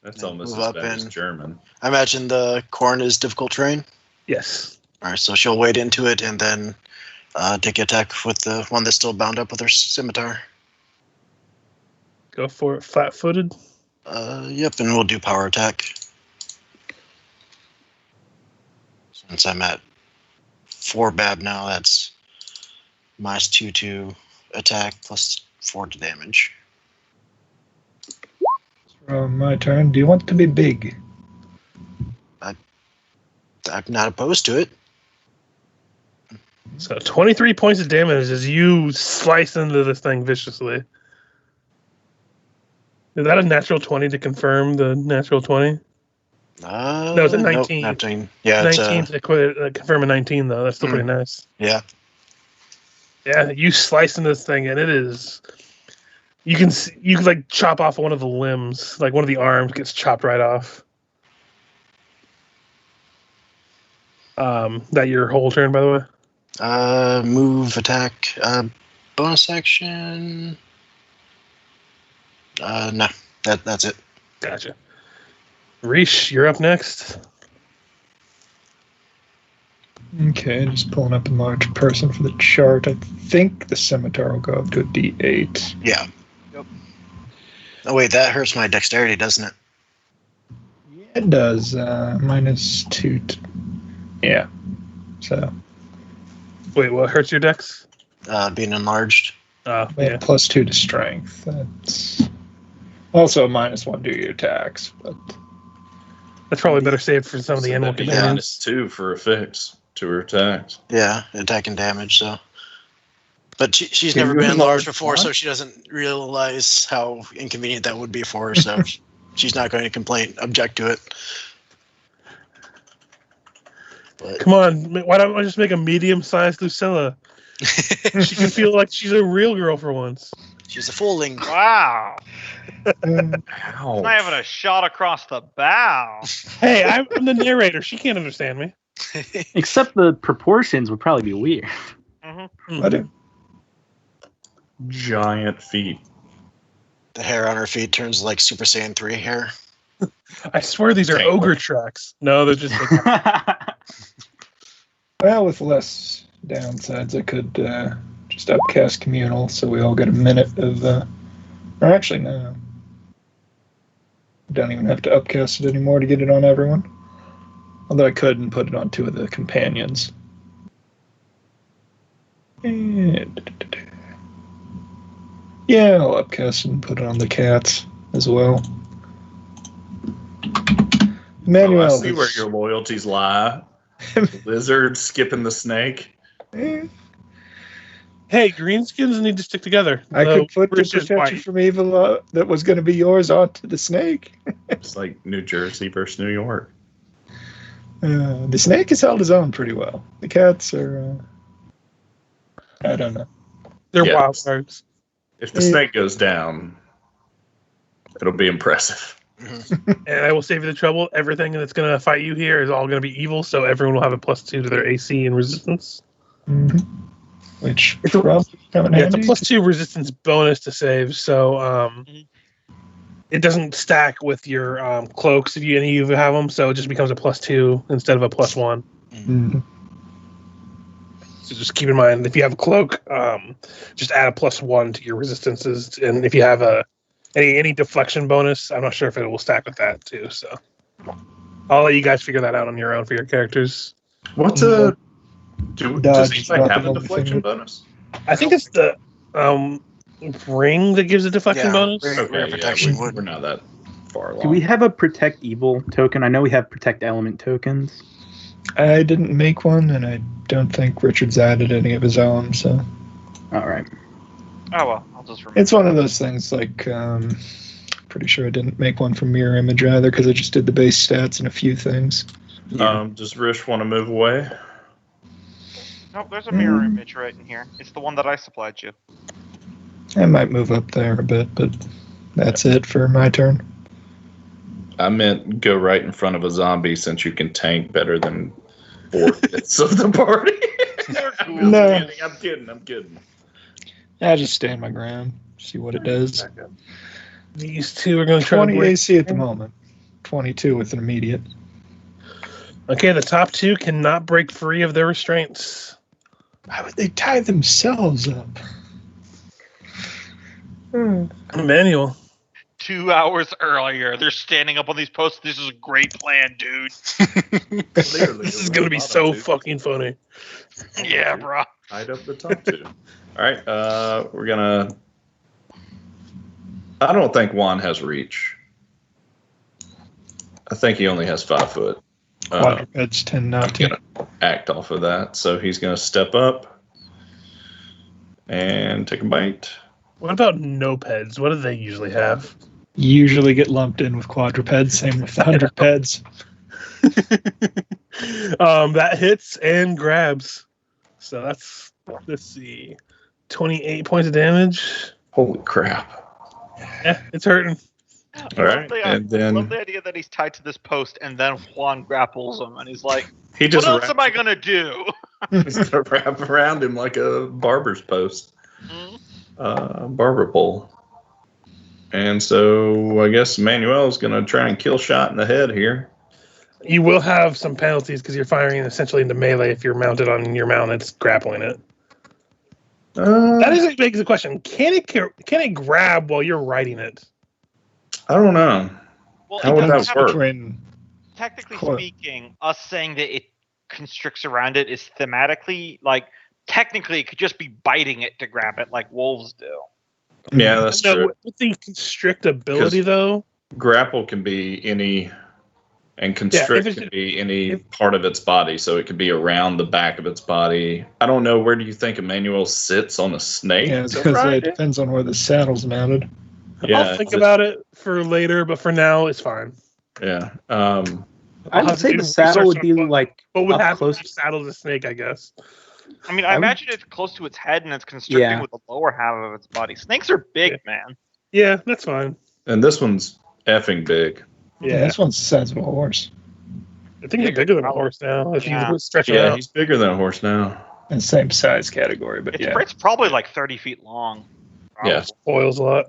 That's Yeah, almost move as up bad as and- German. I imagine the corn is difficult terrain. Yes. Alright, so she'll wade into it and then take an attack with the one that's still bound up with her scimitar. Go for it. Flat-footed. Yep, and we'll do power attack. Since I'm at 4 bab now, that's -2 to attack plus 4 to damage. My turn. Do you want to be big? I'm not opposed to it. So 23 points of damage as you slice into this thing viciously. Is that a natural 20 to confirm the natural 20? No, it's a nope, 19. 19. Yeah, 19 to confirm a 19, though. That's still pretty nice. yeah. Yeah, you slice into this thing, and it is. You can like chop off one of the limbs, like one of the arms gets chopped right off. That your whole turn, by the way. Move, attack, bonus action. No, that's it. Gotcha. Ris'sh, you're up next. Okay, just pulling up a large person for the chart. I think the scimitar will go up to a D8. Yeah. Yep. Oh wait, that hurts my dexterity, doesn't it? It does. -2. Yeah. So, Wait, what hurts your dex? Being enlarged. Oh, yeah. yeah. +2 to strength. That's also a -1 to your attacks. But That's probably better saved for some of the So animal that'd be companions. -2 for a fix to her attacks. Yeah, attack and damage. So, but she's Can never you been enlarged enlarge before, what? so she doesn't realize how inconvenient that would be for her. So, she's not going to object to it. But Come on, why don't I just make a medium-sized Lucilla? She can feel like she's a real girl for once. she's a fooling. Wow. uh, Ow. Not even a shot across the bow. Hey, I'm the narrator. She can't understand me. Except the proportions would probably be weird. I do. Giant feet. The hair on her feet turns like Super Saiyan 3 hair. I swear these are Tank. ogre tracks. No, they're just like, Well, with less downsides, I could just upcast communal, so we all get a minute of. Or actually, no. Don't even have to upcast it anymore to get it on everyone. Although I could and put it on 2 of the companions. Yeah, I'll upcast it and put it on the cats as well. Emanuele. Oh, I see where your loyalties lie. Lizard skipping the snake. Eh, hey, greenskins need to stick together. I though could put the Ris'sh is protection white. from evil that was going to be yours onto the snake. It's like New Jersey versus New York. The snake has held his own pretty well. The cats are. I don't know. They're Yeah. wild cards. If the snake goes down, it'll be impressive. And I will save you the trouble. Everything that's going to fight you here is all going to be evil, so everyone will have a +2 to their AC and resistance. Mm-hmm. Which It's a- probably come in Yeah, it's a handy. +2 resistance bonus to save, so it doesn't stack with your cloaks if any of you have them, so it just becomes a +2 instead of a +1. Mhm. So just keep in mind, if you have a cloak, just add a +1 to your resistances, and if you have any deflection bonus, I'm not sure if it will stack with that too. So I'll let you guys figure that out on your own for your characters. What's a does Dodge anybody not have the a only deflection thing. bonus? I think it's the ring that gives a deflection Yeah, bonus. ring. Okay, protection yeah, would- we're not that far along. Do we have a protect evil token? I know we have protect element tokens. I didn't make one, and I don't think Richard's added any of his own, so. All right. Oh well, I'll just remember. It's one of those things like, pretty sure I didn't make one from Mirror Image either, because I just did the base stats and a few things. Does Ris'sh want to move away? Nope, there's a mirror image right in here. It's the one that I supplied you. I might move up there a bit, but that's it for my turn. I meant go right in front of a zombie since you can tank better than 4/5 of the party. No. I'm kidding. I just stand my ground, see what it does. These two are going to try to 20 break. AC at the moment. 22 with an immediate. Okay, the top two cannot break free of their restraints. Why would they tie themselves up? Emanuele. 2 hours earlier, they're standing up on these posts. This is a great plan, dude. Clearly, This is going to be so fucking funny. Yeah, bro. Hide up the top two. All right, we're gonna. I don't think Juan has reach. I think he only has 5 foot. Quadrupeds tend not to. Gonna act off of that, so he's gonna step up and take a bite. What about nopeds? What do they usually have? Usually get lumped in with quadrupeds, same with the hundredpeds. That hits and grabs. So that's, let's see, 28 points of damage. Holy crap! Yeah, it's hurting. All right, and I then love the idea that he's tied to this post, and then Juan grapples him, and he's like, he "What just else am I gonna do?" he's gonna wrap around him like a barber's post, barber pole. And so I guess Emanuele's gonna try and kill shot in the head here. You will have some penalties because you're firing essentially into melee if you're mounted on your mount that's grappling it. That is a big question. Can it grab while you're riding it? I don't know. Well, How it would doesn't that have- work? Between Technically Cool. speaking, us saying that it constricts around it is thematically, like, technically it could just be biting it to grab it like wolves do. Yeah, that's No, true. with the constrict ability, though, Grapple can be any, and constrict it's- can be any part of its body. So it could be around the back of its body. I don't know. Where do you think Emanuele sits on a snake? yeah, because it depends on where the saddle's mounted. I'll think about it for later, but for now, it's fine. Yeah. I'll I have would to say do the saddle would be research on like what would up happen close. if you saddle the snake, I guess. I mean, I I would- imagine it's close to its head and it's constricting Yeah. with the lower half of its body. Snakes are big, man. Yeah, that's fine. And this one's effing big. Yeah, this one's the size of a horse. I think they're bigger than a horse now. If Yeah. you stretch them Yeah, out. he's bigger than a horse now. In the same size category, but yeah. It's probably like 30 feet long. Yes. Spoils a lot.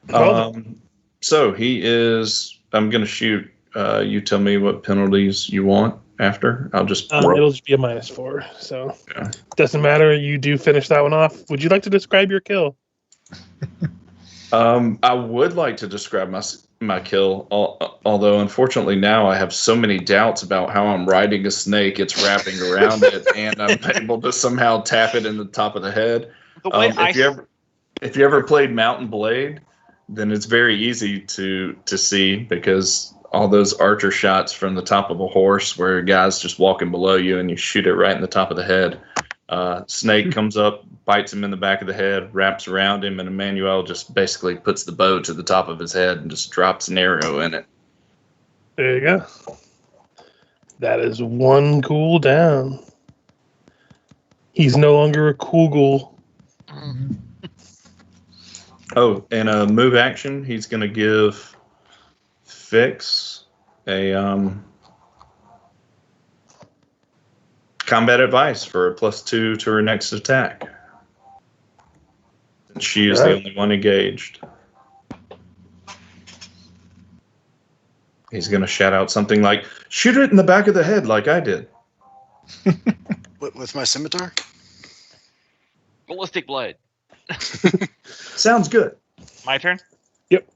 Well, So he is. I'm gonna shoot. You tell me what penalties you want after. I'll just roll. it'll just be a -4, so Yeah. doesn't matter. You do finish that one off. Would you like to describe your kill? I would like to describe my kill, although unfortunately now I have so many doubts about how I'm riding a snake. It's wrapping around it, and I'm able to somehow tap it in the top of the head. The way If you ever played Mount and Blade, then it's very easy to see, because all those archer shots from the top of a horse where a guy's just walking below you and you shoot it right in the top of the head. Snake comes up, bites him in the back of the head, wraps around him, and Emanuele just basically puts the bow to the top of his head and just drops an arrow in it. There you go. That is one ghoul down. He's no longer a cool ghoul. Oh, and a move action, he's going to give Fix a combat advice for a +2 to her next attack. And she is the only one engaged. He's going to shout out something like, "Shoot it in the back of the head like I did." With my scimitar? ballistic blade. Sounds good. My turn? Yep.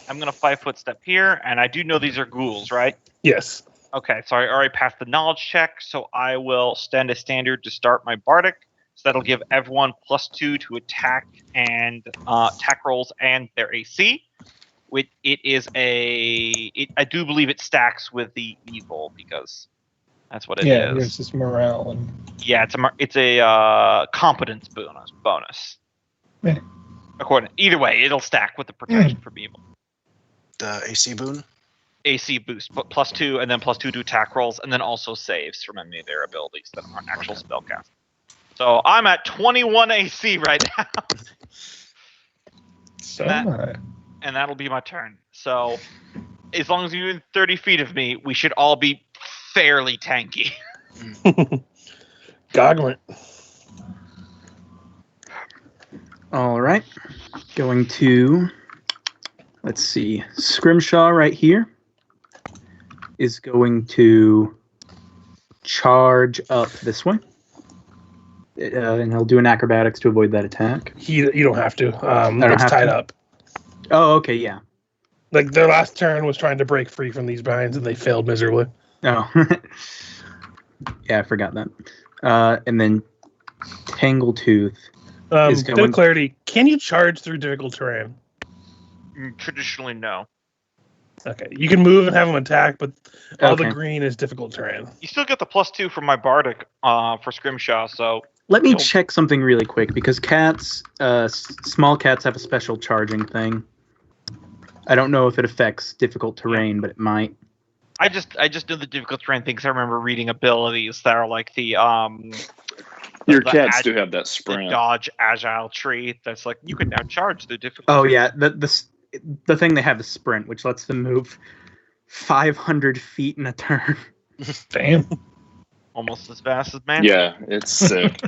I'm going to 5-foot step here, and I do know these are ghouls, right? Yes. Okay, so I already passed the knowledge check, so I will stand a standard to start my bardic. So that'll give everyone +2 to attack and attack rolls and their AC. I do believe it stacks with the evil because that's what it Yeah, is. there's this morale and Yeah, it's a competence bonus. Yeah. Either way, it'll stack with the protection from evil. The AC boon? AC boost, but +2, and then +2 to attack rolls, and then also saves from any of their abilities that aren't actual spellcast. So I'm at 21 AC right now, so That- am I. and that'll be my turn. So, as long as you're in 30 feet of me, we should all be fairly tanky. Gogmert. All right. Going to, let's see, Scrimshaw right here is going to charge up this way. And he'll do an acrobatics to avoid that attack. You don't have to. don't It's have tied to? up. Oh, okay, yeah. Like their last turn was trying to break free from these binds, and they failed miserably. Oh. Yeah, I forgot that. And then Tangletooth. Is Bit going- of clarity. Can you charge through difficult terrain? Traditionally, no. Okay, you can move and have them attack, but all the Okay. green is difficult terrain. You still get the +2 from my bardic for Scrimshaw, so Let me Nope. check something really quick because cats, small cats have a special charging thing. I don't know if it affects difficult terrain, but it might. I just know the difficult terrain thing because I remember reading abilities that are like the Your the cats ag- do have that the sprint. dodge agile tree that's like you can now charge the difficult. Oh terrain. yeah, the thing they have is sprint, which lets them move 500 feet in a turn. Damn. Almost as fast as man. Yeah, it's sick.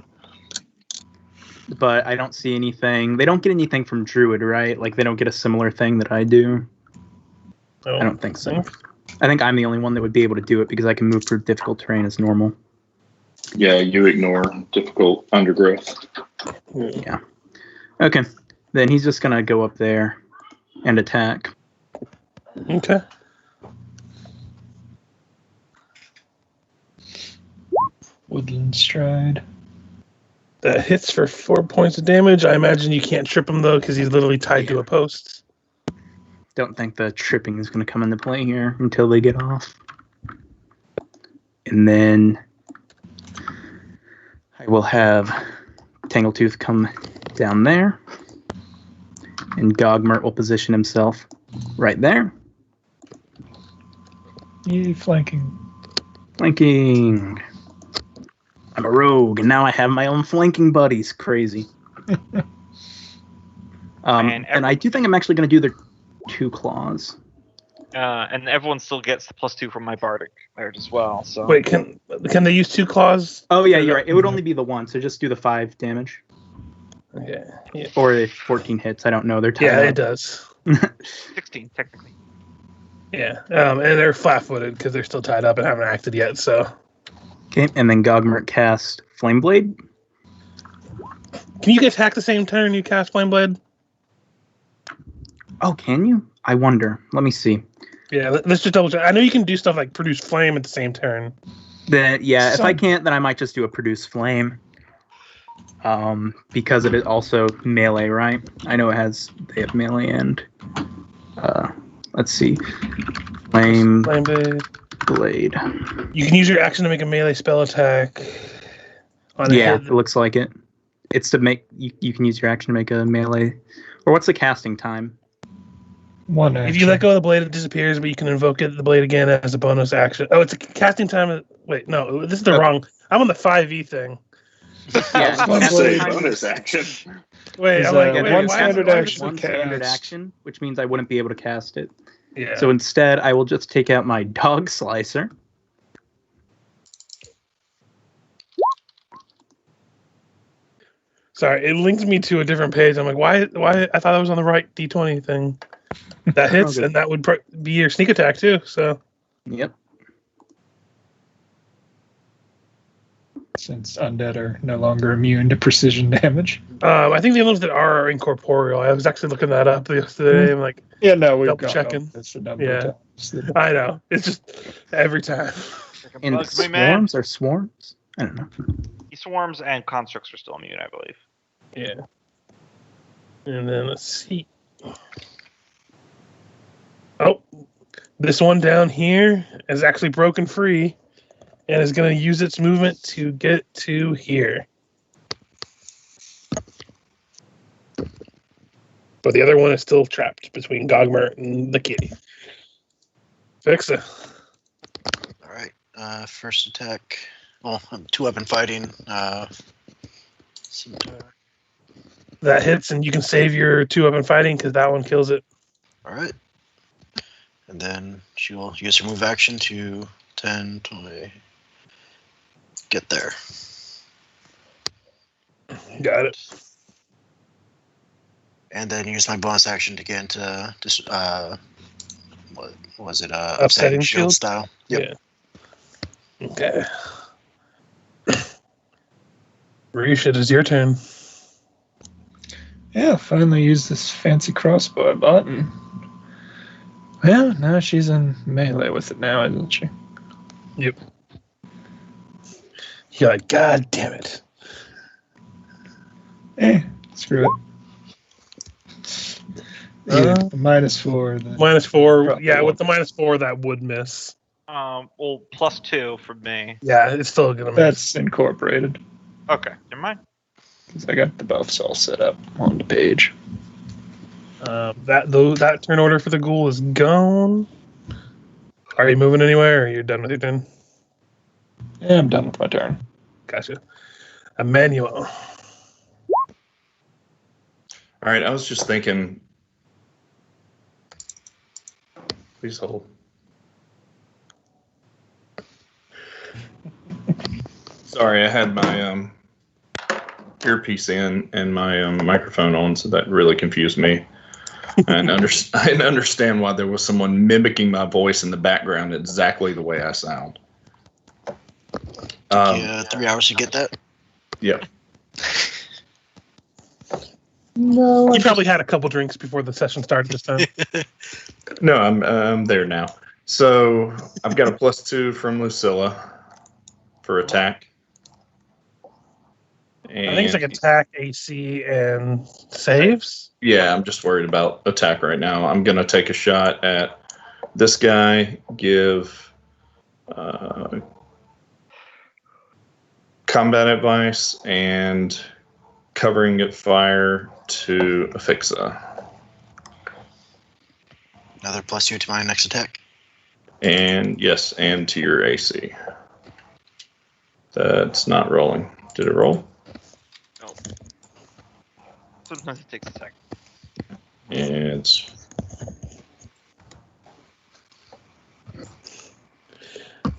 But I don't see anything. They don't get anything from Druid, right? Like they don't get a similar thing that I do. Oh. I don't think so. I think I'm the only one that would be able to do it because I can move through difficult terrain as normal. Yeah, you ignore difficult undergrowth. Yeah. Okay. Then he's just gonna go up there and attack. Okay. Woodland Stride. That hits for 4 points of damage. I imagine you can't trip him though because he's literally tied to a post. Don't think the tripping is going to come into play here until they get off. And then I will have Tangletooth come down there. And Gogmert will position himself right there. Yay, flanking. Flanking. I'm a rogue, and now I have my own flanking buddies. Crazy. And I do think I'm actually going to do the 2 claws. And everyone still gets the +2 from my bardic there as well. So Wait, can they use 2 claws? Oh, yeah, you're right. It would only be the 1, so just do the 5 damage. Okay. Yeah, Or if 14 hits, I don't know. They're tied yeah up. it does. 16 technically. Yeah, and they're flat-footed because they're still tied up and haven't acted yet. So, Okay, and then Gogmert cast Flame Blade. can you attack the same turn you cast Flame Blade? Oh, can you? I wonder. Let me see. Yeah, let's just double check. I know you can do stuff like produce flame at the same turn. Then yeah, if I Some- can't, then I might just do a Produce Flame. Because it is also melee, right? I know they have melee and let's see. Flame Flame Blade. Blade. You can use your action to make a melee spell attack. On a Yeah, hit. it looks like it. It's to make you can use your action to make a melee. Or what's the casting time? 1 action. If you let go of the blade, it disappears, but you can invoke the blade again as a bonus action. Oh, it's a casting time. Wait, no, this is the wrong. I'm on the 5e thing. Yeah, I was casting say time bonus is- action. Wait, Is, I'm like, one wait, why is standard it- why is it action. so- One standard cast. action, which means I wouldn't be able to cast it. Yeah. So instead, I will just take out my Dog Slicer. Sorry, it links me to a different page. I'm like, why? I thought I was on the right D20 thing. That hits, good. and that would be your sneak attack too. So Yep. Since undead are no longer immune to precision damage. I think the ones that are incorporeal. I was actually looking that up the other day. I'm like, Yeah, no, we've Double got checking. That's the number Yeah. of times that- I know. It's just every time. And Bugs me, man. swarms are swarms? I don't know. Swarms and constructs are still immune, I believe. Yeah. And then let's see. Oh, this one down here is actually broken free and is going to use its movement to get to here. But the other one is still trapped between Gogmert and the kitty. Ephixa. All right. First attack. Well, 2-weapon fighting. Scimitar. That hits, and you can save your 2-weapon fighting because that one kills it. All right. And then she will use her move action to 10, 20. Get there. Got it. And then use my bonus action to get into what was it? Upsetting shield style. Yep. Yeah. Okay. Ris'sh, it is your turn. Yeah, finally used this fancy crossbow I bought. And, well, now she's in melee with it now, isn't she? Yep. You're like, God damn it. Screw it. Yeah, -4. Then. -4. Probably Yeah, with won't the -4, that would miss. Well, +2 for me. Yeah, it's still gonna miss. That's incorporated. Okay, never mind. Because I got the buffs all set up on the page. That turn order for the ghoul is gone. Are you moving anywhere, or are you done with your turn? Yeah, I'm done with my turn. Gotcha. Emanuele. All right, I was just thinking. Please hold. Sorry, I had my earpiece in and my microphone on, so that really confused me. And I understand why there was someone mimicking my voice in the background exactly the way I sound. Yeah, 3 hours to get that. Yeah. No, You probably had a couple drinks before the session started this time. No, I'm there now. So I've got a +2 from Lucilla for attack. And I think it's like attack, AC, and saves. yeah, I'm just worried about attack right now. I'm gonna take a shot at this guy. Give combat advice and covering it fire to Ephixa. Another +2 to my next attack. And yes, and to your AC. That's not rolling. Did it roll? No. Sometimes it takes a second. It's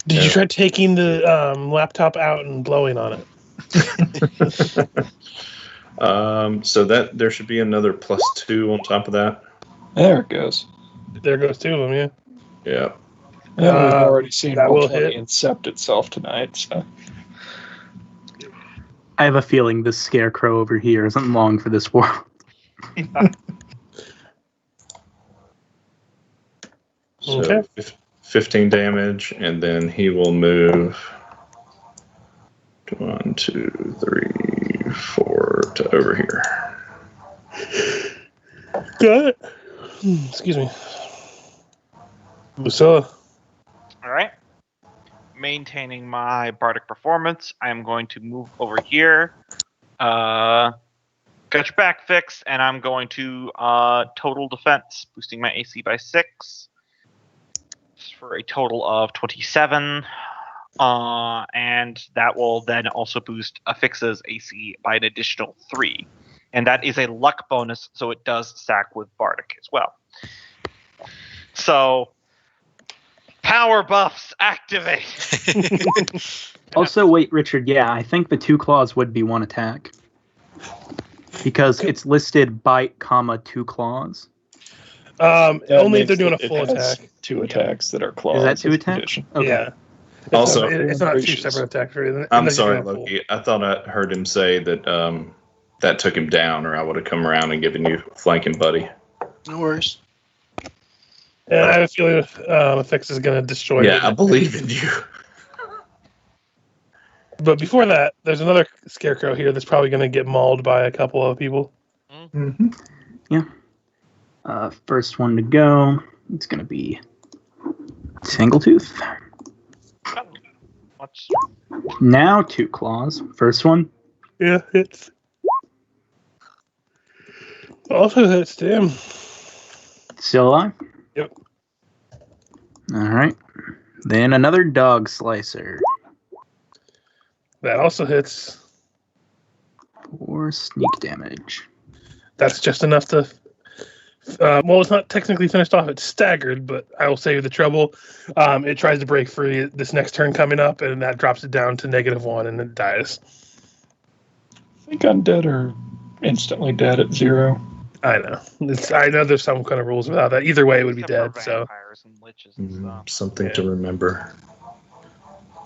Did you try taking the laptop out and blowing on it? so that there should be another +2 on top of that. There it goes. There goes 2 of them, yeah. Yeah. Yeah, we've already seen that will Roll20 hit. incept itself tonight, so. I have a feeling this scarecrow over here isn't long for this world. So Okay. 15 damage, and then he will move 1, 2, 3, 4 to over here. Got it. Excuse me. Lucilla. All right. Maintaining my bardic performance, I am going to move over here. Got your back fixed, and I'm going to total defense, boosting my AC by 6 for a total of 27. And that will then also boost Ephixia's AC by an additional 3. And that is a luck bonus, so it does stack with bardic as well. So, power buffs activate. Also, wait, Richard, yeah, I think the 2 claws would be 1 attack. Because it's listed bite, 2 claws. Only if they're doing a full attack. 2 attacks that are claws. Is that 2 as a attacks? condition. Okay. Yeah. Also- it's not 2 Gracious. separate attacks. For I'm sorry, Loki. I thought I heard him say that that took him down, or I would have come around and given you flanking buddy. No worries. And I have a feeling Ephixa is going to destroy it. Yeah, I believe in you. But before that, there's another scarecrow here that's probably going to get mauled by a couple of people. Mm-hmm. First one to go, it's going to be Singletooth. What's Now 2 claws. First one, Yeah, hits. Also hits, damn. still alive. Yep. Alright. Then another dog slicer. That also hits. 4 sneak damage. That's just enough to Well, it's not technically finished off. It's staggered, but I will save you the trouble. It tries to break free this next turn coming up, and that drops it down to -1, and it dies. I think undead are instantly dead at 0. I know. I know there's some kind of rules about that. Either way, it would be Except dead. for So, vampires and liches and stuff. Something to remember.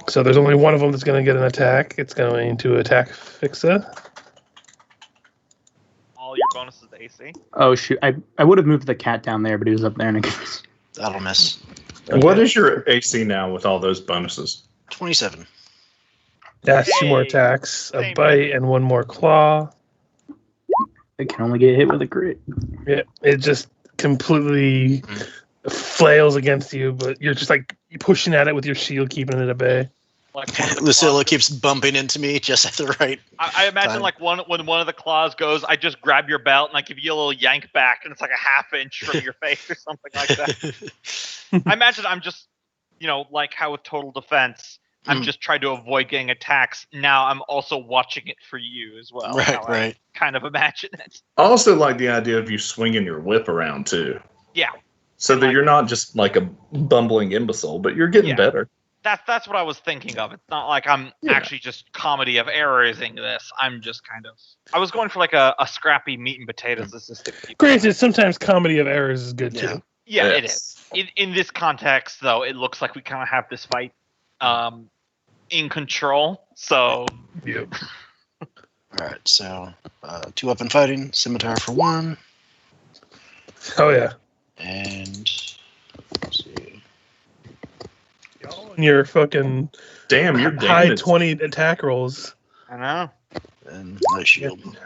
so there's only one of them that's going to get an attack. It's going to attack Fixa. All your bonuses to AC. Oh shoot! I would have moved the cat down there, but he was up there and That'll miss. What is your AC now with all those bonuses? 27. That's 2 more Hey, attacks, a same bite, and 1 more claw. I can only get hit with a crit. Yeah, it just completely flails against you, but you're just like pushing at it with your shield, keeping it at bay. Like one of the Lucilla claws- keeps bumping into me just at the right. I imagine time. like when one of the claws goes, I just grab your belt and I give you a little yank back, and it's like a half inch from your face or something like that. I imagine I'm just, like how with total defense, I'm just trying to avoid getting attacks. Now I'm also watching it for you as well. Right, how I right. kind of imagine it. I also like the idea of you swinging your whip around too. Yeah. So that you're not just like a bumbling imbecile, but you're getting Yeah. better. That's what I was thinking of. It's not like I'm actually just comedy of errorsing this. I'm just kind of. I was going for like a scrappy meat and potatoes assistant. Granted, sometimes comedy of errors is good too. Yeah, it Yes. is. In this context, though, it looks like we kind of have this fight in control. So Yeah. All right, so 2 weapon fighting, scimitar for 1, Oh yeah. and let's see. And your fucking Damn, you're high damaged. 20 attack rolls. I know. And my shield.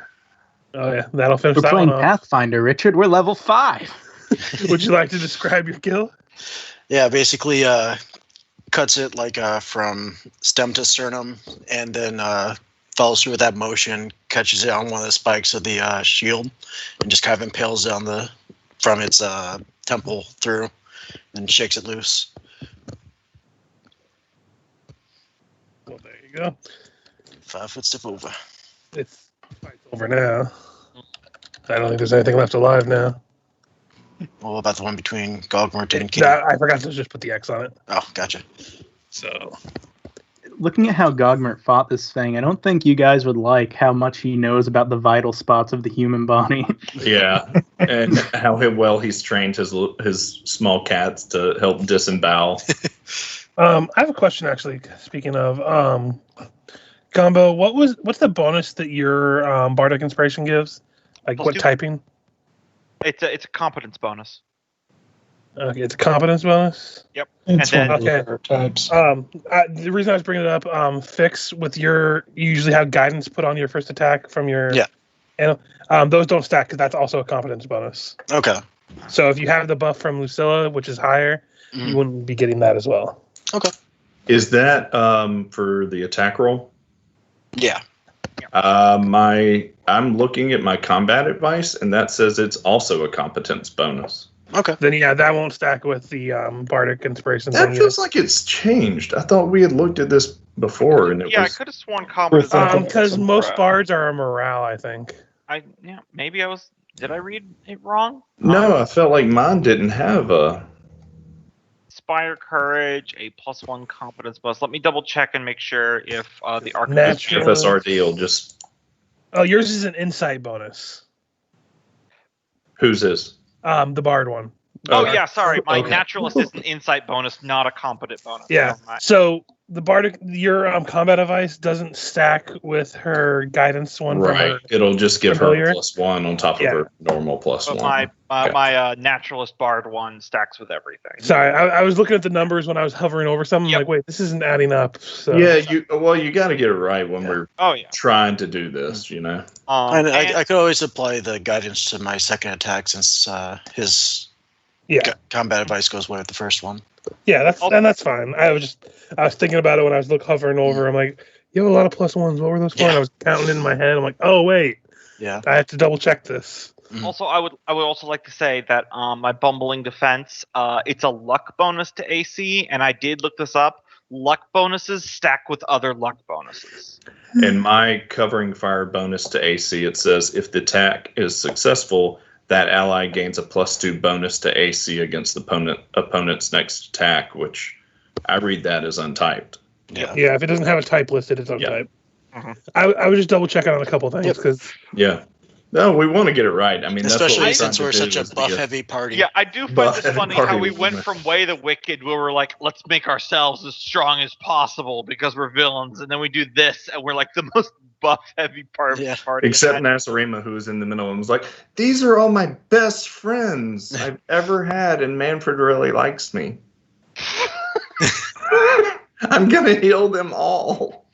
Oh yeah, that'll finish We're that playing one off. Pathfinder, Richard. We're level 5. Would you like to describe your kill? Yeah, basically cuts it like from stem to sternum, and then follows through with that motion, catches it on one of the spikes of the shield, and just kind of impales it on from its temple through, and shakes it loose. Well, there you go. 5 foot step over. It's over now. I don't think there's anything left alive now. What about the one between Gogmert and Kitty? I forgot to just put the X on it. Oh, gotcha. So Looking at how Gogmert fought this thing, I don't think you guys would like how much he knows about the vital spots of the human body. Yeah, and how well he's trained his small cats to help disembowel. I have a question actually. Speaking of Gombo, what's the bonus that your Bardic Inspiration gives? Like Plus what 2. typing? It's a competence bonus. Okay, it's a competence bonus. It's then- one of the Okay. rare types. The reason I was bringing it up, Fix with you usually have guidance put on your first attack from your. Yeah. And those don't stack because that's also a competence bonus. Okay. So if you have the buff from Lucilla, which is higher, you wouldn't be getting that as well. Is that for the attack roll? Yeah. I'm looking at my combat advice, and that says it's also a competence bonus. Okay. Then yeah, that won't stack with the Bardic Inspiration That thing. feels like it's changed. I thought we had looked at this before, and it Yeah, I was. could have sworn competence. Something- Because some most crap. bards are a morale, I think. Maybe I was. Did I read it wrong? No, I felt like mine didn't have a. Inspire courage, a +1 competence bonus. Let me double check and make sure if the Nat- archivist. FSRD will just. Oh, yours is an insight bonus. Whose is? The bard one. Oh Okay. yeah, sorry. My Okay. natural assistant insight bonus, not a competent bonus. Yeah. Never mind. So the bardic, your combat advice doesn't stack with her guidance one. From Right. her. It'll just give Familiar? her +1 on top of Yeah. her normal +1. But my naturalist bard one stacks with everything. Sorry, I was looking at the numbers when I was hovering over something. Yep. Like, wait, this isn't adding up. So. Yeah, you got to get it right when we're Oh yeah. trying to do this, you know. And And- I could always apply the guidance to my second attack since his Yeah. combat advice goes away with the first one. Yeah, that's fine. I was thinking about it when I was hovering over. I'm like, you have a lot of +1s. What were those for? Yeah. And I was counting in my head. I'm like, oh wait, Yeah. I have to double check this. Also, I would also like to say that my bumbling defense, it's a luck bonus to AC, and I did look this up. Luck bonuses stack with other luck bonuses. And my covering fire bonus to AC, it says if the attack is successful, that ally gains a +2 bonus to AC against the opponent's next attack, which I read that as untyped. Yeah. Yeah, if it doesn't have a type listed, it's untyped. Mhm. I would just double check on a couple things Yep. because Yeah. No, we want to get it right. I mean, Especially that's what since we're such a buff-heavy party. Yeah, I do find But this funny how we party went was- from Way the Wicked, where we're like, let's make ourselves as strong as possible because we're villains, and then we do this, and we're like the most buff-heavy party. Yeah. Except in that. Nasarima, who was in the middle and was like, "These are all my best friends I've ever had, and Manfred really likes me. I'm gonna heal them all."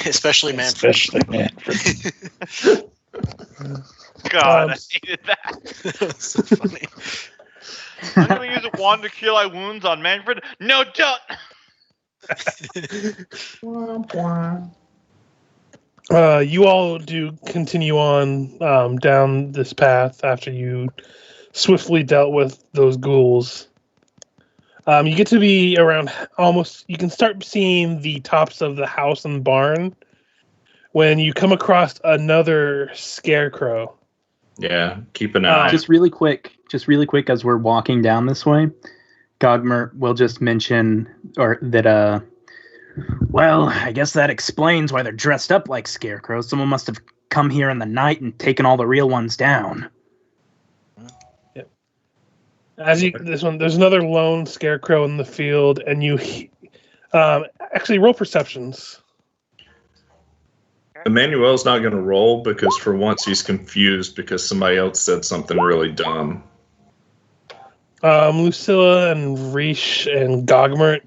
Especially Manfred. Especially Manfred. God, I hated that. So funny. I'm gonna use a wand to cure my wounds on Manfred. No, don't. you all do continue on down this path after you swiftly dealt with those ghouls. You get to be around almost. You can start seeing the tops of the house and barn when you come across another scarecrow. Yeah, keep an eye. Just really quick, as we're walking down this way, Gogmert will just mention that. Well, I guess that explains why they're dressed up like scarecrows. Someone must have come here in the night and taken all the real ones down. There's another lone scarecrow in the field, and you actually roll perceptions. Emanuele's not going to roll because for once he's confused because somebody else said something really dumb. Lucilla and Ris'sh and Gogmert,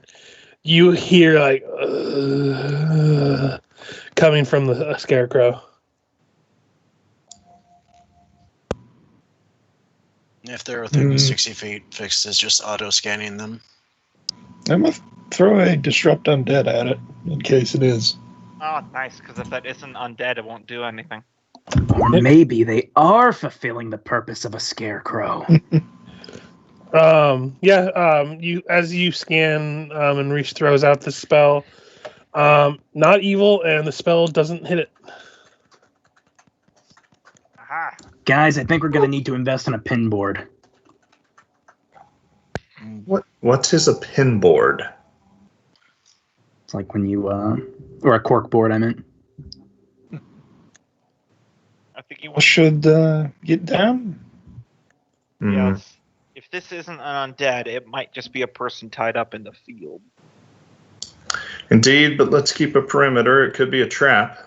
you hear like coming from the scarecrow. If they're within 60 feet, Fix is just auto-scanning them. I'm going to throw a Disrupt Undead at it, in case it is. Oh, nice, because if that isn't undead, it won't do anything. Or maybe they are fulfilling the purpose of a scarecrow. You as you scan and Ris'sh throws out the spell. Not evil, and the spell doesn't hit it. Aha. Guys, I think we're going to need to invest in a pin board. What is a pin board? It's like when you, or a cork board, I meant. I think you I want. should get down. Yes. If this isn't an undead, it might just be a person tied up in the field. Indeed, but let's keep a perimeter. It could be a trap.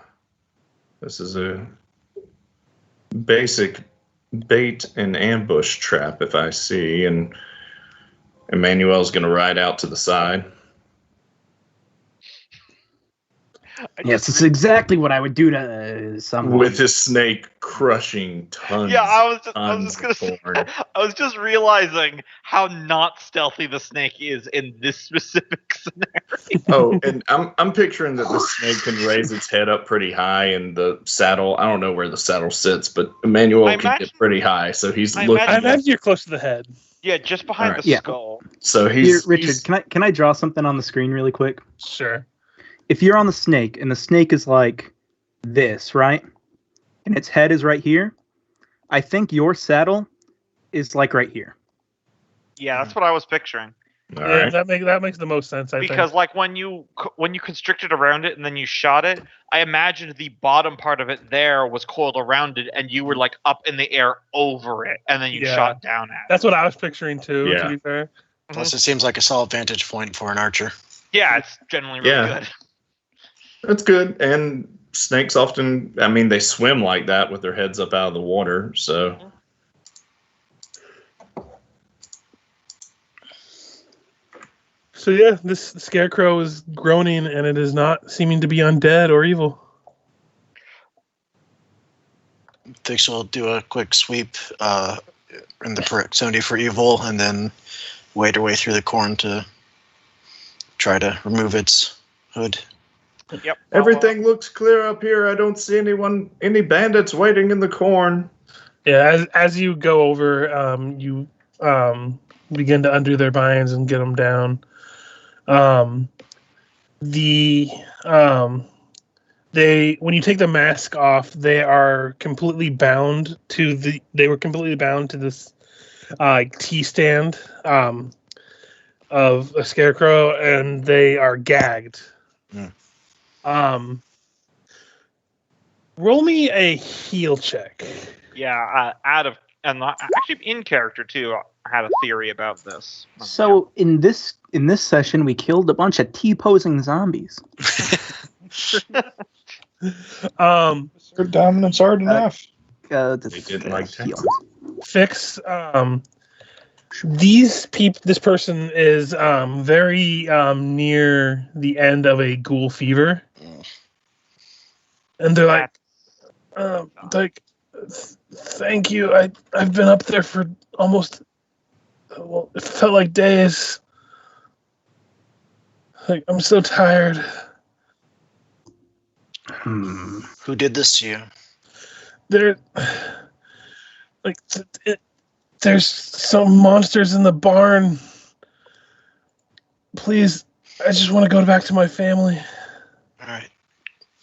This is a basic bait and ambush trap if I see, and Emanuele's going to ride out to the side. Yes, it's exactly what I would do to someone. With his snake crushing tons. Yeah, I was tons just gonna of say. corn. I was just realizing how not stealthy the snake is in this specific scenario. Oh, and I'm picturing that the snake can raise its head up pretty high, and the saddle. I don't know where the saddle sits, but Emanuele can get pretty high, so he's I looking. I imagine you're close to the head. Yeah, just behind Alright. the Yeah. skull. So Here, he's Richard, he's- can I draw something on the screen really quick? Sure. If you're on the snake, and the snake is like this, right? And its head is right here, I think your saddle is like right here. Yeah, that's what I was picturing. all Yeah, right. that makes the most sense. I Because think. like when you constricted around it and then you shot it, I imagined the bottom part of it there was coiled around it, and you were like up in the air over it, and then you Yeah. shot down at it. That's what I was picturing too. Yeah. To be fair. Plus, it seems like a solid vantage point for an archer. Yeah, it's generally really Yeah. good. That's good. And snakes often, I mean, they swim like that with their heads up out of the water. So So yeah, this scarecrow is groaning, and it is not seeming to be undead or evil. Fix will do a quick sweep in the proximity for evil, and then wade her way through the corn to try to remove its hood. Yep. everything looks clear up here. I don't see any bandits waiting in the corn. Yeah, as you go over, you begin to undo their binds and get them down. The when you take the mask off, they are completely bound to they were completely bound to this tea stand of a scarecrow, and they are gagged. Roll me a heal check. Yeah, actually in character too. I had a theory about this. So in this session, we killed a bunch of T-posing zombies. Their dominance hard enough. They didn't like heal. Fix. This person is very near the end of a ghoul fever, and they're like, thank you. I've been up there for almost. Well, it felt like days. Like, I'm so tired. Who did this to you? There's some monsters in the barn. Please, I just want to go back to my family. All right.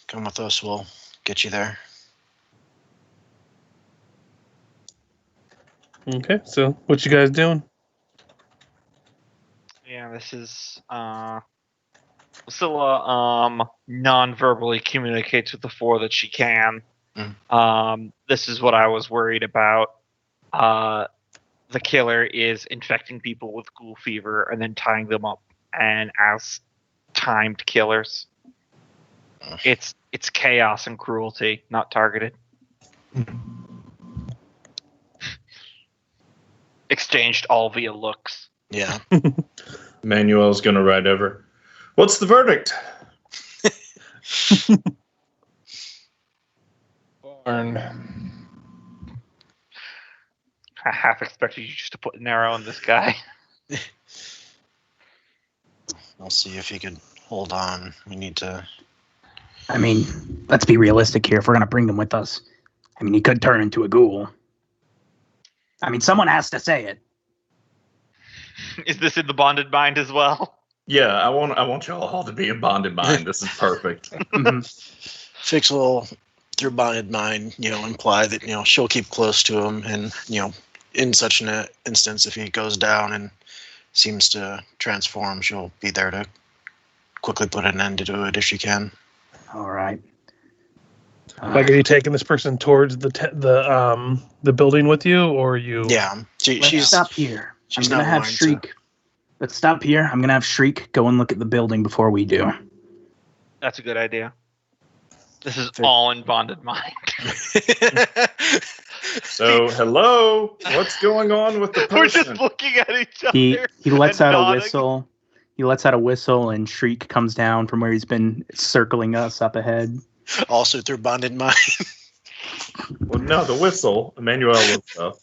Come with us. We'll get you there. Okay, so what you guys doing? Yeah, this is Lucilla non-verbally communicates with the four that she can. This is what I was worried about. The killer is infecting people with ghoul fever and then tying them up and as timed killers. It's chaos and cruelty, not targeted. Exchanged all via looks. Yeah. Emanuele's going to ride over. What's the verdict? Barn. I half expected you just to put an arrow in this guy. I'll see if he could hold on. We need to... I mean, let's be realistic here. If we're going to bring him with us, I mean, he could turn into a ghoul. I mean, someone has to say it. Is this in the bonded mind as well? Yeah, I want y'all all to be in bonded mind. This is perfect. Fix will, through bonded mind, imply that, she'll keep close to him and, in such an instance, if he goes down and seems to transform, she'll be there to quickly put an end to it if she can. All right. Like, are you taking this person towards the building with you, or you? Yeah, Let's stop here. She's I'm gonna not have willing Shriek. Let's stop here. I'm gonna have Shriek go and look at the building before we do. That's a good idea. This is all in bonded mind. So, hello? What's going on with the person? We're just looking at each other. He lets and out nodding. a whistle. He lets out a whistle, and Shriek comes down from where he's been circling us up ahead. Also through bonded mind. Well, no, the whistle. Emanuele looks up.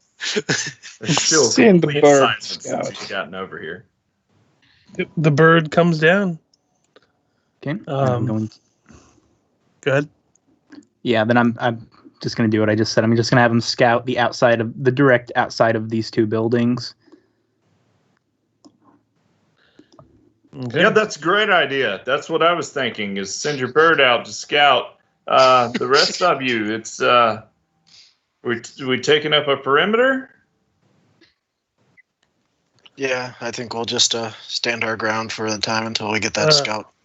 There's still Seeing the complete bird silence scout. since he's gotten over here. The bird comes down. Okay. I'm going. Go ahead. Yeah. Then I'm just gonna do what I just said. I'm just gonna have him scout the direct outside of these two buildings. Okay. Yeah, that's a great idea. That's what I was thinking, is send your bird out to scout. The rest of you, it's we taking up a perimeter? Yeah, I think we'll just stand our ground for the time until we get that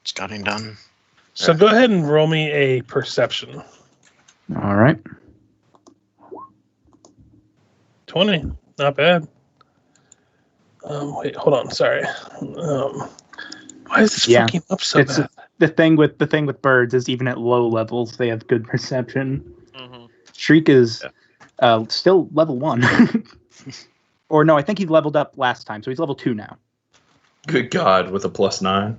scouting done. So go ahead and roll me a perception. All right. 20. Not bad. Wait, hold on. Sorry. Why is this fucking up so bad? The thing with birds is even at low levels they have good perception. Mm-hmm. Shriek is still level 1. Or no, I think he leveled up last time, so he's level 2 now. Good God, with a +9.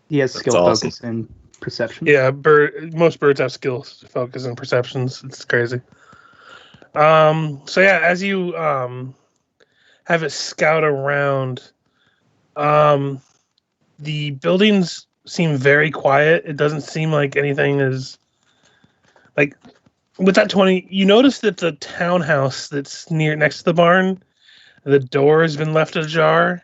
He has That's skill awesome. focus and perception. Yeah, most birds have skills, focus, and perceptions. It's crazy. So yeah, as you have it scout around, the buildings seem very quiet. It doesn't seem like anything is like with that 20. You notice that the townhouse that's next to the barn, the door has been left ajar.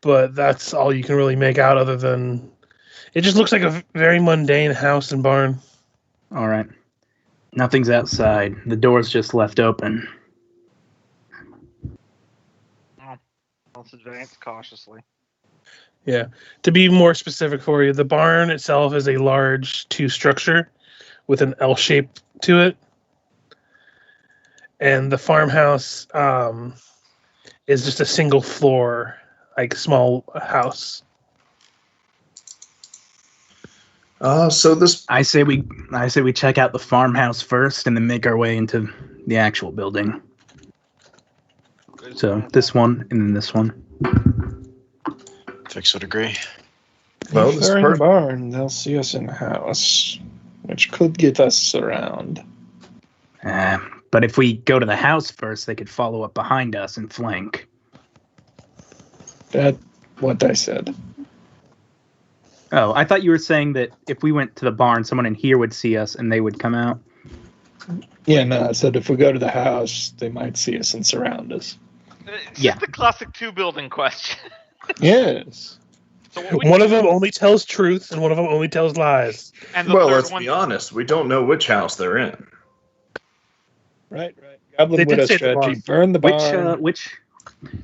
But that's all you can really make out, other than It just looks like a very mundane house and barn. All right. Nothing's outside. The door's just left open. Let's advance cautiously. Yeah. To be more specific for you, the barn itself is a large two-structure with an L shape to it. And the farmhouse is just a single floor, like small house. So this I say we check out the farmhouse first and then make our way into the actual building. So this one and then this one. Fix would agree. Well, If this they're in the person- barn, they'll see us in the house, which could get us around. But if we go to the house first, they could follow up behind us and flank. That's what I said. Oh, I thought you were saying that if we went to the barn, someone in here would see us and they would come out. Yeah, no, I said if we go to the house, they might see us and surround us. It's Yeah. just the classic two-building question. Yes. So what we One do- of them only tells truth, and one of them only tells lies. and the well, third let's one, be honest. We don't know which house they're in. Right. Goblin They did Widow say the strategy. barn. Burn the barn.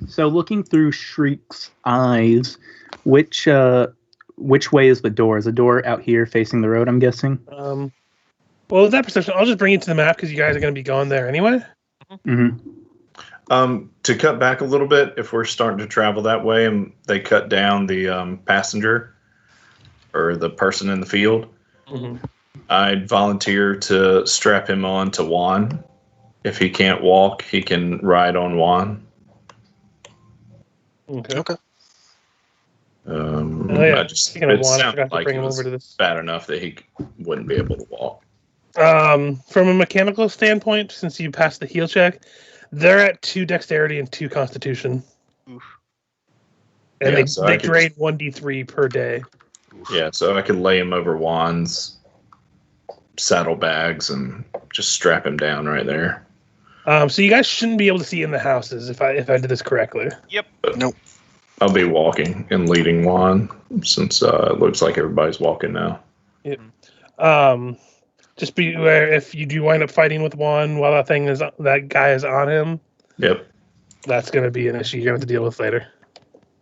So looking through Shriek's eyes, which way is the door? Is the door out here facing the road, I'm guessing? Well, with that perception, I'll just bring you to the map because you guys are going to be going there anyway. Mm-hmm. To cut back a little bit, if we're starting to travel that way and they cut down the passenger or the person in the field, I'd volunteer to strap him on to Juan. If he can't walk, he can ride on Juan. Okay. Okay. Oh, yeah. I just, Speaking of it Juan, I sounded forgot to like bring it him was over to this. bad enough that he wouldn't be able to walk. From a mechanical standpoint, since you passed the heal check, they're at 2 dexterity and 2 constitution. Oof. And Yeah, so I they could drain 1d3 per day. Yeah, so I could lay him over Juan's saddlebags and just strap him down right there. So you guys shouldn't be able to see in the houses if I did this correctly. I'll be walking and leading Juan since it looks like everybody's walking now. Just be aware if you do wind up fighting with Juan while that guy is on him, Yep. that's going to be an issue you're going to have to deal with later.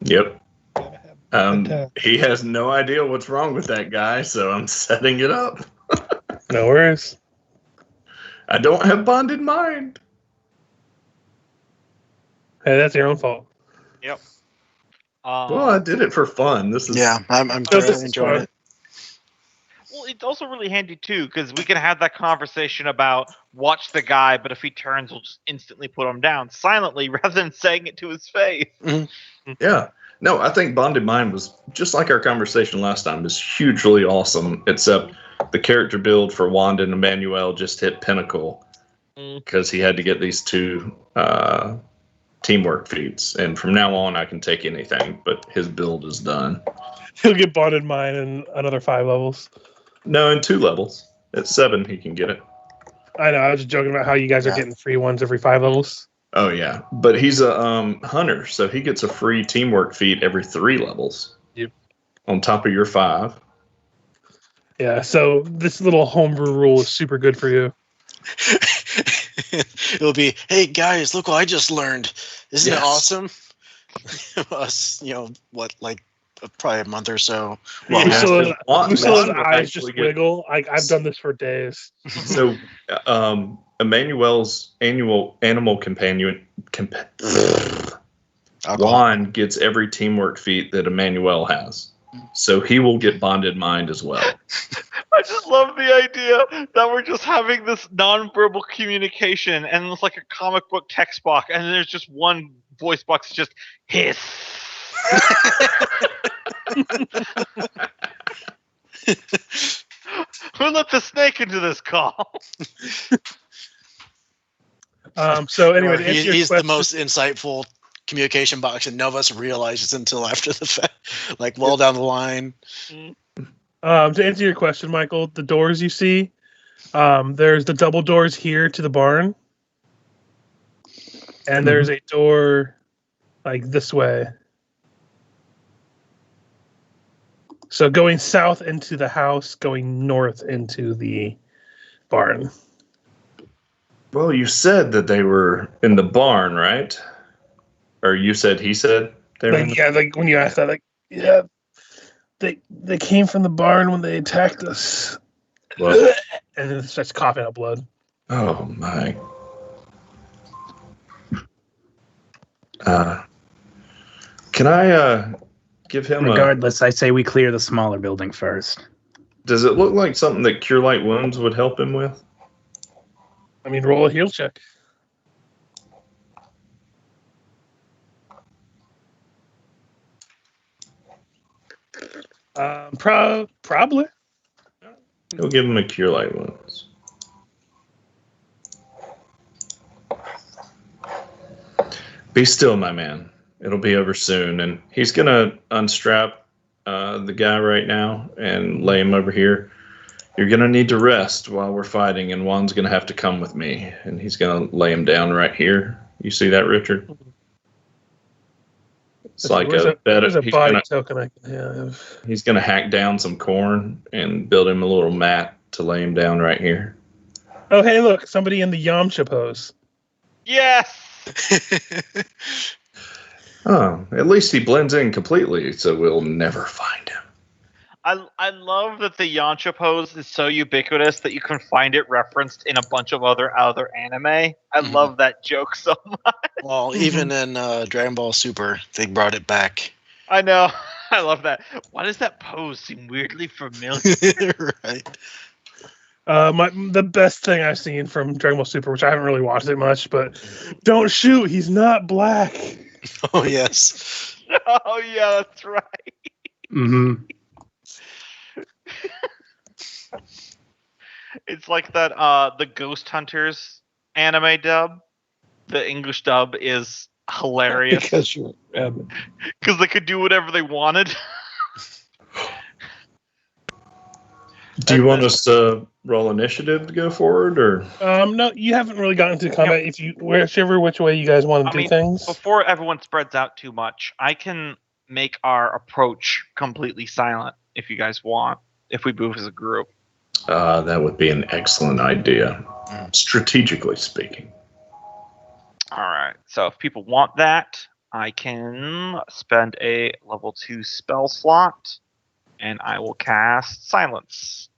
Yep. But, He has no idea what's wrong with that guy, so I'm setting it up. No worries. I don't have bonded mind. Hey, that's your own fault. Well, I did it for fun. This is Yeah, I'm So this thoroughly is enjoying fun. it. Well, it's also really handy too because we can have that conversation about watch the guy, but if he turns, we'll just instantly put him down silently rather than saying it to his face. Yeah. No, I think Bonded Mind was just like our conversation last time. Is hugely awesome, except the character build for Wanda and Emanuele just hit pinnacle because he had to get these 2 teamwork feats. And from now on, I can take anything, but his build is done. He'll get bonded mine in another 5 levels. No, in 2 levels. At 7, he can get it. I know. I was just joking about how you guys are Yeah. getting free ones every 5 levels. Oh, yeah. But he's a hunter, so he gets a free teamwork feat every 3 levels. Yep. On top of your 5. Yeah. So this little homebrew rule is super good for you. It'll be, hey guys, look what I just learned. Isn't Yes. it awesome? Us, like probably a month or so. Yeah, Well, Lucilla's will eyes just actually get- wiggle. I've done this for days. So, Emanuele's annual animal companion, alcohol. Juan gets every teamwork feat that Emanuele has. So he will get Bonded Mind as well. I just love the idea that we're just having this nonverbal communication, and it's like a comic book text box, and then there's just one voice box, just hiss. Who let the snake into this call? So anyway, to answer your he's the question- most insightful communication box, and none of us realizes until after the fact, like well down the line. To answer your question, Michael, the doors you see, there's the double doors here to the barn, and there's a door like this way. So going south into the house, going north into the barn. Well, you said that they were in the barn, right? Or you said he said they were in Like, the yeah, like when you asked that, like, yeah, they came from the barn when they attacked us. Well, And then it starts coughing up blood. oh my. Can I give him Regardless, I say we clear the smaller building first. Does it look like something that Cure Light Wounds would help him with? I mean, roll a heal check. Probably. He'll give him a Cure Light Wounds. Be still, my man. It'll be over soon. And he's going to unstrap the guy right now and lay him over here. You're going to need to rest while we're fighting, and Juan's going to have to come with me. And he's going to lay him down right here. You see that, Richard? It's like a bed. There's a body token I can have. He's going to hack down some corn and build him a little mat to lay him down right here. Oh, hey, look, somebody in the Yamcha pose. Yes. Oh, at least he blends in completely, so we'll never find him. I love that the Yamcha pose is so ubiquitous that you can find it referenced in a bunch of other anime. I love that joke so much. Well, even in Dragon Ball Super, they brought it back. I know. I love that. Why does that pose seem weirdly familiar? Right. The best thing I've seen from Dragon Ball Super, which I haven't really watched it much, but don't shoot, he's not black. Oh, yes. Oh, yeah, that's right. Mm-hmm. It's like that the Ghost Hunters anime dub. The English dub is hilarious Because you're a rabbit. because they could do whatever they wanted. Do you want us to roll initiative to go forward, or? No, you haven't really gotten into combat. If you whichever which way you guys want to do things. Before everyone spreads out too much, I can make our approach completely silent if you guys want. If we move as a group. That would be an excellent idea, strategically speaking. All right. So if people want that, I can spend a level 2 spell slot, and I will cast Silence.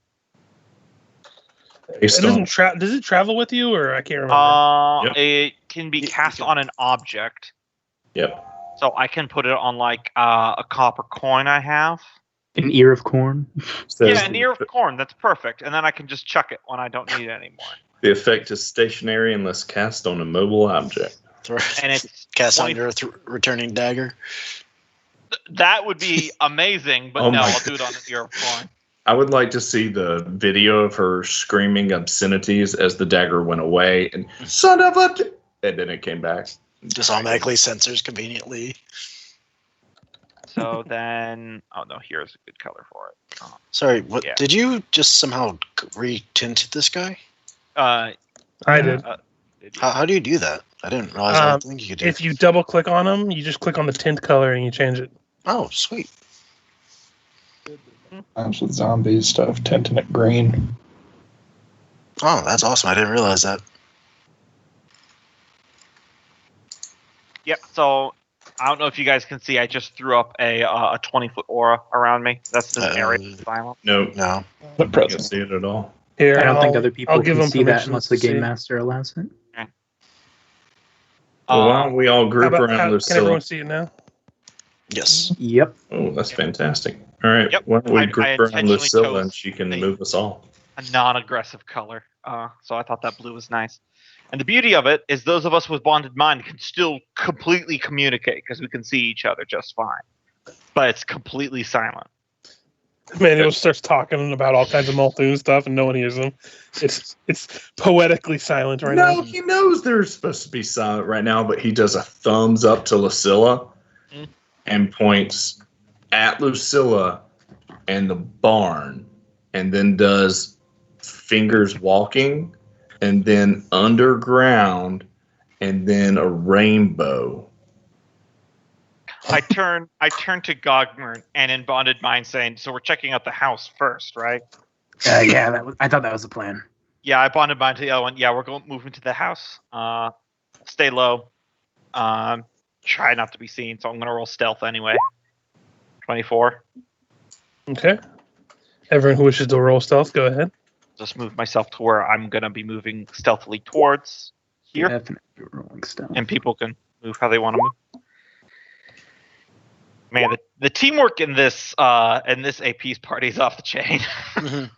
Based It doesn't on- does it travel with you, or I can't remember? Yep. It can be cast on an object. Yep. So I can put it on like a copper coin I have. An ear of corn. Says Yeah, an ear of corn. That's perfect. And then I can just chuck it when I don't need it anymore. the effect is stationary unless cast on a mobile object. And it's Cast on 20 your returning dagger. That would be amazing, but Oh no, my I'll do it on an ear of corn. I would like to see the video of her screaming obscenities as the dagger went away and son of a, and then it came back. Just automatically censors conveniently. So then, oh no, here's a good color for it. Sorry, what Yeah. did you just somehow retint this guy? I did. Did you? How do you do that? I didn't realize. I think you could do. If you double click on them, you just click on the tint color and you change it. Oh, sweet. Times with zombies stuff, tinting it green. Oh, that's awesome. I didn't realize that. Yep. So I don't know if you guys can see. I just threw up a 20-foot aura around me. That's the area of silence. No, No. The I can't present. see it at all. Here, I don't think I'll- other people I'll give can them see that permission unless the to see. game master allows it. Well, why don't we all How group about, around can Lucilla? everyone see it now? Yes. Yep. Oh, that's fantastic. All right, Yep. why don't we I group around intentionally Lucilla chose and she can a- move us all? A non-aggressive color. So I thought that blue was nice. And the beauty of it is those of us with bonded mind can still completely communicate because we can see each other just fine. But it's completely silent. Manuel starts talking about all kinds of Multhoon stuff, and no one hears him. It's poetically silent right No, now. he knows they're supposed to be silent right now, but he does a thumbs up to Lucilla Mm. and points at Lucilla and the barn, and then does fingers walking, and then underground, and then a rainbow. I turn to Gogmert and in bonded mind saying, "So we're checking out the house first, right?" Yeah, I thought that was the plan. Yeah, I bonded mind to the other one. Yeah, we're going moving to the house. Stay low. Try not to be seen. So I'm gonna roll stealth anyway. 24. Okay. Everyone who wishes to roll stealth, go ahead. Just move myself to where I'm gonna be moving stealthily towards here, Definitely rolling stealth. and people can move how they want to move. Man, the teamwork in this AP's party is off the chain. Mhm.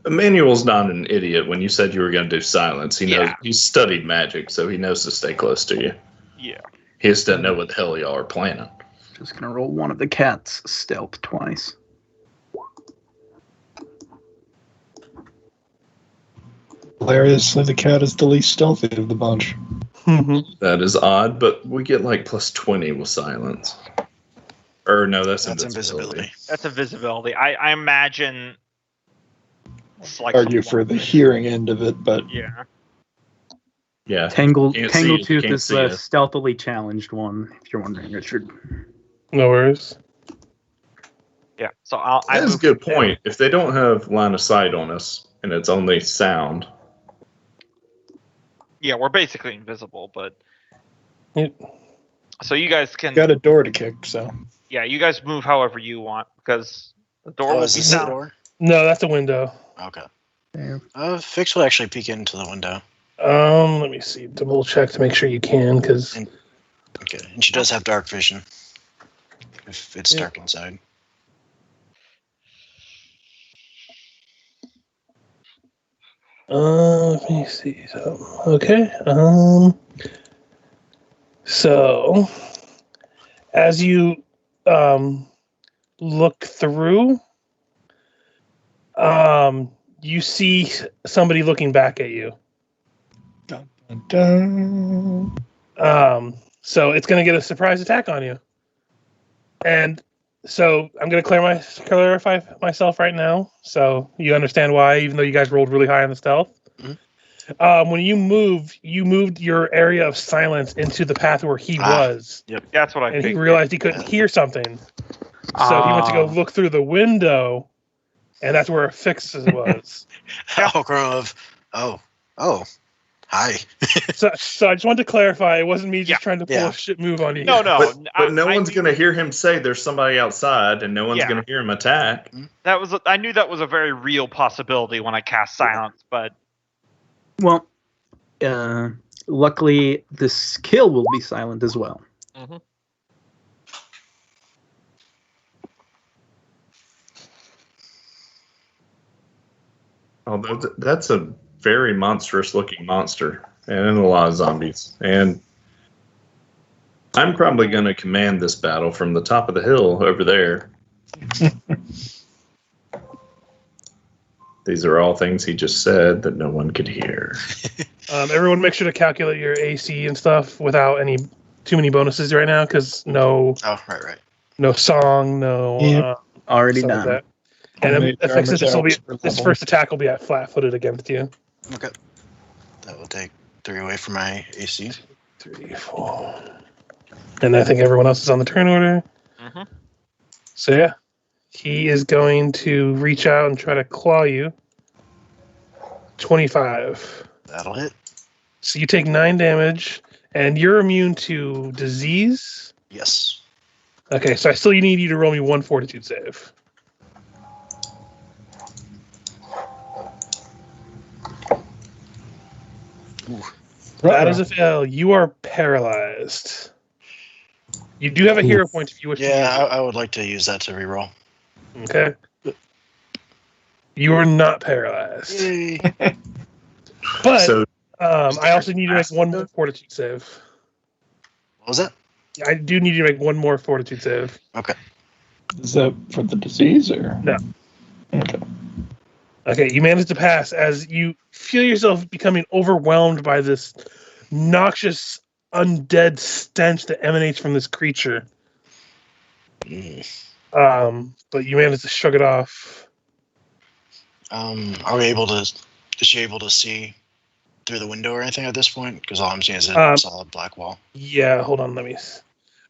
Emmanuel's not an idiot. When you said you were going to do silence, he knows Yeah. he's studied magic, so he knows to stay close to you. Yeah. He just doesn't know what the hell y'all are planning. Just gonna roll one of the cats stealth twice. Hilariously, the cat is the least stealthy of the bunch. That is odd, but we get like plus 20 with silence. Or no, that's invisibility. That's invisibility. I imagine. It's like Argue some- for the hearing end of it, but Yeah. Yeah. Tangletooth Can't see it, can't is see the it. stealthily challenged one, if you're wondering, Richard. No worries. Yeah. So I That is a move good there. point. If they don't have line of sight on us and it's only sound, Yeah, we're basically invisible, but Yep. so you guys can. got a door to kick, so. Yeah, you guys move however you want because the door Oh, will is be this the down. door? No, that's a window. Okay. Yeah. Fix will actually peek into the window. Let me see. Double check to make sure you can, because Okay, and she does have dark vision. If it's Yeah. dark inside. let me see. So, okay. So as you look through, you see somebody looking back at you. Dun, dun, dun. So it's going to get a surprise attack on you. And so I'm going to clarify myself right now, so you understand why, even though you guys rolled really high on the stealth. Mhm. When you moved your area of silence into the path where he was, That's what I and he figured. realized he couldn't hear something. So he went to go look through the window, and that's where Ephixa was. Hi. So I just wanted to clarify, it wasn't me just Yeah. trying to pull Yeah. a shit move on you. No, but no I one's knew- going to hear him say there's somebody outside, and no one's Yeah. going to hear him attack. I knew that was a very real possibility when I cast silence, but Well, luckily, this kill will be silent as well. Although that's a very monstrous looking monster and a lot of zombies. And I'm probably going to command this battle from the top of the hill over there. These are all things he just said that no one could hear. Everyone, make sure to calculate your AC and stuff without too many bonuses right now, because no song, no Yep. Already stuff like done. that. And Make your Ephixa, armors out this level. first attack will be at flat-footed against you. Okay. That will take 3 away from my AC. 3, 4. And I think everyone else is on the turn order. Mhm. So yeah, he is going to reach out and try to claw you. 25. That'll hit. So you take 9 damage, and you're immune to disease. Yes. Okay, so I still need you to roll me 1 fortitude save. That is a fail. You are paralyzed. You do have a hero point if you wish to use Yeah, it. I would like to use that to reroll. Okay. You are not paralyzed. Yay. But So I also need you to make 1 more fortitude save. What was that? I do need you to make 1 more fortitude save. Okay. Is that for the disease or? No. Okay. Okay, you manage to pass as you feel yourself becoming overwhelmed by this noxious undead stench that emanates from this creature. But you manage to shrug it off. Are we able to? Is she able to see through the window or anything at this point? Because all I'm seeing is a solid black wall. Yeah, hold on.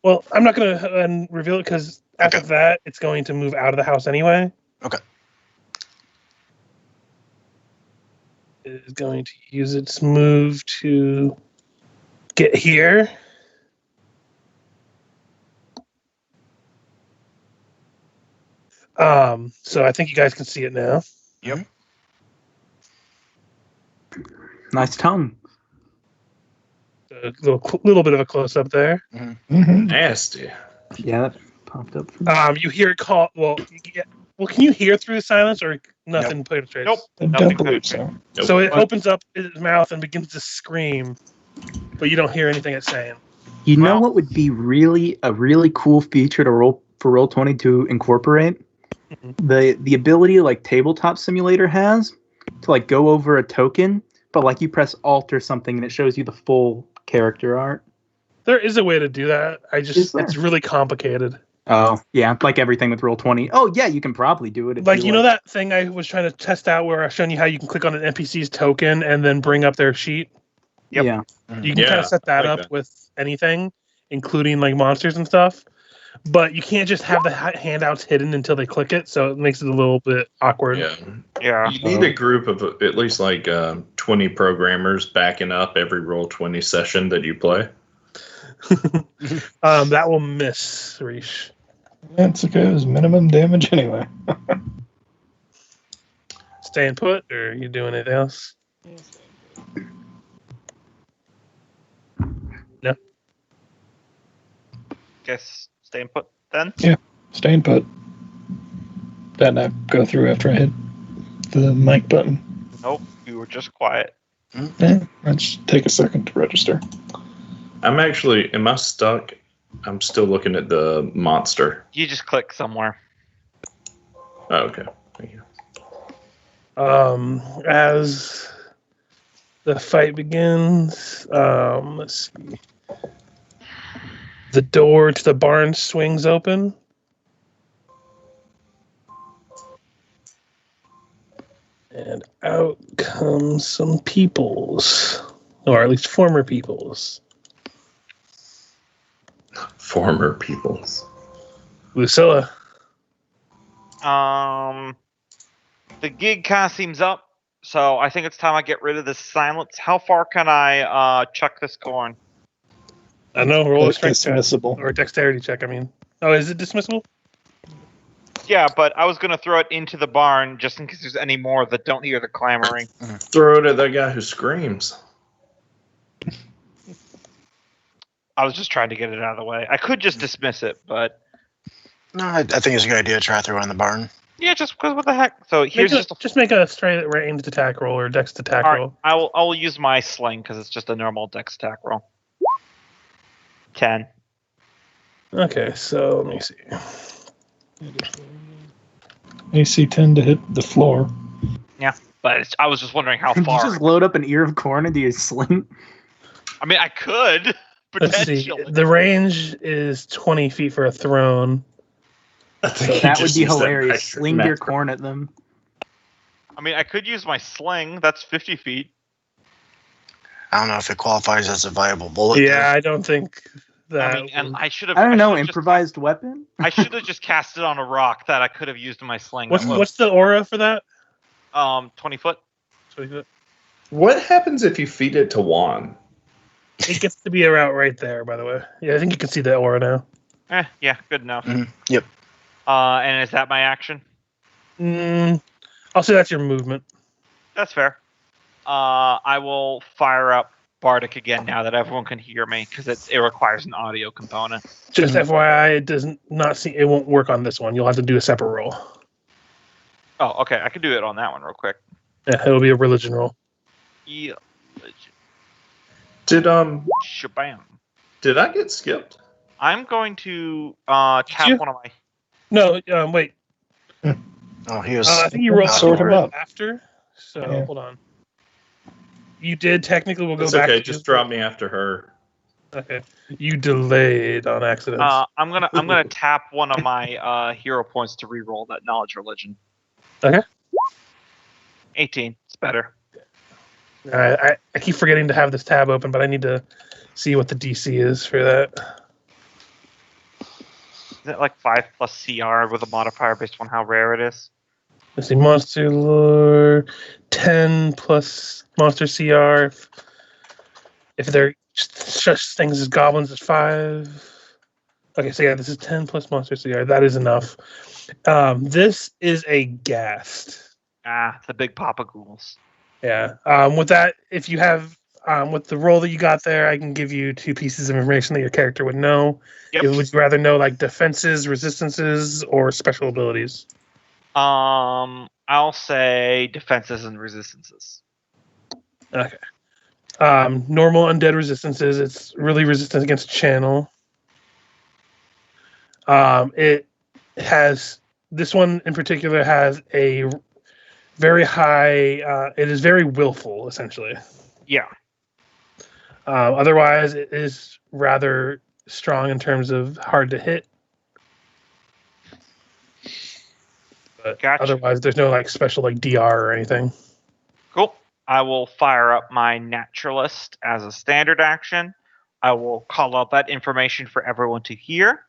Well, I'm not going to reveal it because after that, it's going to move out of the house anyway. Okay. It is going to use its move to get here. So I think you guys can see it now. Yep. Nice tongue. A little bit of a close up there. Nasty. Yeah, that popped up. For me. You hear it call. Well, can you hear through the silence or nothing penetrates? Nope. I Nothing don't believe so. Nope. So it opens up its mouth and begins to scream, but you don't hear anything it's saying. You know what would be a really cool feature to Roll20 to incorporate? The ability like Tabletop Simulator has to like go over a token, but like you press Alt or something and it shows you the full character art. There is a way to do that. It's really complicated. Oh, yeah, like everything with Roll20. Oh, yeah, you can probably do it. If Like, you know that thing I was trying to test out where I was showing you how you can click on an NPC's token and then bring up their sheet? Yep. Yeah. You can kind of set that like up that. with anything, including like monsters and stuff. But you can't just have the handouts hidden until they click it, so it makes it a little bit awkward. Yeah. You need a group of at least like 20 programmers backing up every Roll20 session that you play. That will miss, Ris'sh. That's okay. It was minimum damage anyway. Staying put, or are you doing anything else? No. Guess staying put then. Staying put. That not go through after I hit the mic button. Nope. You were just quiet. Let's take a second to register. Am I stuck? I'm still looking at the monster. You just click somewhere. Oh, okay. Thank you. As the fight begins, let's see. The door to the barn swings open. And out comes some peoples. Or at least former peoples. Former peoples. Lucilla. The gig kind of seems up, so I think it's time I get rid of this silence. How far can I chuck this corn? I know, roll a That's strength check. dismissible. Or a dexterity check, I mean. Oh, is it dismissible? Yeah, but I was gonna throw it into the barn just in case there's any more that don't hear the clamoring. Throw it at that guy who screams. I was just trying to get it out of the way. I could just dismiss it, but No, I think it's a good idea to try through in the barn. yeah, just because what the heck. So here's Just make a straight ranged attack roll or dex attack all right. roll. I will use my sling because it's just a normal dex attack roll. 10. Okay, so let me see. AC 10 to hit the floor. But I was just wondering how Did you far. just load up an ear of corn into your sling? I mean, I could Let's see. potentially. The range is 20 feet for a throne. That would be hilarious. Sling your corn at them. I mean, I could use my sling. That's 50 feet. I don't know if it qualifies as a viable bullet. Yeah, I don't think that. I mean, and I should have. I don't know, should've improvised weapon? I should have just cast it on a rock that I could have used in my sling. What's the aura for that? 20 foot? 20 foot. What happens if you feed it to Juan? It gets to be around right there, by the way. Yeah, I think you can see the aura now. Yeah, good enough. Yep. And is that my action? I'll say that's your movement. That's fair. I will fire up Bardic again now that everyone can hear me because it requires an audio component. Just FYI, it won't work on this one. You'll have to do a separate roll. Oh, okay. I can do it on that one real quick. Yeah, it'll be a religion roll. Yeah. Did Shabam. did I get skipped? I'm going to tap you? one of my. No, wait. Oh, he was. I think you rolled Sort him up. after. So Yeah. hold on. You did technically. We'll go It's back. okay. to Just drop me after her. Okay. You delayed on accident. I'm gonna tap one of my hero points to re-roll that knowledge religion. Okay. 18. It's better. I keep forgetting to have this tab open, but I need to see what the DC is for that. Is it like 5 plus CR with a modifier based on how rare it is? Let's see, monster lore, 10 plus monster CR. If they're such things as goblins, is 5. Okay, so yeah, this is 10 plus monster CR. That is enough. This is a ghast. The big Papa Ghouls. Yeah. With that, if you have with the roll that you got there, I can give you 2 pieces of information that your character would know. Yep. Would you rather know like defenses, resistances, or special abilities? I'll say defenses and resistances. Okay. Normal undead resistances. It's really resistant against channel. It has this one in particular has a very high. It is very willful, essentially. Yeah. Otherwise, it is rather strong in terms of hard to hit. But Gotcha. otherwise, there's no like special like DR or anything. Cool. I will fire up my naturalist as a standard action. I will call out that information for everyone to hear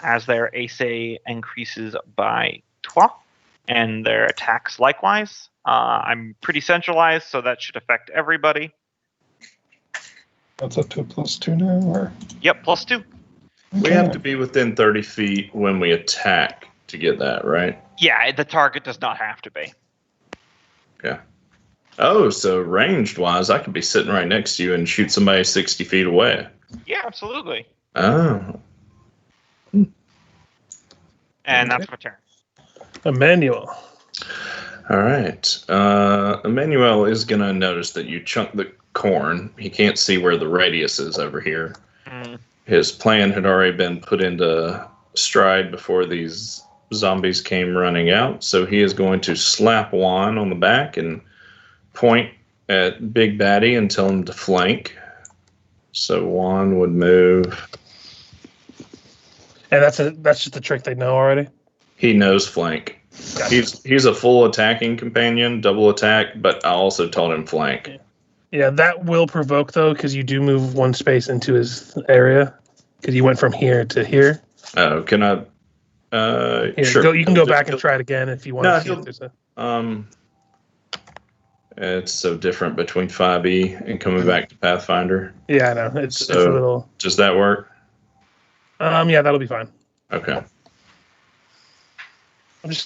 as their AC increases by 12 and their attacks likewise. I'm pretty centralized, so that should affect everybody. That's up to a +2 now, or Yep, +2. We have to be within 30 feet when we attack to get that, right? Yeah, the target does not have to be. Okay. Oh, so ranged wise, I could be sitting right next to you and shoot somebody 60 feet away. Yeah, absolutely. Oh. And that's my turn. Emanuele. All right. Emanuele is going to notice that you chunk the corn. He can't see where the radius is over here. Mm. His plan had already been put into stride before these zombies came running out. So he is going to slap Juan on the back and point at Big Baddie and tell him to flank. So Juan would move. And that's just a trick they know already. He knows flank. Gotcha. He's a full attacking companion, double attack, but I also taught him flank. Yeah, that will provoke though, because you do move 1 space into his area. Because you went from here to here. Oh, can I? Here, Sure. you can go back and try it again if you want No, to see if there's a. It's so different between 5e and coming back to Pathfinder. Yeah, I know. It's a So- little. Does that work? Yeah, that'll be fine. Okay.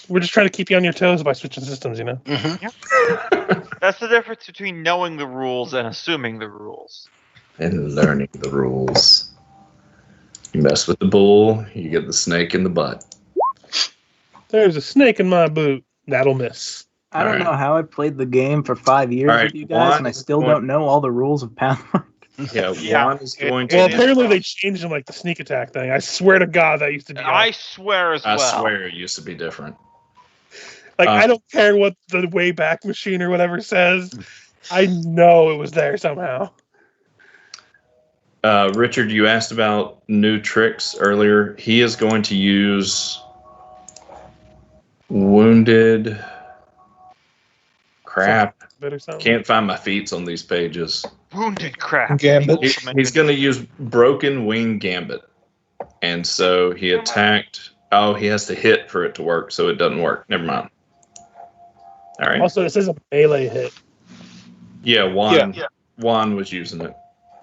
We're just trying to keep you on your toes by switching systems, you know. Mm-hmm. That's the difference between knowing the rules and assuming the rules. And learning the rules. You mess with the bull, you get the snake in the butt. There's a snake in my boot. That'll miss. I don't Alright. know how I played the game for 5 years Alright, with you guys, and I Juan still is don't know all the rules of Pathfinder. Yeah, Yeah. Juan is going to. Well, is apparently wrong. they changed them like the sneak attack thing. I swear to God, that used to be. I swear as I well. swear it used to be different. I don't care what the Wayback Machine or whatever says. I know it was there somehow. Richard, you asked about new tricks earlier. He is going to use wounded. Crap. Bit or something. Can't find my feats on these pages. Wounded crap. Gambit. He's going to use Broken Wing Gambit. And so he attacked. Oh, he has to hit for it to work, so it doesn't work. Never mind. All right. Also, it says a melee hit. Yeah, Juan, Yeah. Juan was using it.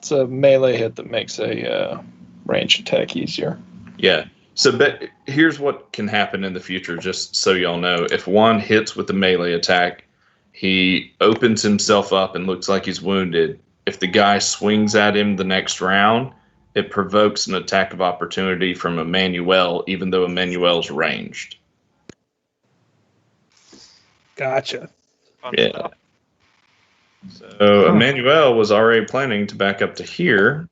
it's a melee hit that makes a range attack easier. Yeah. So, but here's what can happen in the future, just so y'all know. If Juan hits with the melee attack, he opens himself up and looks like he's wounded. If the guy swings at him the next round, it provokes an attack of opportunity from Emanuele, even though Emanuele's ranged. Gotcha. Fun Yeah. stuff. So Emanuele was already planning to back up to here,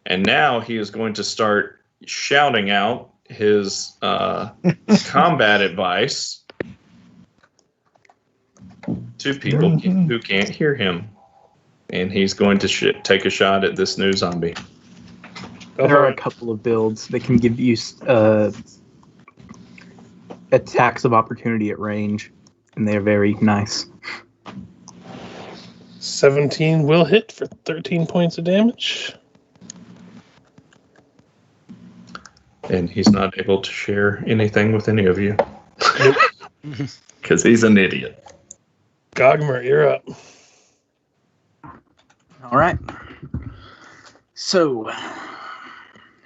and now he is going to start shouting out his combat advice to people who can't hear him. And he's going to take a shot at this new zombie. Go There for are a it. couple of builds that can give you attacks of opportunity at range, and they're very nice. 17 will hit for 13 points of damage. And he's not able to share anything with any of you. Nope. Because he's an idiot. Gogmert, you're up. All right. So,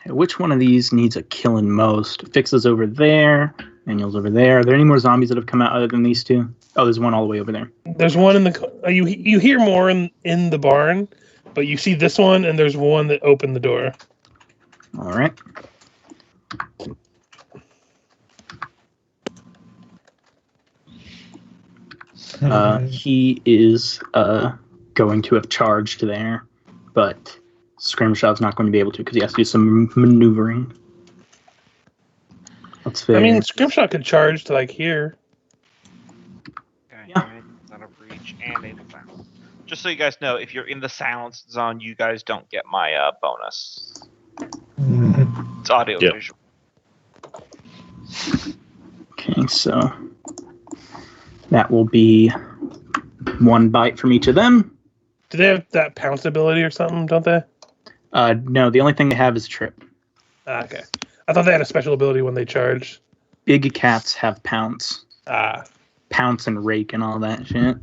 which one of these needs a killing most? Fixes over there. Manuel's over there. Are there any more zombies that have come out other than these two? Oh, there's one all the way over there. There's one in the... You hear more in the barn, but you see this one, and there's one that opened the door. All right. He is going to have charged there, but Scrimshaw's not going to be able to because he has to do some maneuvering. That's fair. I mean, Scrimshaw could charge to, like, here. Okay, Yeah. Out of reach and in the silence. Just so you guys know, if you're in the silence zone, you guys don't get my bonus. It's audio Yep. visual. Okay, so that will be 1 bite from each of them. Do they have that pounce ability or something, don't they? No, the only thing they have is trip. Okay. I thought they had a special ability when they charge. Big cats have pounce. Ah. Pounce and rake and all that shit.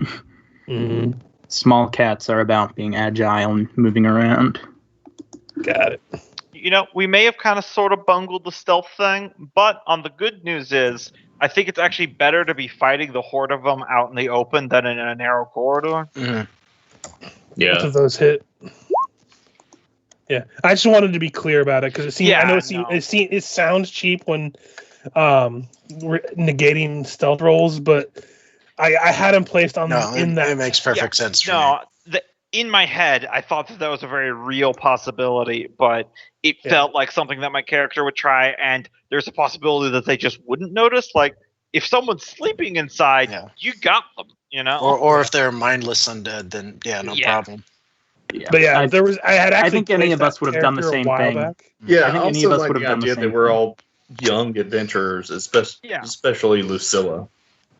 Mm, Small cats are about being agile and moving around. got it. You know, we may have kind of sort of bungled the stealth thing, but on the good news is, I think it's actually better to be fighting the horde of them out in the open than in a narrow corridor. Mhm. Both Yeah. of those hit. Yeah, I just wanted to be clear about it because it seems. Yeah, I know no. it sounds cheap when we're negating stealth rolls, but I had him placed on No, in that. it makes perfect sense for me. No, in my head, I thought that was a very real possibility, but it Yeah. felt like something that my character would try, and there's a possibility that they just wouldn't notice. Like, if someone's sleeping inside, Yeah. you got them, you know? Or if they're mindless undead, then yeah, no Yeah. problem. Yeah. But yeah, there was. I had. Actually I think any placed of us that would have done the character a same while thing. back. Yeah, I think any of us would have done the idea same that we're thing. all young adventurers, Yeah. especially Lucilla.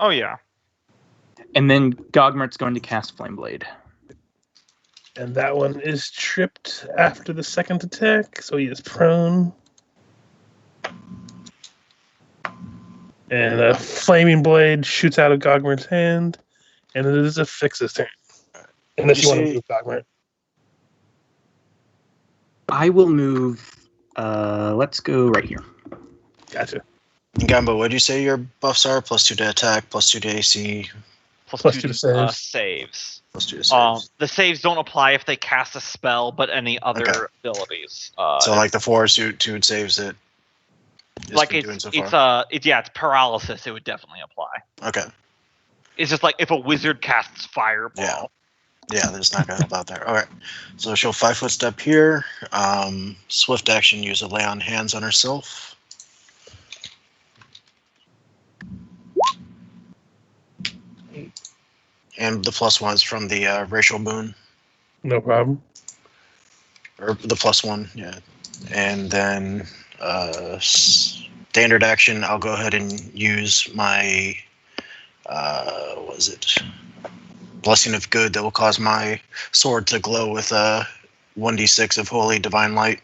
Oh, yeah. And then Gogmert's going to cast Flame Blade. And that one is tripped after the second attack, so he is prone. And a flaming blade shoots out of Gogmert's hand, and it is Ephixia's turn. Unless you want to move Gogmert. I will move. Let's go right here. Gotcha. Gombo, what do you say your buffs are? +2 to attack, +2 to AC, Plus two two to to saves. saves. +2 to saves. The saves don't apply if they cast a spell, but any other Okay. abilities. So like the fortitude saves that it's like been it's doing so far. it's paralysis. It would definitely apply. Okay. It's just like if a wizard casts fireball. Yeah, that's not gonna help out there. All right. So she'll 5-foot step here. Swift action, use a lay on hands on herself. And the +1 is from the racial boon. No problem. Or the +1, yeah. And then standard action, I'll go ahead and use my what is it? Blessing of Good that will cause my sword to glow with 1d6 of holy divine light.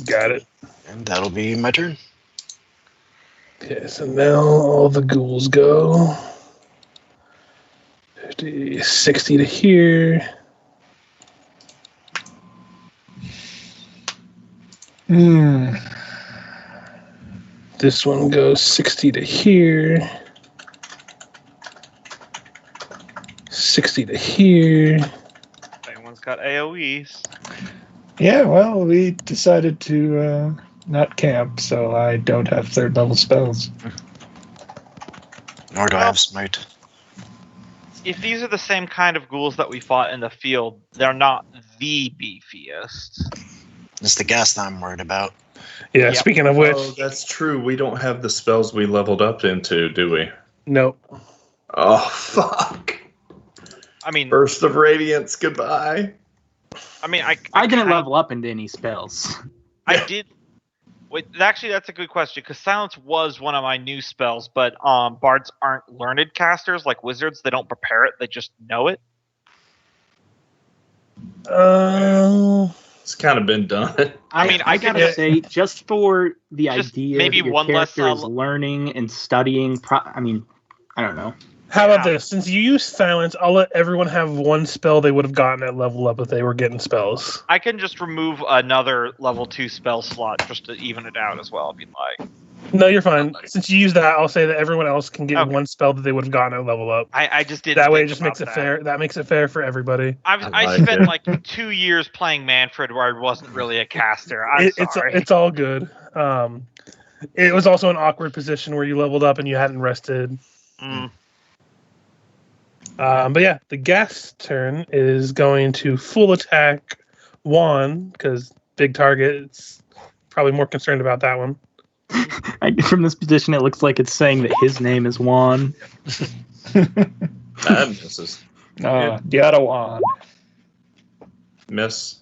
Got it. And that'll be my turn. Okay, so now all the ghouls go. 50, 60 to here. This one goes 60 to here. 60 to here. Everyone's got AoEs. Yeah, well, we decided to not camp, so I don't have 3rd level spells. Nor do I have smite. If these are the same kind of ghouls that we fought in the field, they're not the beefiest. It's the gas that I'm worried about. Yeah, Yep. speaking of which, Oh, that's true. We don't have the spells we leveled up into, do we? nope. Oh, fuck. I mean, Burst of Radiance, goodbye. I I didn't kinda- level up into any spells. I did. Wait, actually, that's a good question because silence was one of my new spells, but bards aren't learned casters like wizards. They don't prepare it; they just know it. It's kind of been done. I gotta say, just for the Just idea maybe that your one less, character is learning and studying, I don't know. How about this? Since you use silence, I'll let everyone have one spell they would have gotten at level up if they were getting spells. I can just remove another level 2 spell slot just to even it out as well, if you'd like. No, you're fine. Since you use that, I'll say that everyone else can get Okay. one spell that they would have gotten at level up. I just didn't. That way, it think just about makes it that. fair. That makes it fair for everybody. I spent like 2 years playing Manfred where I wasn't really a caster. I'm sorry. It's all good. It was also an awkward position where you leveled up and you hadn't rested. Mm. But yeah, the gas turn is going to full attack Juan because big target. It's probably more concerned about that one. From this position, it looks like it's saying that his name is Juan. That misses. Got a wand. Miss.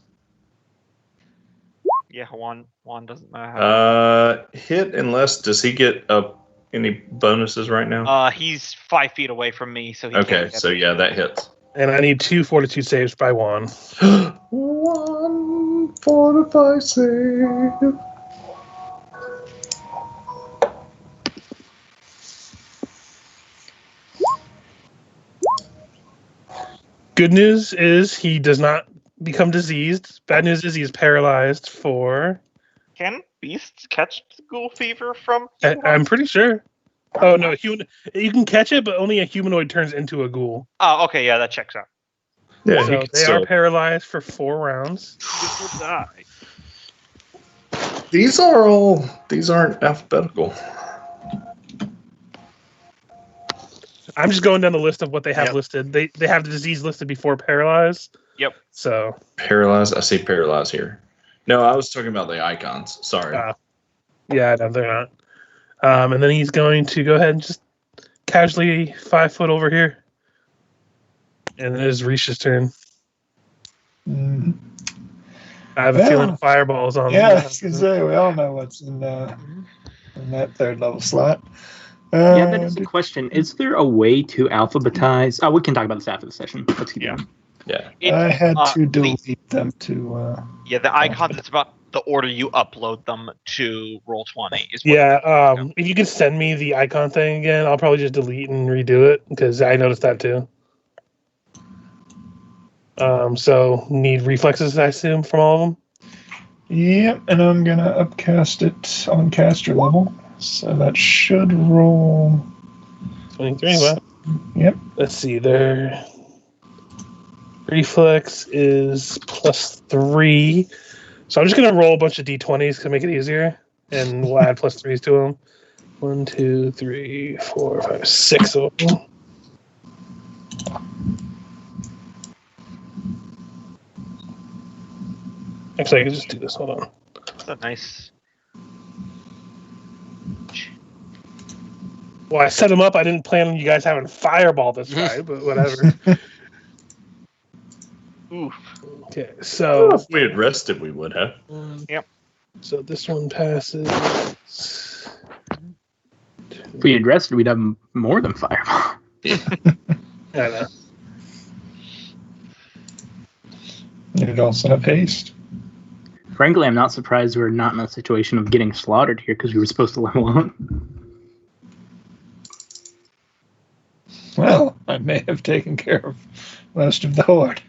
Yeah, Juan doesn't know how. Hit unless does he get any bonuses right now? He's 5 feet away from me, so he Okay, can't get so me. yeah, that hits. And I need 2 fortitude saves by Juan. 1 fortify save. Good news is he does not become diseased. Bad news is he's paralyzed for... Can beasts catch ghoul fever from? I'm pretty sure. Oh, no. You can catch it, but only a humanoid turns into a ghoul. Oh, okay, yeah, that checks out. Yeah, So they are paralyzed for 4 rounds. This will die. These aren't alphabetical. I'm just going down the list of what they have Yep. listed. They have the disease listed before paralyzed. Yep. So Paralyzed. I see paralyzed here. No, I was talking about the icons. Sorry. yeah, no, they're not. And then he's going to go ahead and just casually 5 foot over here. And it is Ris'sh's turn. I have a feeling fireball's on. Yeah, I was gonna say we all know what's in that 3rd level slot. Yeah, that is a question. Is there a way to alphabetize? Oh, we can talk about this after the session. Let's keep going. Yeah. I had to delete them to. Yeah, the icons. It's about the order you upload them to Roll20. If you could send me the icon thing again, I'll probably just delete and redo it because I noticed that too. So need reflexes, I assume, from all of them. Yep, and I'm gonna upcast it on caster level, so that should roll 23. Well, Yep. let's see. Their reflex is +3, so I'm just gonna roll a bunch of d20s to make it easier, and we'll add +3s to them. 1, 2, 3, 4, 5, 6 of them. Actually, I can just do this. Hold on. That's a nice. Well, I set them up. I didn't plan on you guys having fireball this fight, but whatever. Oof. Okay, so If we had rested, we would have. Yep. So this one passes. If we had rested, we'd have more than fireball. I know. It'd also have haste. Frankly, I'm not surprised we're not in a situation of getting slaughtered here because we were supposed to level up. Well, I may have taken care of most of the horde.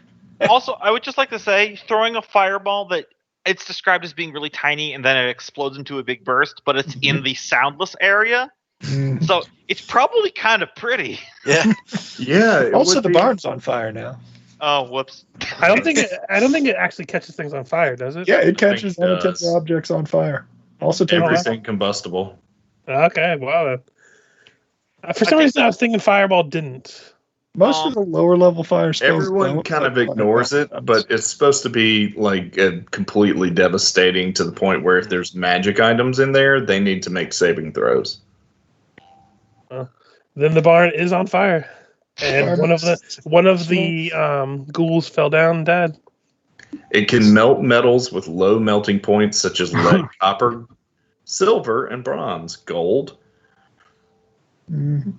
Also, I would just like to say, throwing a fireball that it's described as being really tiny and then it explodes into a big burst, but it's in the soundless area. So it's probably kind of pretty. Yeah. Yeah. Also, the barn's on fire now. Oh, whoops. I don't think it actually catches things on fire, does it? Yeah, it catches it unattended does. objects on fire. Also, takes Everything combustible. Okay. Wow. For some reason, I was thinking fireball didn't. most of the lower level fire spells. Everyone don't, kind of but ignores it, but it's supposed to be like completely devastating to the point where if there's magic items in there, they need to make saving throws. Then the barn is on fire, and one of the ghouls fell down and died. It can melt metals with low melting points, such as lead, copper, silver, and bronze. Gold. Mhm.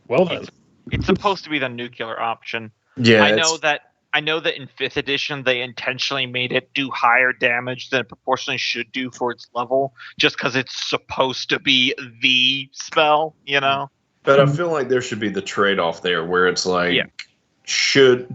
Well then. It's supposed to be the nuclear option. Yeah, I know that in 5th edition they intentionally made it do higher damage than it proportionally should do for its level, just because it's supposed to be the spell, you know? But I feel like there should be the trade-off there, where it's like, Yeah.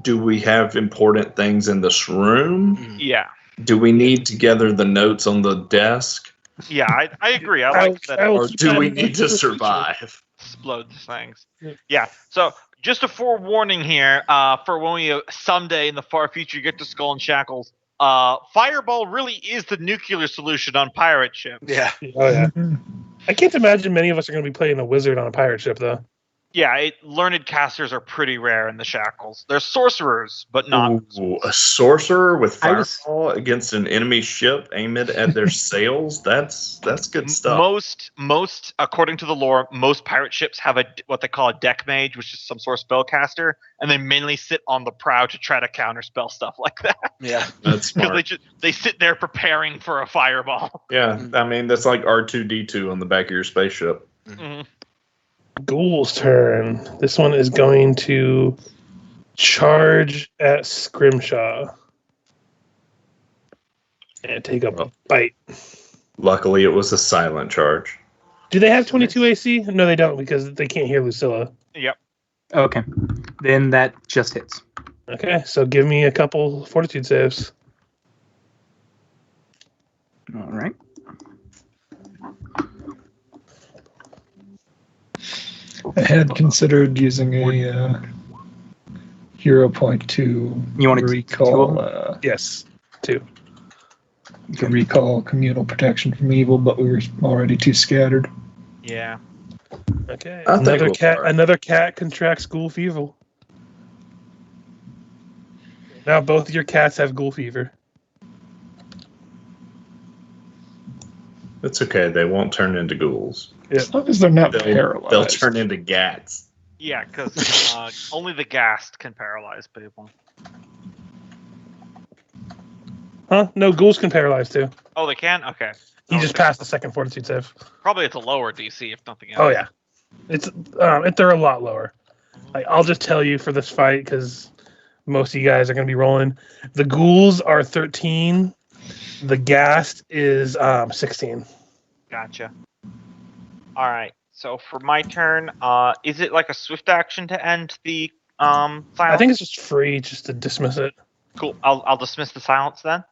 do we have important things in this room? Mm. Yeah. Do we need to gather the notes on the desk, Yeah, I agree. I like that. or do we need to survive? Explode things. Yeah. Yeah. So just a forewarning here, for when we someday in the far future get to Skull and Shackles, Fireball really is the nuclear solution on pirate ships. Yeah. Oh yeah. Mhm. I can't imagine many of us are going to be playing a wizard on a pirate ship, though. Yeah, learned casters are pretty rare in the Shackles. They're sorcerers, but not. Ooh, a sorcerer with I was- fireball against an enemy ship, aim it at their sails. That's good stuff. Most, according to the lore, most pirate ships have what they call a deck mage, which is some sort of spellcaster, and they mainly sit on the prow to try to counterspell stuff like that. Yeah. That's Because smart. they sit there preparing for a fireball. Yeah, I mean that's like R2D2 on the back of your spaceship. Mhm. Ghoul's turn. This one is going to charge at Scrimshaw and take up a bite. Luckily, it was a silent charge. Do they have 22 AC? No, they don't because they can't hear Lucilla. Yep. Okay. Then that just hits. Okay, so give me a couple fortitude saves. All right. I had considered using a hero point to You want to recall Yes, 2. to recall communal protection from evil, but we were already too scattered. Yeah. Okay. I think we'll try. Another cat contracts ghoul fever. Now both your cats have ghoul fever. It's okay. They won't turn into ghouls. As long as they're not They'll paralyzed. turn into gats. Yeah, because only the ghast can paralyze people. Huh? No, ghouls can paralyze too. Oh, they can? Okay. He just passed the second fortitude save. Probably it's a lower DC, if nothing else. Oh yeah, they're a lot lower. Like, I'll just tell you for this fight because most of you guys are going to be rolling. The ghouls are 13. The ghast is 16. Gotcha. All right. So for my turn, is it like a swift action to end the silence? I think it's just free, just to dismiss it. Cool. I'll dismiss the silence then.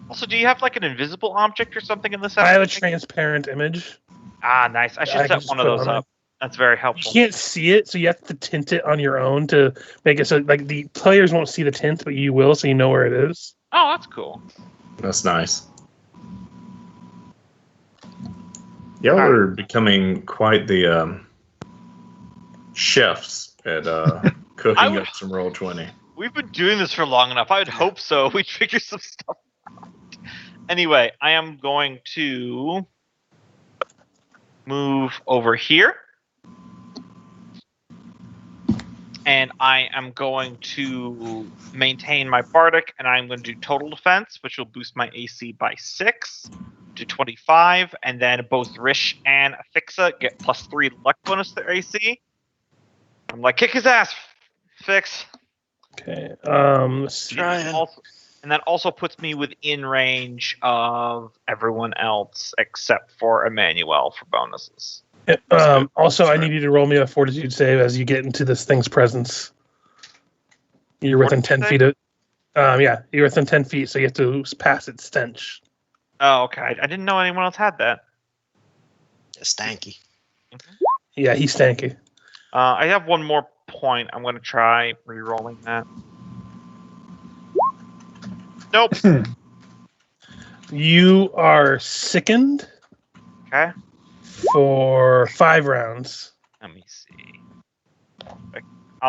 Also, do you have like an invisible object or something in this? I have a transparent image. Ah, nice. I should I can set just one of put it those on up. That's very You helpful. can't see it, so you have to tint it on your own to make it so like the players won't see the tint, but you will, so you know where it is. Oh, that's cool. That's nice. Y'all are becoming quite the chefs at cooking would- up some Roll20. We've been doing this for long enough. I would hope so. We'd figure some stuff out. Anyway, I am going to move over here. And I am going to maintain my Bardic, and I'm going to do total defense, which will boost my AC by 6 to 25. And then both Ris'sh and Ephixa get +3 luck bonus to their AC. I'm like, kick his ass, Fix. Okay. Let's see. Trying. And that also puts me within range of everyone else except for Emanuele for bonuses. Also, I need you to roll me a fortitude save as you get into this thing's presence. You're within 10 Fortitude feet of. Yeah, you're within 10 feet, so you have to pass its stench. Oh, okay. I didn't know anyone else had that. Stanky. Yeah, he's stanky. I have one more point. I'm going to try re-rolling that. Nope. You are sickened Okay. for 5 rounds. Let me see.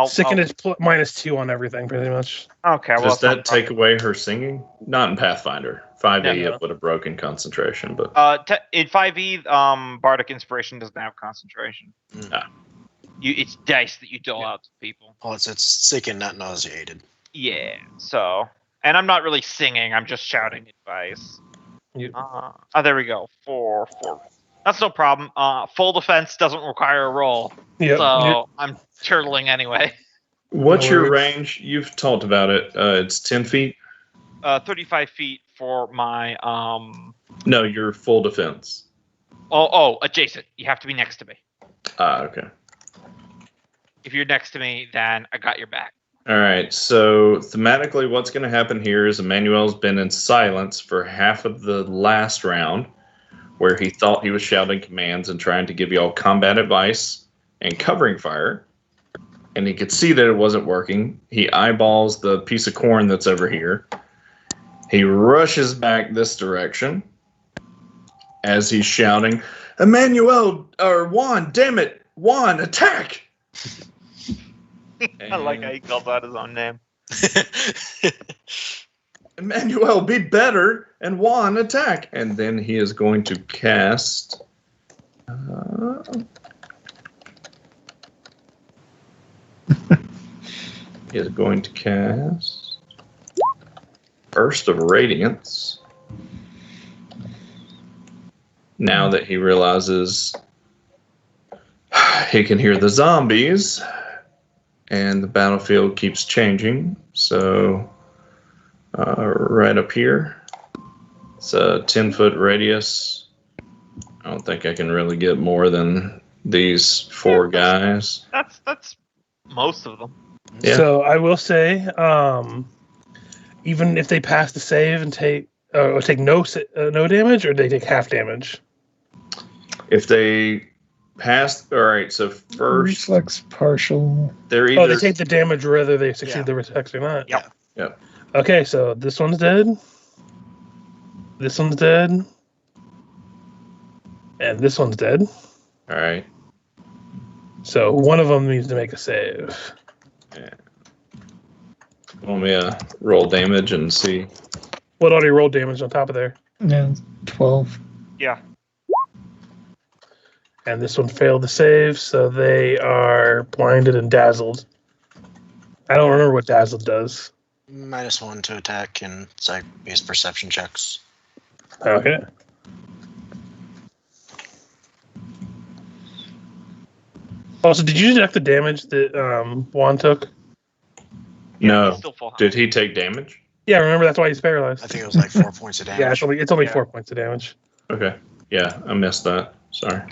Sickened is -2 on everything, pretty much. Okay. Well, Does that's not that take away her singing? Not in Pathfinder. 5e No. it would have broken concentration, but in 5e, Bardic Inspiration doesn't have concentration. Ah. It's dice that you dole out to people. Oh, it's sick and not nauseated. Yeah. So, and I'm not really singing. I'm just shouting advice. There we go. 4. That's no problem. Full defense doesn't require a roll, Yep. so I'm turtling anyway. What's No your worries. range? You've talked about it. It's 10 feet. 35 feet for my No, your full defense. adjacent. You have to be next to me. Okay. If you're next to me, then I got your back. All right. So thematically, what's going to happen here is Emmanuel's been in silence for half of the last round, where he thought he was shouting commands and trying to give you all combat advice and covering fire. And he could see that it wasn't working. He eyeballs the piece of corn that's over here. He rushes back this direction as he's shouting, Emanuele, or Juan, damn it, Juan, attack! I like how he calls out his own name. Emanuele, be better, and Juan, attack! And then he is going to cast... he is going to cast... Burst of Radiance. Now that he realizes he can hear the zombies, and the battlefield keeps changing. So, right up here, it's a 10-foot radius. I don't think I can really get more than these 4 guys. That's most of them. Yeah. So I will say, even if they pass the save and take no damage, or they take half damage. If they pass, all right. So first, Reflex partial. they're either They take the damage whether they succeed Yeah. the reflex or not. Yep. Yep. Okay, so this one's dead. This one's dead. And this one's dead. all right. So one of them needs to make a save. Want me to roll damage and see? What already rolled damage on top of there? Yeah, 12. Yeah. And this one failed the save, so they are blinded and dazzled. I don't remember what dazzled does. -1 to attack and psych-based perception checks. Okay. Also, did you deduct the damage that Juan took? No. He's still full health. Did he take damage? Yeah, remember that's why he's paralyzed. I think it was like 4 points of damage. Yeah, it's only Yeah. 4 points of damage. Okay. Yeah, I missed that. Sorry.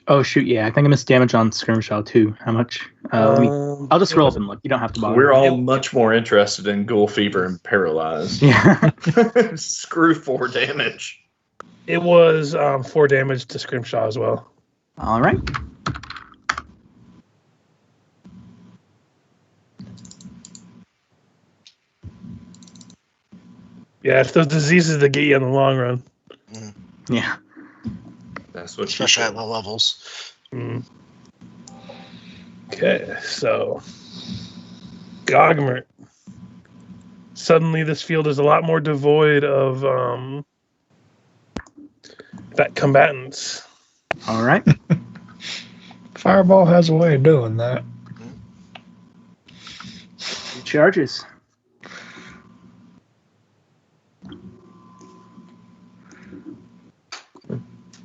Oh shoot, yeah, I think I missed damage on Skirmishaw too. How much? I'll just roll up and look. You don't have to bother. We're all much more interested in ghoul fever and paralyzed. Yeah. Screw 4 damage. It was 4 damage to Scrimshaw as well. All right. Yeah, it's those diseases that get you in the long run. Yeah. That's what she Especially said. at low levels. Mm. Okay, so Gogmert. Suddenly, this field is a lot more devoid of that combatants. All right. Fireball has a way of doing that. Charges.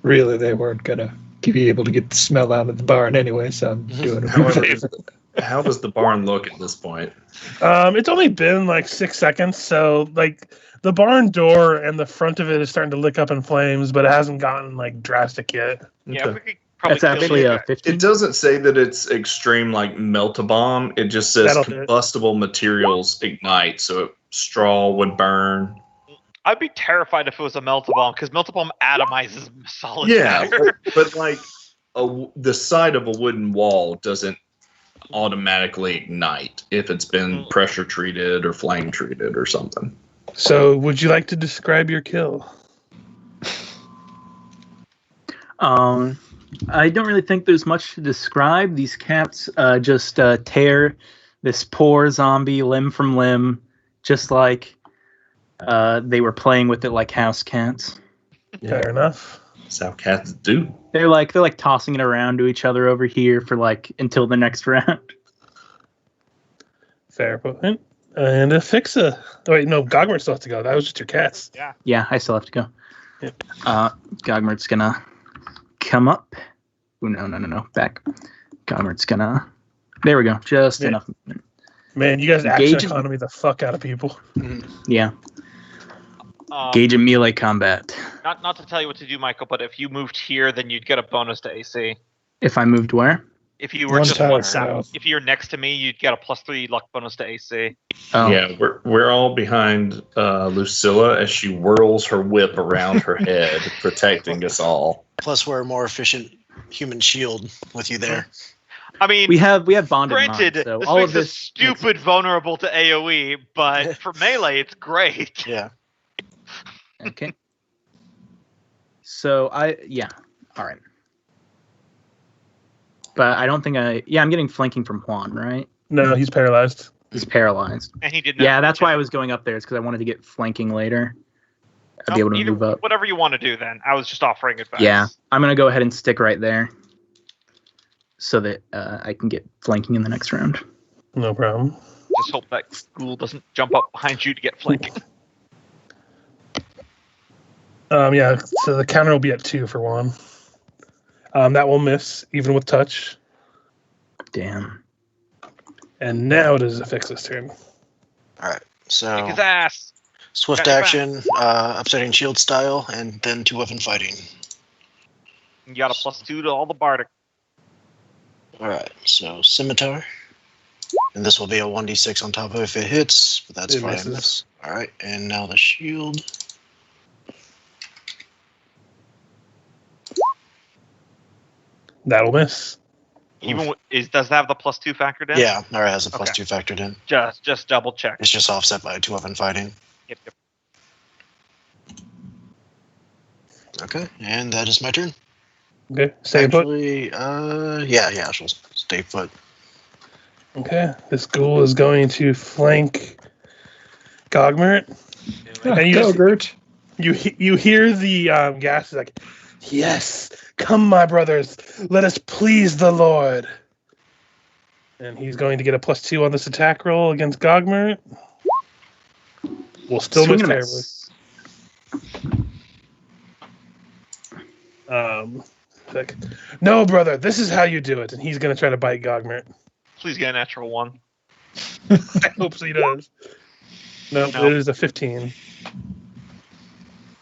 Really, they weren't gonna be able to get the smell out of the barn anyway, so I'm doing it. However, how does the barn look at this point? It's only been like 6 seconds, so like the barn door and the front of it is starting to lick up in flames, but it hasn't gotten like drastic yet. Yeah, Okay. we could probably That's actually kill a you. 15. It doesn't say that it's extreme like melt-a-bomb. It just says That'll do it. combustible materials ignite, so straw would burn. I'd be terrified if it was a melt-a-bomb, because melt-a-bomb atomizes solid Yeah, matter. but like the side of a wooden wall doesn't automatically ignite if it's been pressure treated or flame treated or something. So, would you like to describe your kill? I don't really think there's much to describe. These cats just tear this poor zombie limb from limb, just like they were playing with it like house cats. Fair enough. That's how cats do. They're like tossing it around to each other over here for like until the next round. Fair point. And Ephixa. Oh, wait, no, Gogmert still has to go. That was just your cats. Yeah, I still have to go. Yep. Gogmert's gonna come up. Ooh, no. Back. Gogmert's gonna. There we go. Just Yeah. enough. Man, you guys action Engage- economy the fuck out of people. Yeah. Gauge in melee combat. Not to tell you what to do, Michael, but if you moved here, then you'd get a bonus to AC. If I moved where? If you were One just tile one south. if you're next to me, you'd get a +3 luck bonus to AC. Oh. Yeah, we're all behind Lucilla as she whirls her whip around her head, protecting us all. Plus, we're a more efficient human shield with you there. I mean, We have bonded granted, minds, so this all makes of this us stupid vulnerable to AoE, but for melee, it's great. Yeah. Okay. So all right. But I don't think I'm getting flanking from Juan, right? No, he's paralyzed. He's paralyzed. And he did. Yeah, that's why I was going up there. It's because I wanted to get flanking later. I'd be able to move up. Whatever you want to do, then. I was just offering advice. Yeah, I'm gonna go ahead and stick right there, so that I can get flanking in the next round. No problem. Just hope that ghoul doesn't jump up behind you to get flanking. Yeah, so the counter will be at 2 for 1. That will miss, even with touch. Damn. And now it is Ephixia's turn. All right. Kick So his ass. swift Got your action, upsetting shield style, and then 2-weapon fighting. You got a +2 to all the bardic. All right. So scimitar, and this will be a 1d6 on top of it if it hits, but that's It fine. misses. All right. And now the shield. That'll miss. Does that have the +2 factored in? Yeah. All right. Has a Okay. +2 factored in. Just double check. It's just offset by 2-weapon fighting. Yep. Okay. And that is my turn. Okay, stay put. Actually, yeah. She'll stay put. Okay, this ghoul is going to flank Gogmert. And you just- Gogurt. You hear the gas like, yes, come, my brothers, let us please the Lord. And he's going to get a +2 on this attack roll against Gogmert. Will still miss Swing and a terribly. miss. Like, no, brother, this is how you do it. And he's going to try to bite Gogmert. Please get a natural 1. I hope so he does. No, No. it is a 15.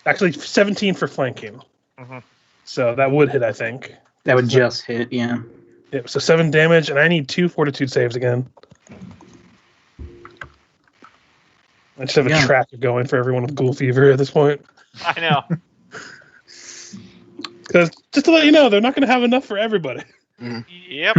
Actually, 17 for flanking. Mhm. So that would hit, I think. That would just hit. Yeah. Yep, so 7 damage, and I need 2 fortitude saves again. I just have a Yeah. tracker going for everyone with ghoul fever at this point. I know. Because, just to let you know, they're not going to have enough for everybody. Yep.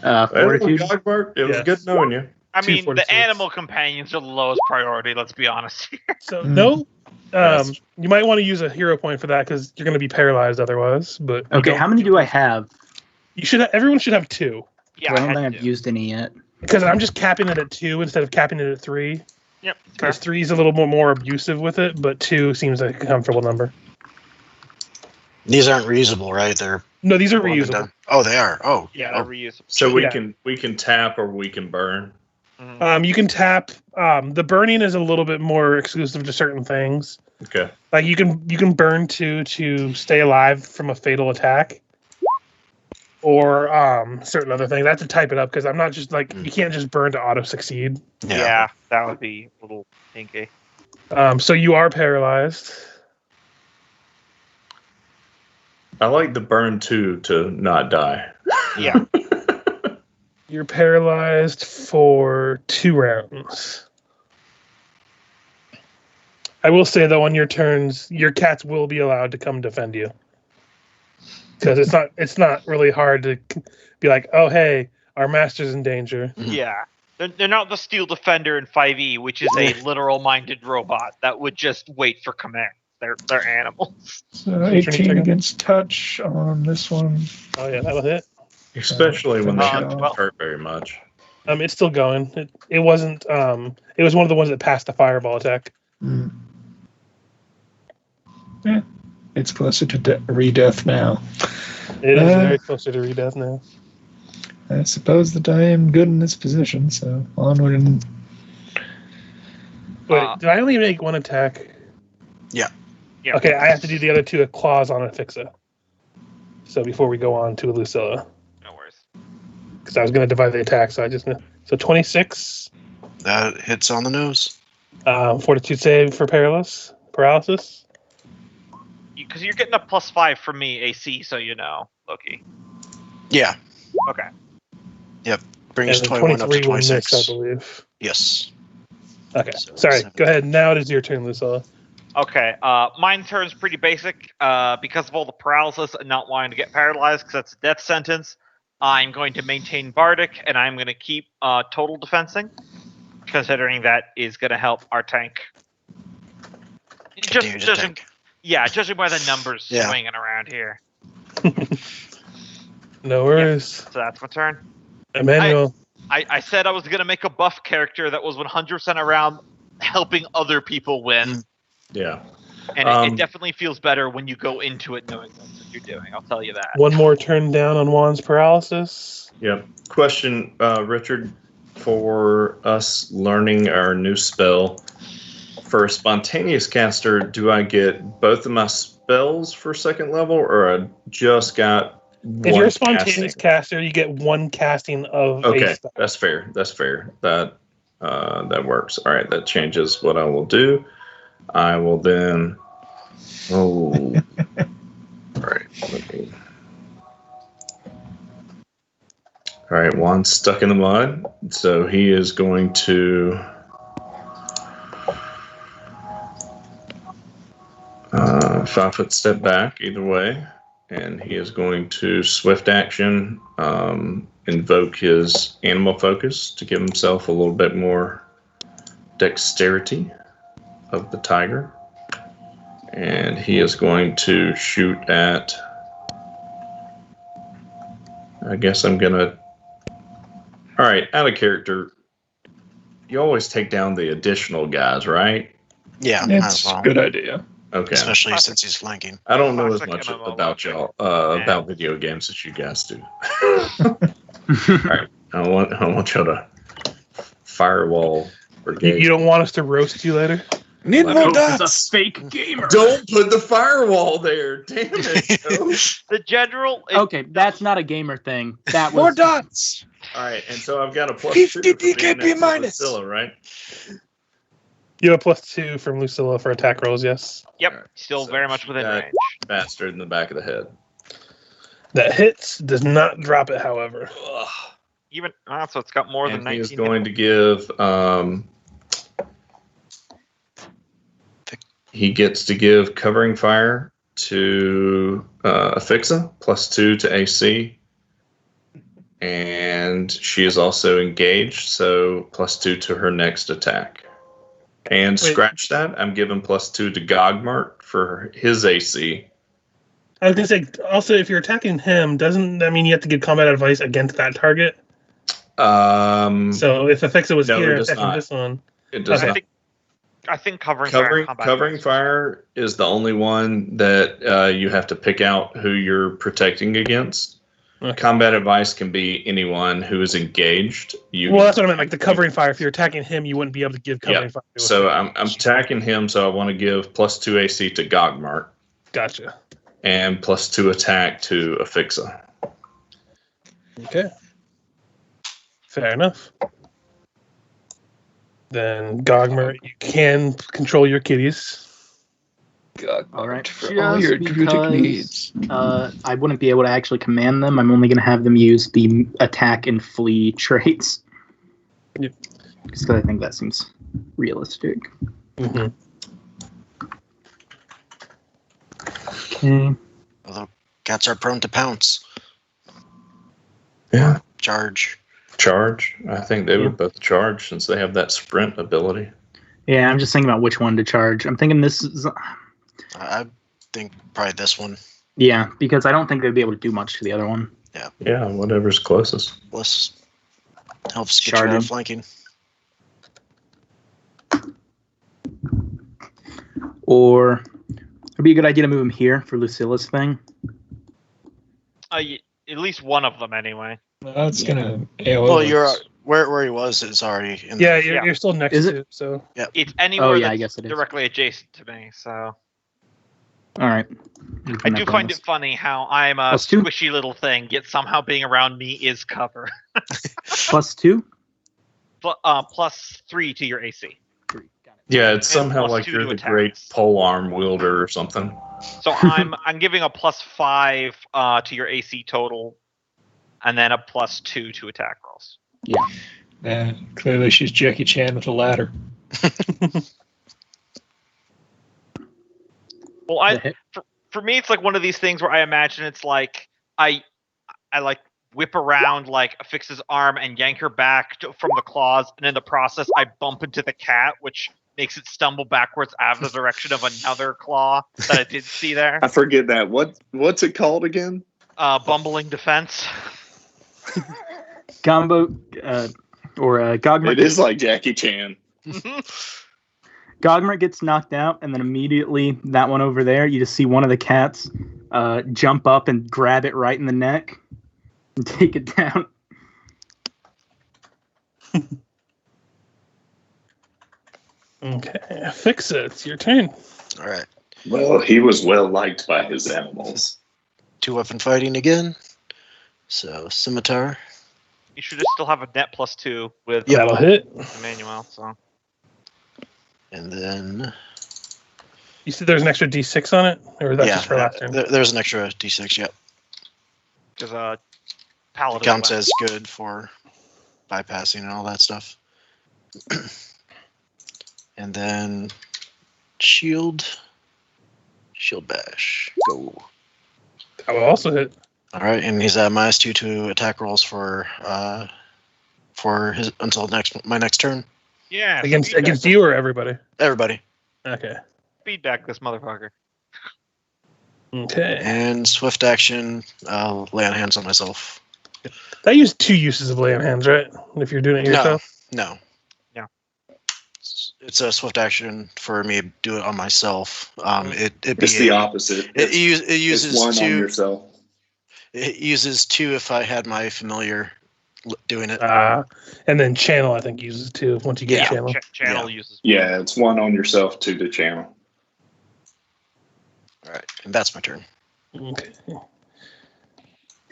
Fortitude. Gogmert, it was Yes. good knowing you. I Two mean, the fortitudes. animal companions are the lowest priority, let's be honest here. So, Mm. no. Yes. You might want to use a hero point for that because you're going to be paralyzed otherwise. But you Okay, don't- how many do I have? You should. Everyone should have 2. Yeah, I don't had think to. I've used any yet. Because I'm just capping it at 2 instead of capping it at 3. Yep. fair. Because 3 is a little more abusive with it, but 2 seems like a comfortable number. These aren't reusable, right? They're No, these are one and reusable. done. Oh, they are. Oh, Yeah, oh. they're reusable. So we Yeah. can tap or we can burn. Mhm. You can tap. The burning is a little bit more exclusive to certain things. Okay. Like you can burn 2 to stay alive from a fatal attack, or certain other things. I have to type it up because I'm not just like you can't just burn to auto succeed. Yeah. That would be a little pinky. So you are paralyzed. I like the burn 2 to not die. Yeah. You're paralyzed for 2 rounds. I will say though, on your turns, your cats will be allowed to come defend you. Because it's not really hard to be like, oh hey, our master's in danger. Yeah. They're not the Steel Defender in 5e, which is a literal-minded robot that would just wait for command. They're animals. So 18 against touch on this one. Oh yeah, that'll hit. Especially when they Uh, don't well- hurt very much. It's still going. It wasn't. It was one of the ones that passed the fireball attack. Mm. Yeah, it's closer to re-death now. It is Uh, very closer to redeath now. I suppose that I am good in this position, so onward and... Wait, did I only make one attack? Yeah. Yeah. Okay, I have to do the other two claws on Ephixa. So before we go on to Lucilla, No worries. because I was going to divide the attack, so 26. That hits on the nose. Fortitude save for paralysis. Because you're getting a +5 from me AC, so you know, Loki. Yeah. Okay. Brings And then 21 up to 23 will miss, 26. I believe. Yes. Okay, So sorry. 7. Go ahead. Now it is your turn, Lucilla. Okay, mine turn's pretty basic. Because of all the paralysis and not wanting to get paralyzed, because that's a death sentence, I'm going to maintain Bardic, and I'm going to keep total defensing, considering that is going to help our tank. Continue to Judging, tank. yeah, judging by the numbers Yeah. swinging around here. No worries. So that's my turn. Emanuele. I said I was going to make a buff character that was 100% around helping other people win. Yeah. And it definitely feels better when you go into it knowing that's what you're doing. I'll tell you that. One more turn down on Juan's paralysis. Yep. Question, Richard, for us learning our new spell, for a spontaneous caster, do I get both of my spells for second level, or I just got one If you're a spontaneous casting? caster, you get one casting of a Okay, spell. that's fair. That's fair. That works. All right, that changes what I will do. I will then. Oh. All right. All right, Juan's stuck in the mud, so he is going to 5-foot step back either way, and he is going to swift action invoke his animal focus to give himself a little bit more dexterity of the tiger, and he is going to shoot at. I guess I'm gonna. All right, out of character. You always take down the additional guys, right? Yeah, might as It's well. a good idea. Okay. Especially since he's flanking. I don't know as Classic much MMO about logic. y'all Yeah. about video games as you guys do. All right, I want y'all to firewall brigade. You don't want us to roast you later? Need Let more me- dots! fake gamer. Don't put the firewall there. Damn it. Joe. The general. Okay, that's not a gamer thing. That was More dots! All right, and so I've got a +2 50 for being DKP next to minus. Lucilla, right? You have a +2 from Lucilla for attack rolls, yes. Yep, Alright, still so very much shoot within that range. Bastard in the back of the head. That hits, does not drop it, however. Even so, it's got more than And 19. he is going to give. He gets to give covering fire to Ephixa, +2 to AC. And she is also engaged, so +2 to her next attack. And Wait. scratch that, I'm giving +2 to Gogmert for his AC. I was going to say, also, if you're attacking him, doesn't that mean you have to give combat advice against that target? So if Ephixa was No, it here, does attacking not. this one. It does Okay. not. I think covering fire. Combat Covering advice. fire is the only one that you have to pick out who you're protecting against. Okay. Combat advice can be anyone who is engaged. Well, that's what I meant. Like the covering fire, if you're attacking him, you wouldn't be able to give covering fire. to So him. I'm attacking him, so I want to give +2 AC to Gogmart Gotcha. and +2 attack to Ephixa. Okay. Fair enough. Then Gogmer, you can control your kitties. God, all right. for all your Just druidic because, needs. I wouldn't be able to actually command them. I'm only going to have them use the attack and flee traits. Yep. Just because I think that seems realistic. Mm-hmm. Okay. Although cats are prone to pounce. Yeah. Charge. Charge. I think they would both charge since they have that sprint ability. Yeah, I'm just thinking about which one to charge. I'm thinking this is... I think probably this one. Yeah, because I don't think they'd be able to do much to the other one. Yeah, whatever's closest. Plus helps get you out Sharded. of flanking. Or it'd be a good idea to move him here for Lucilla's thing. At least one of them, anyway. That's gonna AOL. Well, us. you're where he was is already in Yeah, the, you're still next Is it? to. So It's anywhere yeah, I that's guess it is. directly adjacent to me. So All right. I do find it funny how I'm a Plus 2? squishy little thing, yet somehow being around me is cover. +2? Plus 3 to your AC. 3. Got it. Yeah, it's And somehow plus like 2 you're to the attacks. great polearm wielder or something. So I'm giving a plus 5 to your AC total, and then a plus 2 to attack rolls. Clearly she's Jackie Chan with a ladder. Well, for me, it's like one of these things where I imagine it's like I like whip around like Ephixa arm and yank her back from the claws, and in the process, I bump into the cat, which makes it stumble backwards out of the direction of another claw that I did see there. I forget that. What's it called again? Bumbling defense. Gombo, or Gogmert. It is like Jackie Chan. Gogmert gets knocked out, and then immediately that one over there, you just see one of the cats jump up and grab it right in the neck and take it down. okay, Ephixa, it's your turn. all right. Well, he was well liked by his animals. 2-weapon fighting again. So scimitar. You should just still have a net plus 2 with Yeah, that'll hit. Emanuele. So And then You said there's an extra D6 on it, or that's just for last turn? there's an extra D6. Yep, because Paladin counts went. as good for bypassing and all that stuff. And then shield bash. Go. That will also hit. All right, and he's at -2 to attack rolls for his until my next turn. Yeah, Against you or everybody? Everybody. Okay. feedback this motherfucker. Okay. And swift action, I'll lay on hands on myself. That used 2 uses of lay on hands, right? If you're doing it yourself? No. Yeah. It's a swift action for me to do it on myself. It's the opposite. It uses it's one 2. on yourself. It uses 2 if I had my familiar doing it. And then channel, I think, uses 2 once you get channel. Channel uses. Yeah, it's 1 on yourself, 2 to channel. All right, and that's my turn. Okay.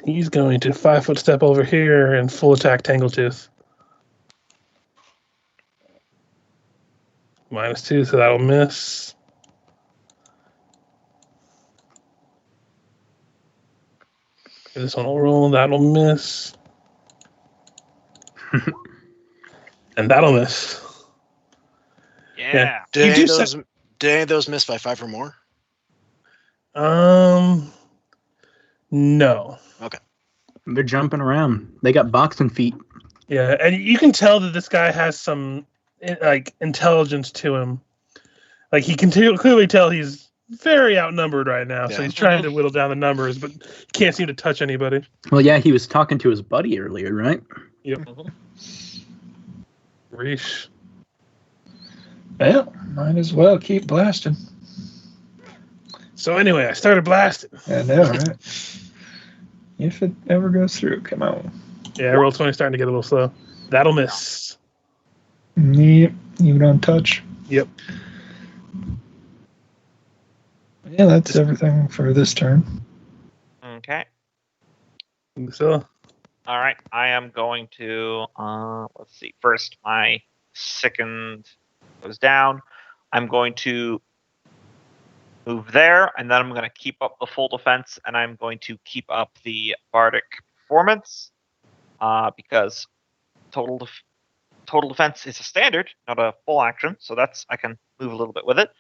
He's going to 5-foot step over here and full attack Tangletooth. -2, so that'll miss. This one will roll, that'll miss. And that'll miss. Yeah. Did any of those miss by 5 or more? No. Okay. They're jumping around. They got boxing feet. Yeah, and you can tell that this guy has some like intelligence to him. Like he can clearly tell he's very outnumbered right now, so Yeah. he's trying to whittle down the numbers, but can't seem to touch anybody. Well, yeah, he was talking to his buddy earlier, right? Yep. Ris'sh. Well, might as well keep blasting. So anyway, I started blasting. I know, right? If it ever goes through, come on. Yeah, roll 20 starting to get a little slow. That'll miss. Yep, even on touch. Yep. Yeah, that's everything for this turn. Okay. Lucilla. All right. I am going to let's see. First, my sickened goes down. I'm going to move there, and then I'm going to keep up the full defense, and I'm going to keep up the bardic performance because total defense is a standard, not a full action. So that's I can move a little bit with it.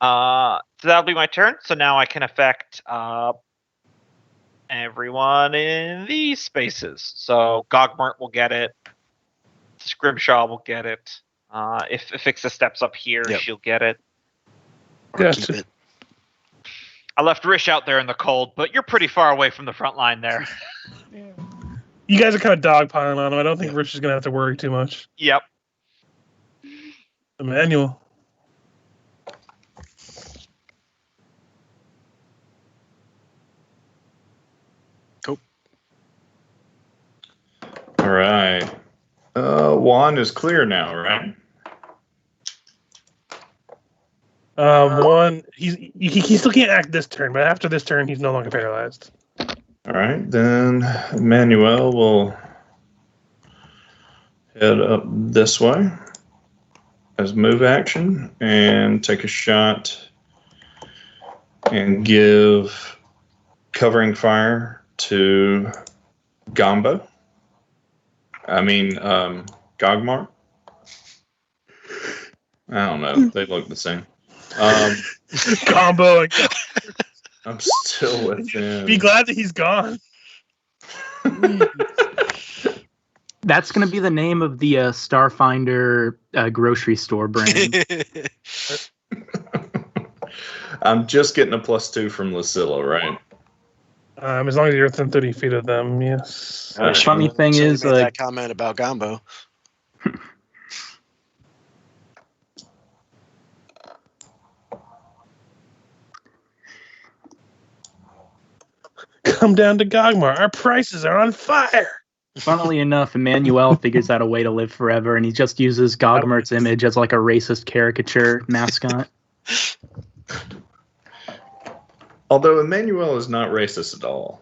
So that'll be my turn. So now I can affect everyone in these spaces. So Gogmert will get it. Scrimshaw will get it. If Ephixa steps up here, Yep. she'll get it. Or Gotcha. keep it. I left Ris'sh out there in the cold, but you're pretty far away from the front line there. You guys are kind of dogpiling on him. I don't think Rich is going to have to worry too much. Yep. Emanuele. All right. Wand is clear now, right? One, he still can't act this turn, but after this turn, he's no longer paralyzed. All right, then Emanuele will head up this way as move action and take a shot and give covering fire to Gombo. Gogmert. I don't know. They look the same. Combo. And I'm still with him. be glad that he's gone. That's going to be the name of the Starfinder grocery store brand. I'm just getting a +2 from Lucilla, right? As long as you're within 30 feet of them, yes. All right. Funny thing So is, you made that comment about Gombo. Come down to Gogmar. Our prices are on fire. funnily enough, Emanuele figures out a way to live forever, and he just uses Gogmert's image as like a racist caricature mascot. Although Emanuele is not racist at all.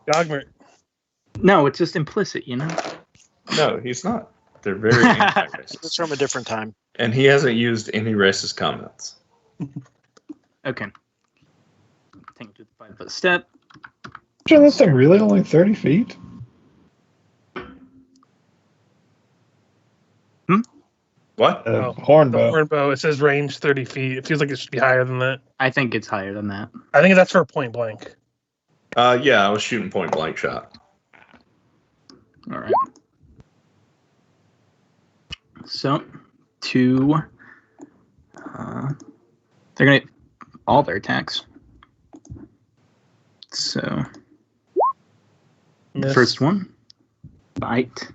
Gogmert. No, it's just implicit, you know? No, he's not. They're very anti-racist. It's from a different time. And he hasn't used any racist comments. Okay. Take it to the 5-foot step. John, this thing really only 30 feet? What? Oh, Hornbow. The horn bow, it says range 30 feet. It feels like it should be higher than that. I think it's higher than that. I think that's for point blank. Yeah, I was shooting point blank shot. All right. So, two. They're going to all their attacks. So, Miss. first one. Bite.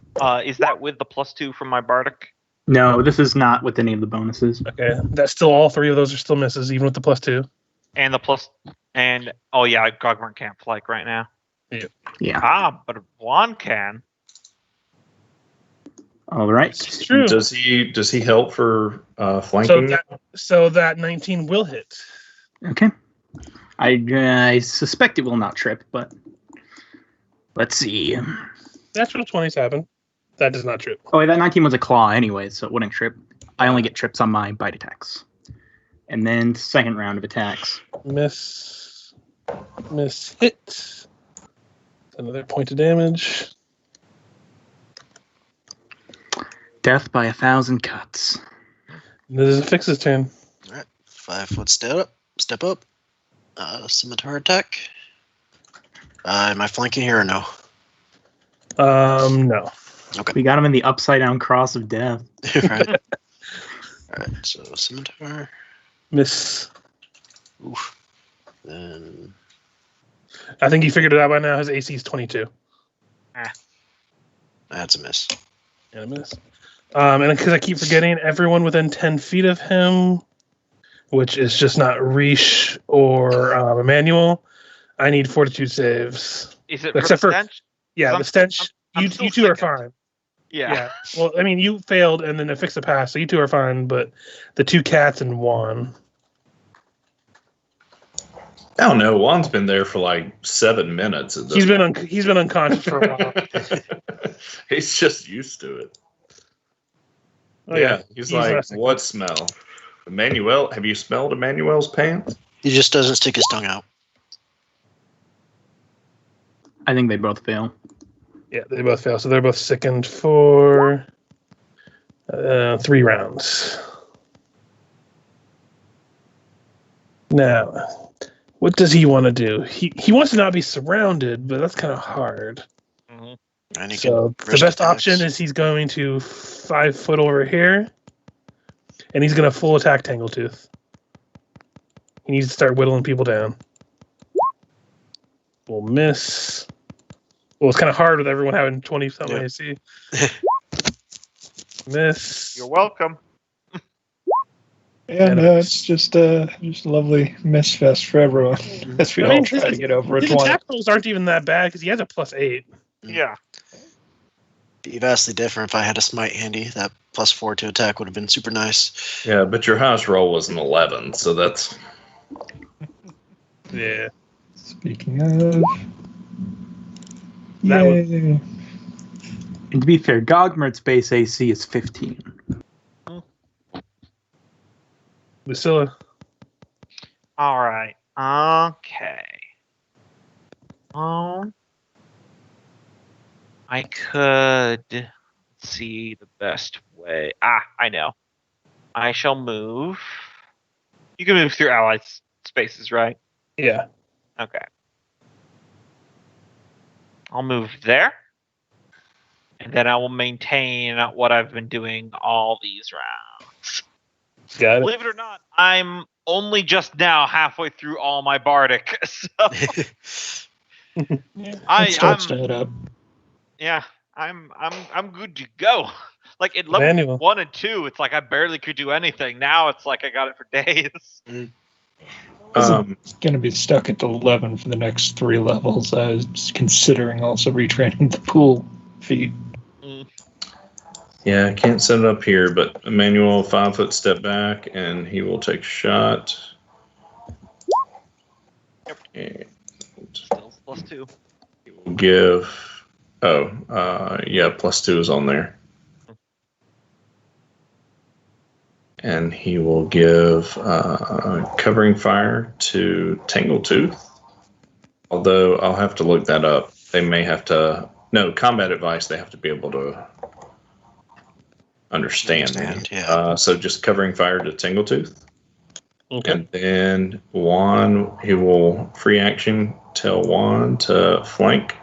Is that with the +2 from my bardic? No, this is not with any of the bonuses. Okay, that's still all three of those are still misses, even with the +2. And the plus, and oh yeah, Gogmert can't flank right now. Yeah. But one can. All right. It's true. Does he help for flanking? So that 19 will hit. Okay. I suspect it will not trip, but let's see. Natural 20s happen. That does not trip. Oh, wait, that 19 was a claw anyway, so it wouldn't trip. I only get trips on my bite attacks. And then second round of attacks. Miss hit. Another point of damage. Death by 1,000 cuts. This is Ephixa turn. All right, 5-foot step up. Scimitar attack. Am I flanking here or no? No. Okay. We got him in the upside down cross of death. Right. All right, so scimitar. Miss. Oof. Then I think you figured it out by now. His AC is 22. that's a miss. And a miss. And because I keep forgetting, everyone within 10 feet of him, which is just not Ris'sh or Emanuele, I need fortitude saves. Is it Except for for- the stench? Yeah, the stench. I'm You still two are sickened. fine. Yeah. Well, I mean, you failed and then Ephixa passed, so you two are fine, but the two cats and Juan. I don't know. Juan's been there for like 7 minutes. At this He's been unconscious for a while. He's just used to it. Oh, Yeah, he's like, resting. what smell? Emanuele, have you smelled Emanuele's pants? He just doesn't stick his tongue out. I think they both fail. Yeah, they both fail, so they're both sickened for 3 rounds. Now, what does he want to do? He wants to not be surrounded, but that's kind of hard. And he So can the risk best attacks. option is he's going to 5 foot over here, and he's going to full attack Tangletooth. He needs to start whittling people down. We'll miss. Well, it's kind of hard with everyone having 20-something Yeah. AC. Miss. You're welcome. Yeah, no, it's just a lovely miss fest for everyone. As we I mean, all try to get over a His 20. attack rolls aren't even that bad because he has a +8. Yeah. Be vastly different if I had a smite handy. That +4 to attack would have been super nice. Yeah, but your highest roll was an 11, so that's... Yeah. Speaking of, That was- yay. And to be fair, Gogmert's base AC is 15. Lucilla. All right. Okay. I could see the best way. I know. I shall move. You can move through allied spaces, right? Yeah. Okay. I'll move there. And then I will maintain what I've been doing all these rounds. Got it. Believe it or not, I'm only just now halfway through all my bardic. So It starts to head up. yeah, I'm good to go. Like at level Emanuele. 1 and 2, it's like I barely could do anything. Now it's like I got it for days. It's going to be stuck at 11 for the next 3 levels. I was considering also retraining the pool feat. Yeah, I can't set it up here, but Emanuele 5-foot step back, and he will take a shot. Yep. And Still +2. he will give... yeah, +2 is on there. And he will give covering fire to Tangletooth. Although I'll have to look that up. They may have to... No, combat advice, they have to be able to understand. Yeah. So just covering fire to Tangletooth. Okay. And then Juan, he will free action tell Juan to flank.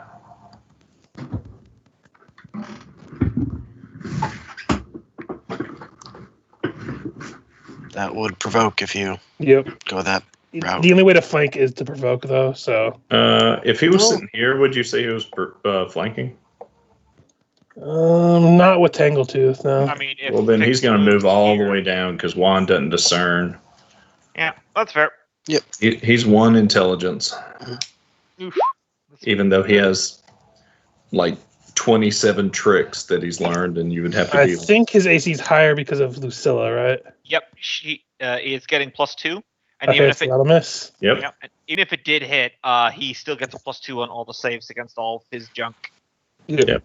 That would provoke if you Yep. go that route. The only way to flank is to provoke, though. So. If he was sitting here, would you say he was flanking? Not with Tangletooth, no. I mean, if Well, then he's Fix going to moves move all here- the way down because Juan doesn't discern. Yeah, that's fair. He's 1 intelligence, Oof. even though he has like 27 tricks that he's learned, and you would have to I be. think his AC is higher because of Lucilla, right? Yep, she is getting +2, and Okay, even if so it that'll miss. Yep. yeah, and even if it did hit, he still gets a +2 on all the saves against all of his junk. Yep.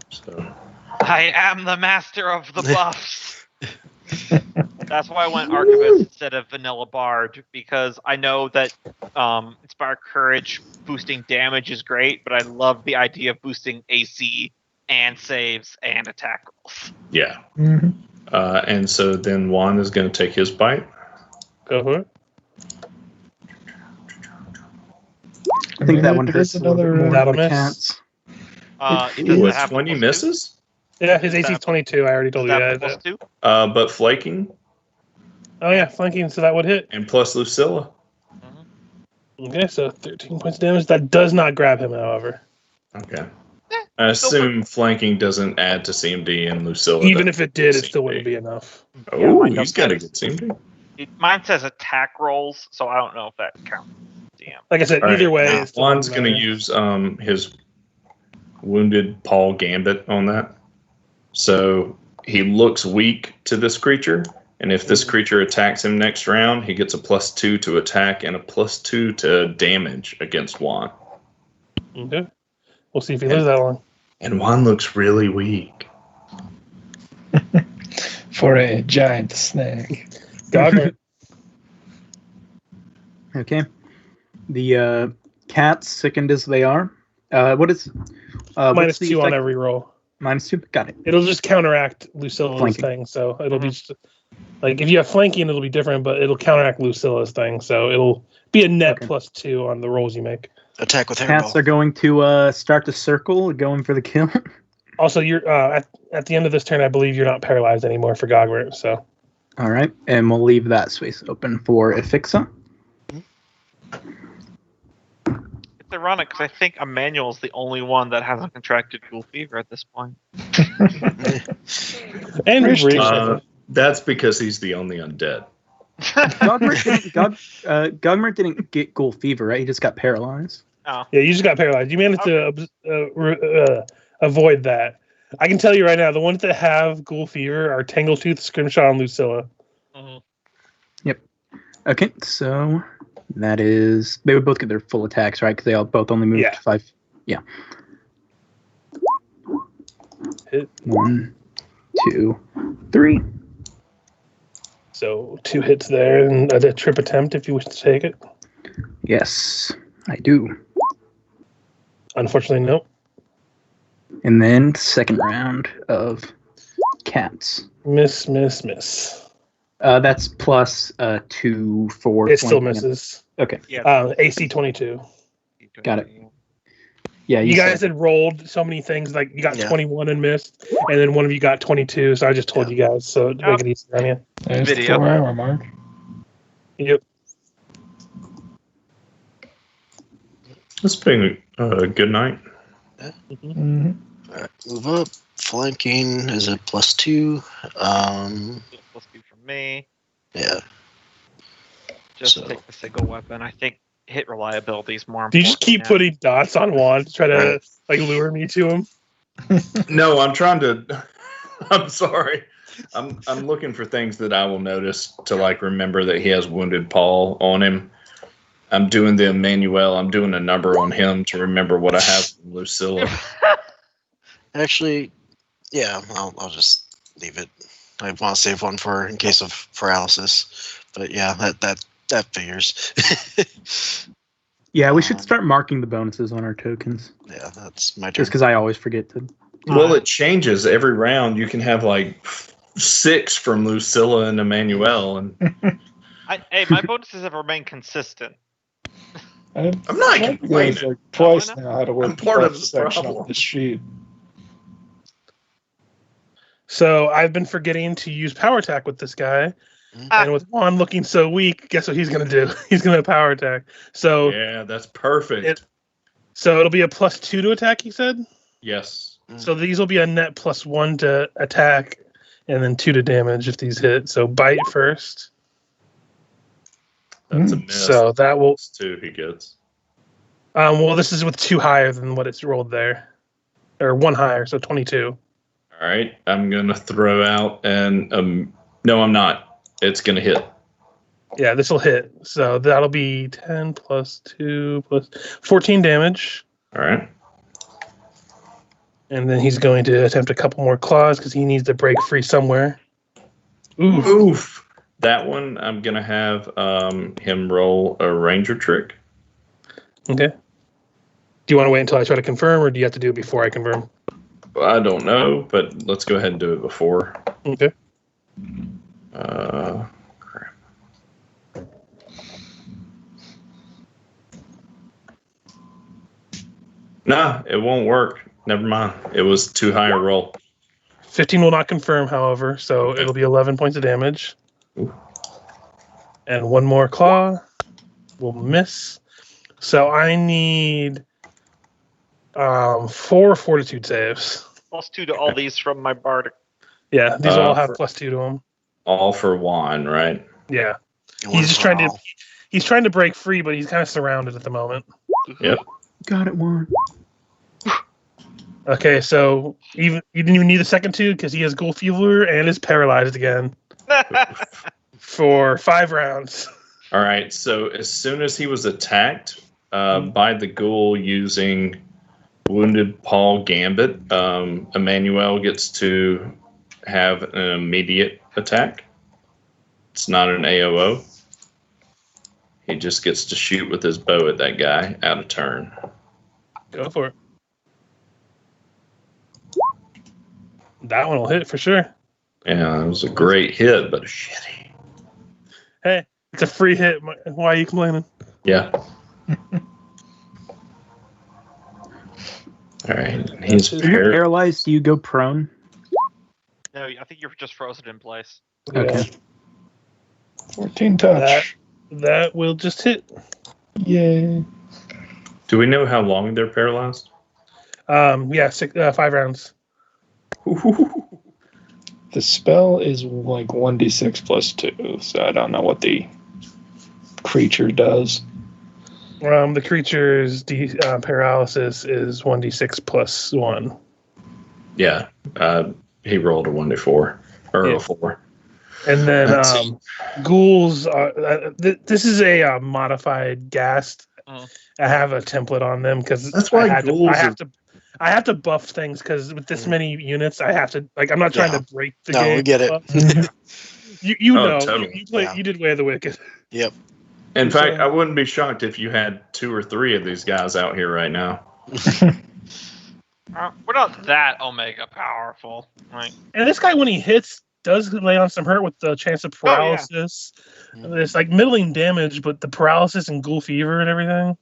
So I am the master of the buffs. That's why I went Archivist instead of Vanilla Bard, because I know that Inspire Courage boosting damage is great, but I love the idea of boosting AC and saves and attack rolls. yeah. Mm-hmm. And so then Juan is going to take his bite. Go for it. I think that one hurts a little bit more That'll than the miss. cats. It doesn't With have 20 +2. misses, Yeah, his Does AC is that- 22. I already Does told you that that. +2? but flaking Oh, yeah, flanking, so that would hit. and plus Lucilla. Okay, so 13 points of damage. That does not grab him, however. Okay. I assume flanking doesn't add to CMD and Lucilla. Even doesn't if it did, it CMD. still wouldn't be enough. Oh, mine he's does. got a good CMD. Mine says attack rolls, so I don't know if that counts. Damn. Like I said, All right, either way. now it still Juan's doesn't going to matter. use his wounded Paul Gambit on that. So he looks weak to this creature, and if this creature attacks him next round, he gets a +2 to attack and a +2 to damage against Juan. Okay. We'll see if he lives that long. And Juan looks really weak. For a giant snake. Gogmert. Okay. The cats, sickened as they are. What is what's the -2 on effect? every roll. -2? Got it. It'll just counteract Lucilla's Flanking. thing, so it'll be just like if you have flanking, it'll be different, but it'll counteract Lucilla's thing, so it'll be a net Okay. +2 on the rolls you make. Attack with Cats hairball. are going to start to circle, going for the kill. Also, you're at the end of this turn, I believe you're not paralyzed anymore for Gogmert, so All right, and we'll leave that space open for Ephixa. It's ironic because I think Emanuele's the only one that hasn't contracted ghoul fever at this point. and Ris'sh Ris'sh, That's because he's the only undead. Gogmert didn't get ghoul fever, right? He just got paralyzed. Oh. Yeah, you just got paralyzed. You managed to avoid that. I can tell you right now, the ones that have ghoul fever are Tangletooth, Scrimshaw, and Lucilla. Mhm. Okay, so that is they would both get their full attacks, right? Because they all both only moved Yeah. 5. Yeah. Hit. 1, 2, 3. So 2 hits there, and a trip attempt if you wish to take it. Yes, I do. Unfortunately, nope. And then second round of cats. Miss. That's plus 2, 4. It still 20. misses. Okay, Yeah. AC 22. got it. Yeah, You guys said- had rolled so many things, like you got Yeah. 21 and missed, and then one of you got 22, so I just told you guys, so to make it easier on you. There's the Video. 4-hour mark. Yep. It's been a good night. Mm-hmm. All right, move up. Flanking is a +2. Plus 2 from me. Yeah. Just So- take the single weapon. I think hit reliability is more important. Do you just keep now. putting dots on Juan to try to Right. like lure me to him? No, I'm trying to. I'm sorry. I'm looking for things that I will notice to like remember that he has wounded Paul on him. I'm doing the Emanuele. I'm doing a number on him to remember what I have from Lucilla. Actually, yeah, I'll just leave it. I want to save one for in case of paralysis. But yeah, that figures. Yeah, we should start marking the bonuses on our tokens. Yeah, that's my turn. Just because I always forget to. Well, it changes every round. You can have like 6 from Lucilla and Emanuele, and Hey, my bonuses have remained consistent. I'm not complaining. Like twice No, now how to work I'm part of the the section problem. on the sheet. So I've been forgetting to use power attack with this guy, and with Juan looking so weak, guess what he's gonna do? He's gonna power attack. So Yeah, that's perfect. so it'll be a +2 to attack. He said. Yes. So these will be a net +1 to attack, and then 2 to damage if these hit. So bite first. That's a miss. So that will. That's 2 he gets. Well, this is with 2 higher than what it's rolled there, or 1 higher, so 22. All right. I'm going to throw out and no, I'm not. It's going to hit. Yeah, this will hit. So that'll be 10 plus 2 plus 14 damage. All right. And then he's going to attempt a couple more claws because he needs to break free somewhere. Ooh. Oof. That one, I'm going to have him roll a ranger trick. Okay. Do you want to wait until I try to confirm, or do you have to do it before I confirm? I don't know, but let's go ahead and do it before. Okay. Crap. Nah, it won't work. Never mind. It was too high a roll. 15 will not confirm, however, so Okay. it'll be 11 points of damage. Ooh. And 1 more claw will miss. So I need 4 fortitude saves. +2 to all these from my bardic. Yeah, these all have for- +2 to them. All for Juan, right? Yeah. And one He's just for trying to all. he's trying to break free, but he's kind of surrounded at the moment. Yep. Got it, Juan. Okay, so you didn't even need the second 2 because he has ghoul fever and is paralyzed again for 5 rounds. All right. So as soon as he was attacked by the ghoul using Wounded Paul Gambit, Emanuele gets to have an immediate attack. It's not an AOO. He just gets to shoot with his bow at that guy out of turn. Go for it. That one will hit for sure. Yeah, it was a great hit, but shitty. Hey, it's a free hit. Why are you complaining? Yeah. All right. He's If you're paired. paralyzed, do you go prone? No, I think you're just frozen in place. Okay. 14 touch. That will just hit. Yay. Do we know how long they're paralyzed? Yeah, 5 rounds. The spell is like 1d6 plus 2, so I don't know what the creature does. The creature's paralysis is 1d6 plus 1. Yeah. He rolled a 1d4 or a 4. And then Let's see. ghouls. This is a modified ghast. Mhm. I have a template on them because That's why ghouls I have to buff things because with this many units, I have to like. I'm not trying to break the No, game. we get it. You Oh, know, totally. you did Way of the Wicked. Yep. In fact, I wouldn't be shocked if you had 2 or 3 of these guys out here right now. We're not that Omega powerful. Like, And this guy, when he hits, does lay on some hurt with the chance of paralysis. It's like middling damage, but the paralysis and ghoul fever and everything.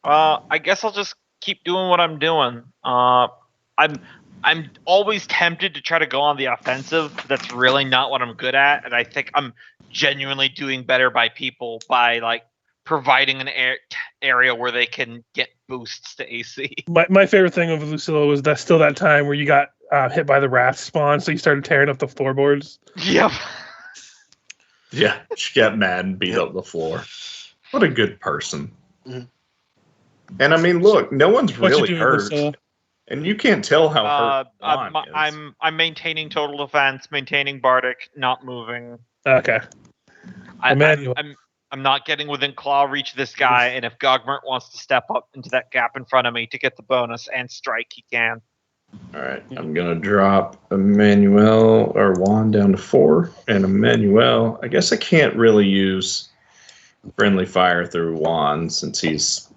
I guess I'll just keep doing what I'm doing. I'm always tempted to try to go on the offensive. That's really not what I'm good at, and I think I'm genuinely doing better by people by like providing an area where they can get boosts to AC. My favorite thing of Lucilla was that time where you got hit by the wrath spawn, so you started tearing up the floorboards. Yep. Yeah, she got mad and beat up the floor. What a good person. Mhm. And I mean, look, no one's What you really doing, hurt, Lucilla? and you can't tell how hurt Juan is. I'm maintaining total defense, maintaining Bardic, not moving. Okay. Emanuele. I'm not getting within claw reach of this guy, and if Gogmert wants to step up into that gap in front of me to get the bonus and strike, he can. All right, I'm gonna drop Emanuele or Juan down to 4, and Emanuele. I guess I can't really use friendly fire through Juan since he's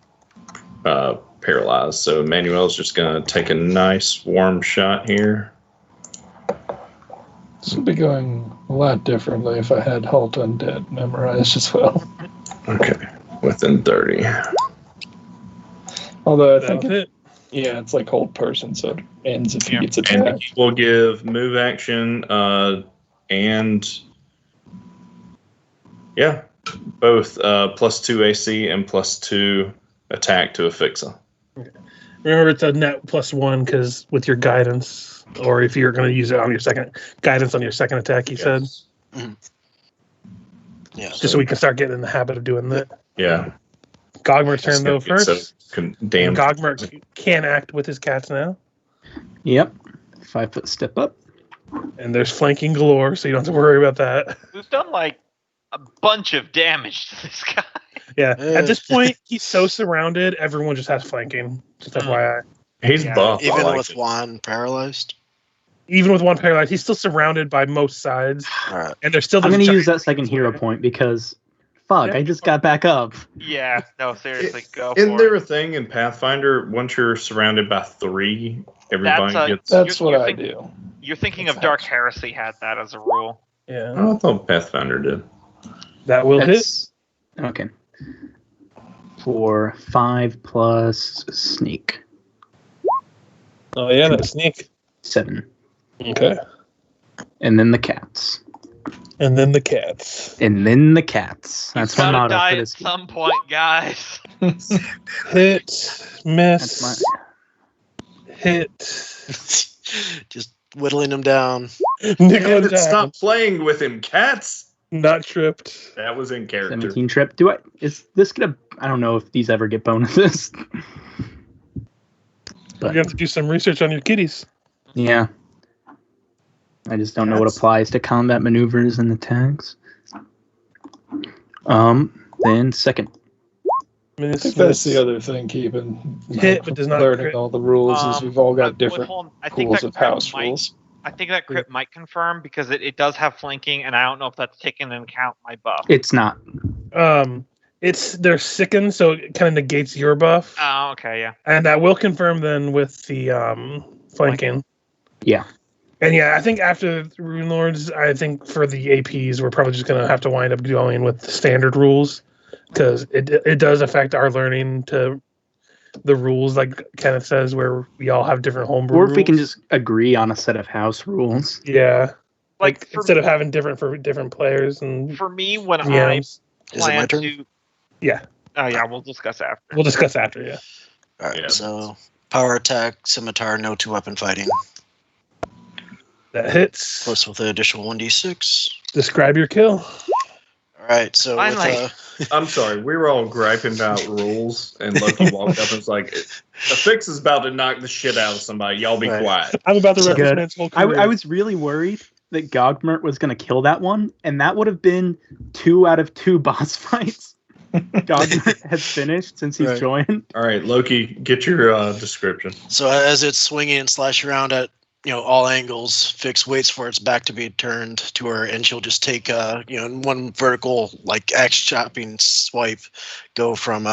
paralyzed. So Emanuele's just gonna take a nice warm shot here. This would be going a lot differently if I had Halt Undead memorized as well. Okay, within 30. Although I think it. it's like Hold Person, so it ends if he gets And attacked. we'll give move action and both +2 AC and +2 attack to Ephixa. Remember, it's a net +1 because with your guidance, or if you're going to use it on your second guidance on your second attack, he said. Yeah. Just so we can start getting in the habit of doing that. Yeah. Gogmert's turn though first. Damn. Gogmert can act with his cats now, Yep. 5 foot step up. and there's flanking galore, so you don't have to worry about that. We've done like a bunch of damage to this guy. Yeah, at this point, he's so surrounded, everyone just has flanking. Just FYI. He's buff. I Even like with it. Juan paralyzed. Even with one paralyzed, he's still surrounded by most sides, All right. and there's still. I'm this going to use giant- that second hero point because, fuck, I just got back up. Yeah, no, seriously, go Isn't for there it. a thing in Pathfinder once you're surrounded by 3, everybody gets? That's what I thinking- do. You're thinking of Dark Heresy had that as a rule. Yeah, Oh, I thought Pathfinder did. that will hit. That's- Okay. For 5 plus sneak. Oh yeah, that sneak. 7. Okay, And then the cats. and then the cats. And then the cats. That's He's my gotta motto die for at this. some point, guys. Hit, That's miss, my. hit. Just whittling him down. Nickel Damn it, down. stop playing with him, cats. Not tripped. That was in character. 17 trip. Is this gonna? I don't know if these ever get bonuses. You have to do some research on your kitties. Yeah. I just don't know what applies to combat maneuvers and attacks. Then second. I Miss, think that's miss. the other thing, keeping Hit, but does not learning crit. all the rules is we've all got different I think pools that of crit house might- rules. I think that crit might confirm because it does have flanking, and I don't know if that's taken into account my buff. It's not. They're sickened, so it kind of negates your buff, Oh, okay, yeah. and that will confirm then with the flanking. Yeah. And yeah, I think after Runelords, I think for the APs, we're probably just gonna have to wind up going with the standard rules because it does affect our learning to the rules, like Kenneth says, where we all have different homebrew Or if we can rules. just agree on a set of house rules. Yeah, Like for, instead of having different for different players and for me, when I yeah, Is it my plan turn? to, yeah, oh yeah, we'll discuss after. we'll discuss after. Yeah, All right. Yeah. So power attack, scimitar, no 2-weapon fighting. that hits. Plus with the additional 1d6. Describe your kill. All All right, so with, Finally. I'm sorry, we were all griping about rules, and Loki walked up and was like, "Ephixa is about to knock the shit out of somebody. Y'all be Right. quiet." I'm about to wreck this Good. man's whole I career. was really worried that Gogmert was going to kill that one, and that would have been 2 out of 2 boss fights Gogmert has finished since he's Right. joined. All right, Loki, get your description. So as it's swinging and slashing around at all angles, Fix waits for its back to be turned to her, and she'll just take one vertical like axe chopping swipe, go from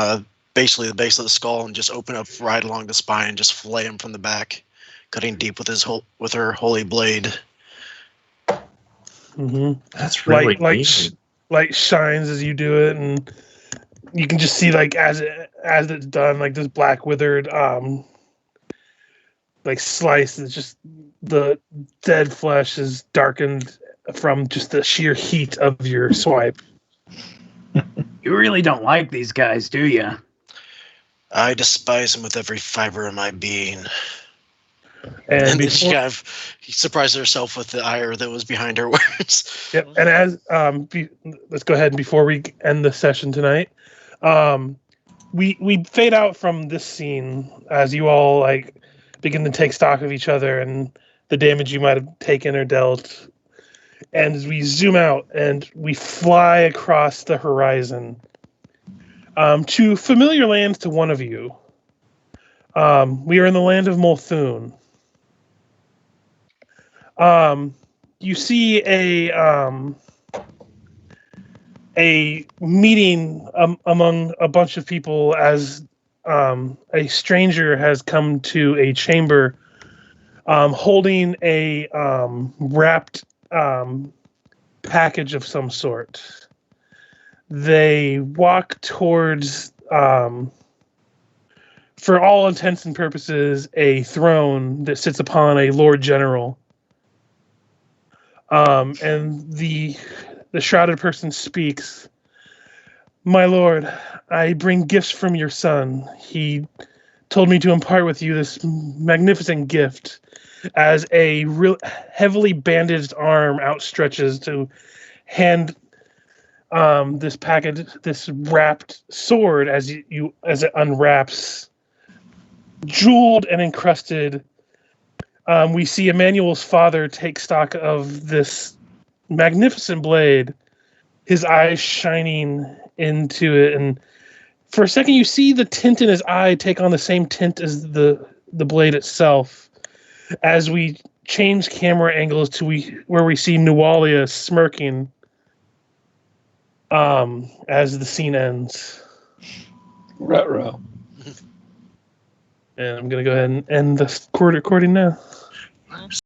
basically the base of the skull and just open up right along the spine and just flay him from the back, cutting deep with her holy blade. Mm-hmm. That's really neat. Light shines as you do it, and you can just see like as it's done, like this black withered like slice is just the dead flesh is darkened from just the sheer heat of your swipe. You really don't like these guys, do you? I despise him with every fiber of my being. And And then before, she kind of surprised herself with the ire that was behind her words. yep, and as let's go ahead and before we end the session tonight, we fade out from this scene as you all like begin to take stock of each other and the damage you might have taken or dealt. And as we zoom out and we fly across the horizon to familiar lands to one of you. We are in the land of Multhune. You see a meeting among a bunch of people as a stranger has come to a chamber holding a wrapped package of some sort. They walk towards, for all intents and purposes, a throne that sits upon a Lord General. And the shrouded person speaks. My lord, I bring gifts from your son. He told me to impart with you this magnificent gift as a heavily bandaged arm outstretches to hand this package, this wrapped sword as it unwraps, jeweled and encrusted. We see Emanuele's father take stock of this magnificent blade, his eyes shining into it, and for a second you see the tint in his eye take on the same tint as the blade itself. As we change camera angles to where we see Nualia smirking as the scene ends. Ruh-roh. And I'm going to go ahead and end the recording now.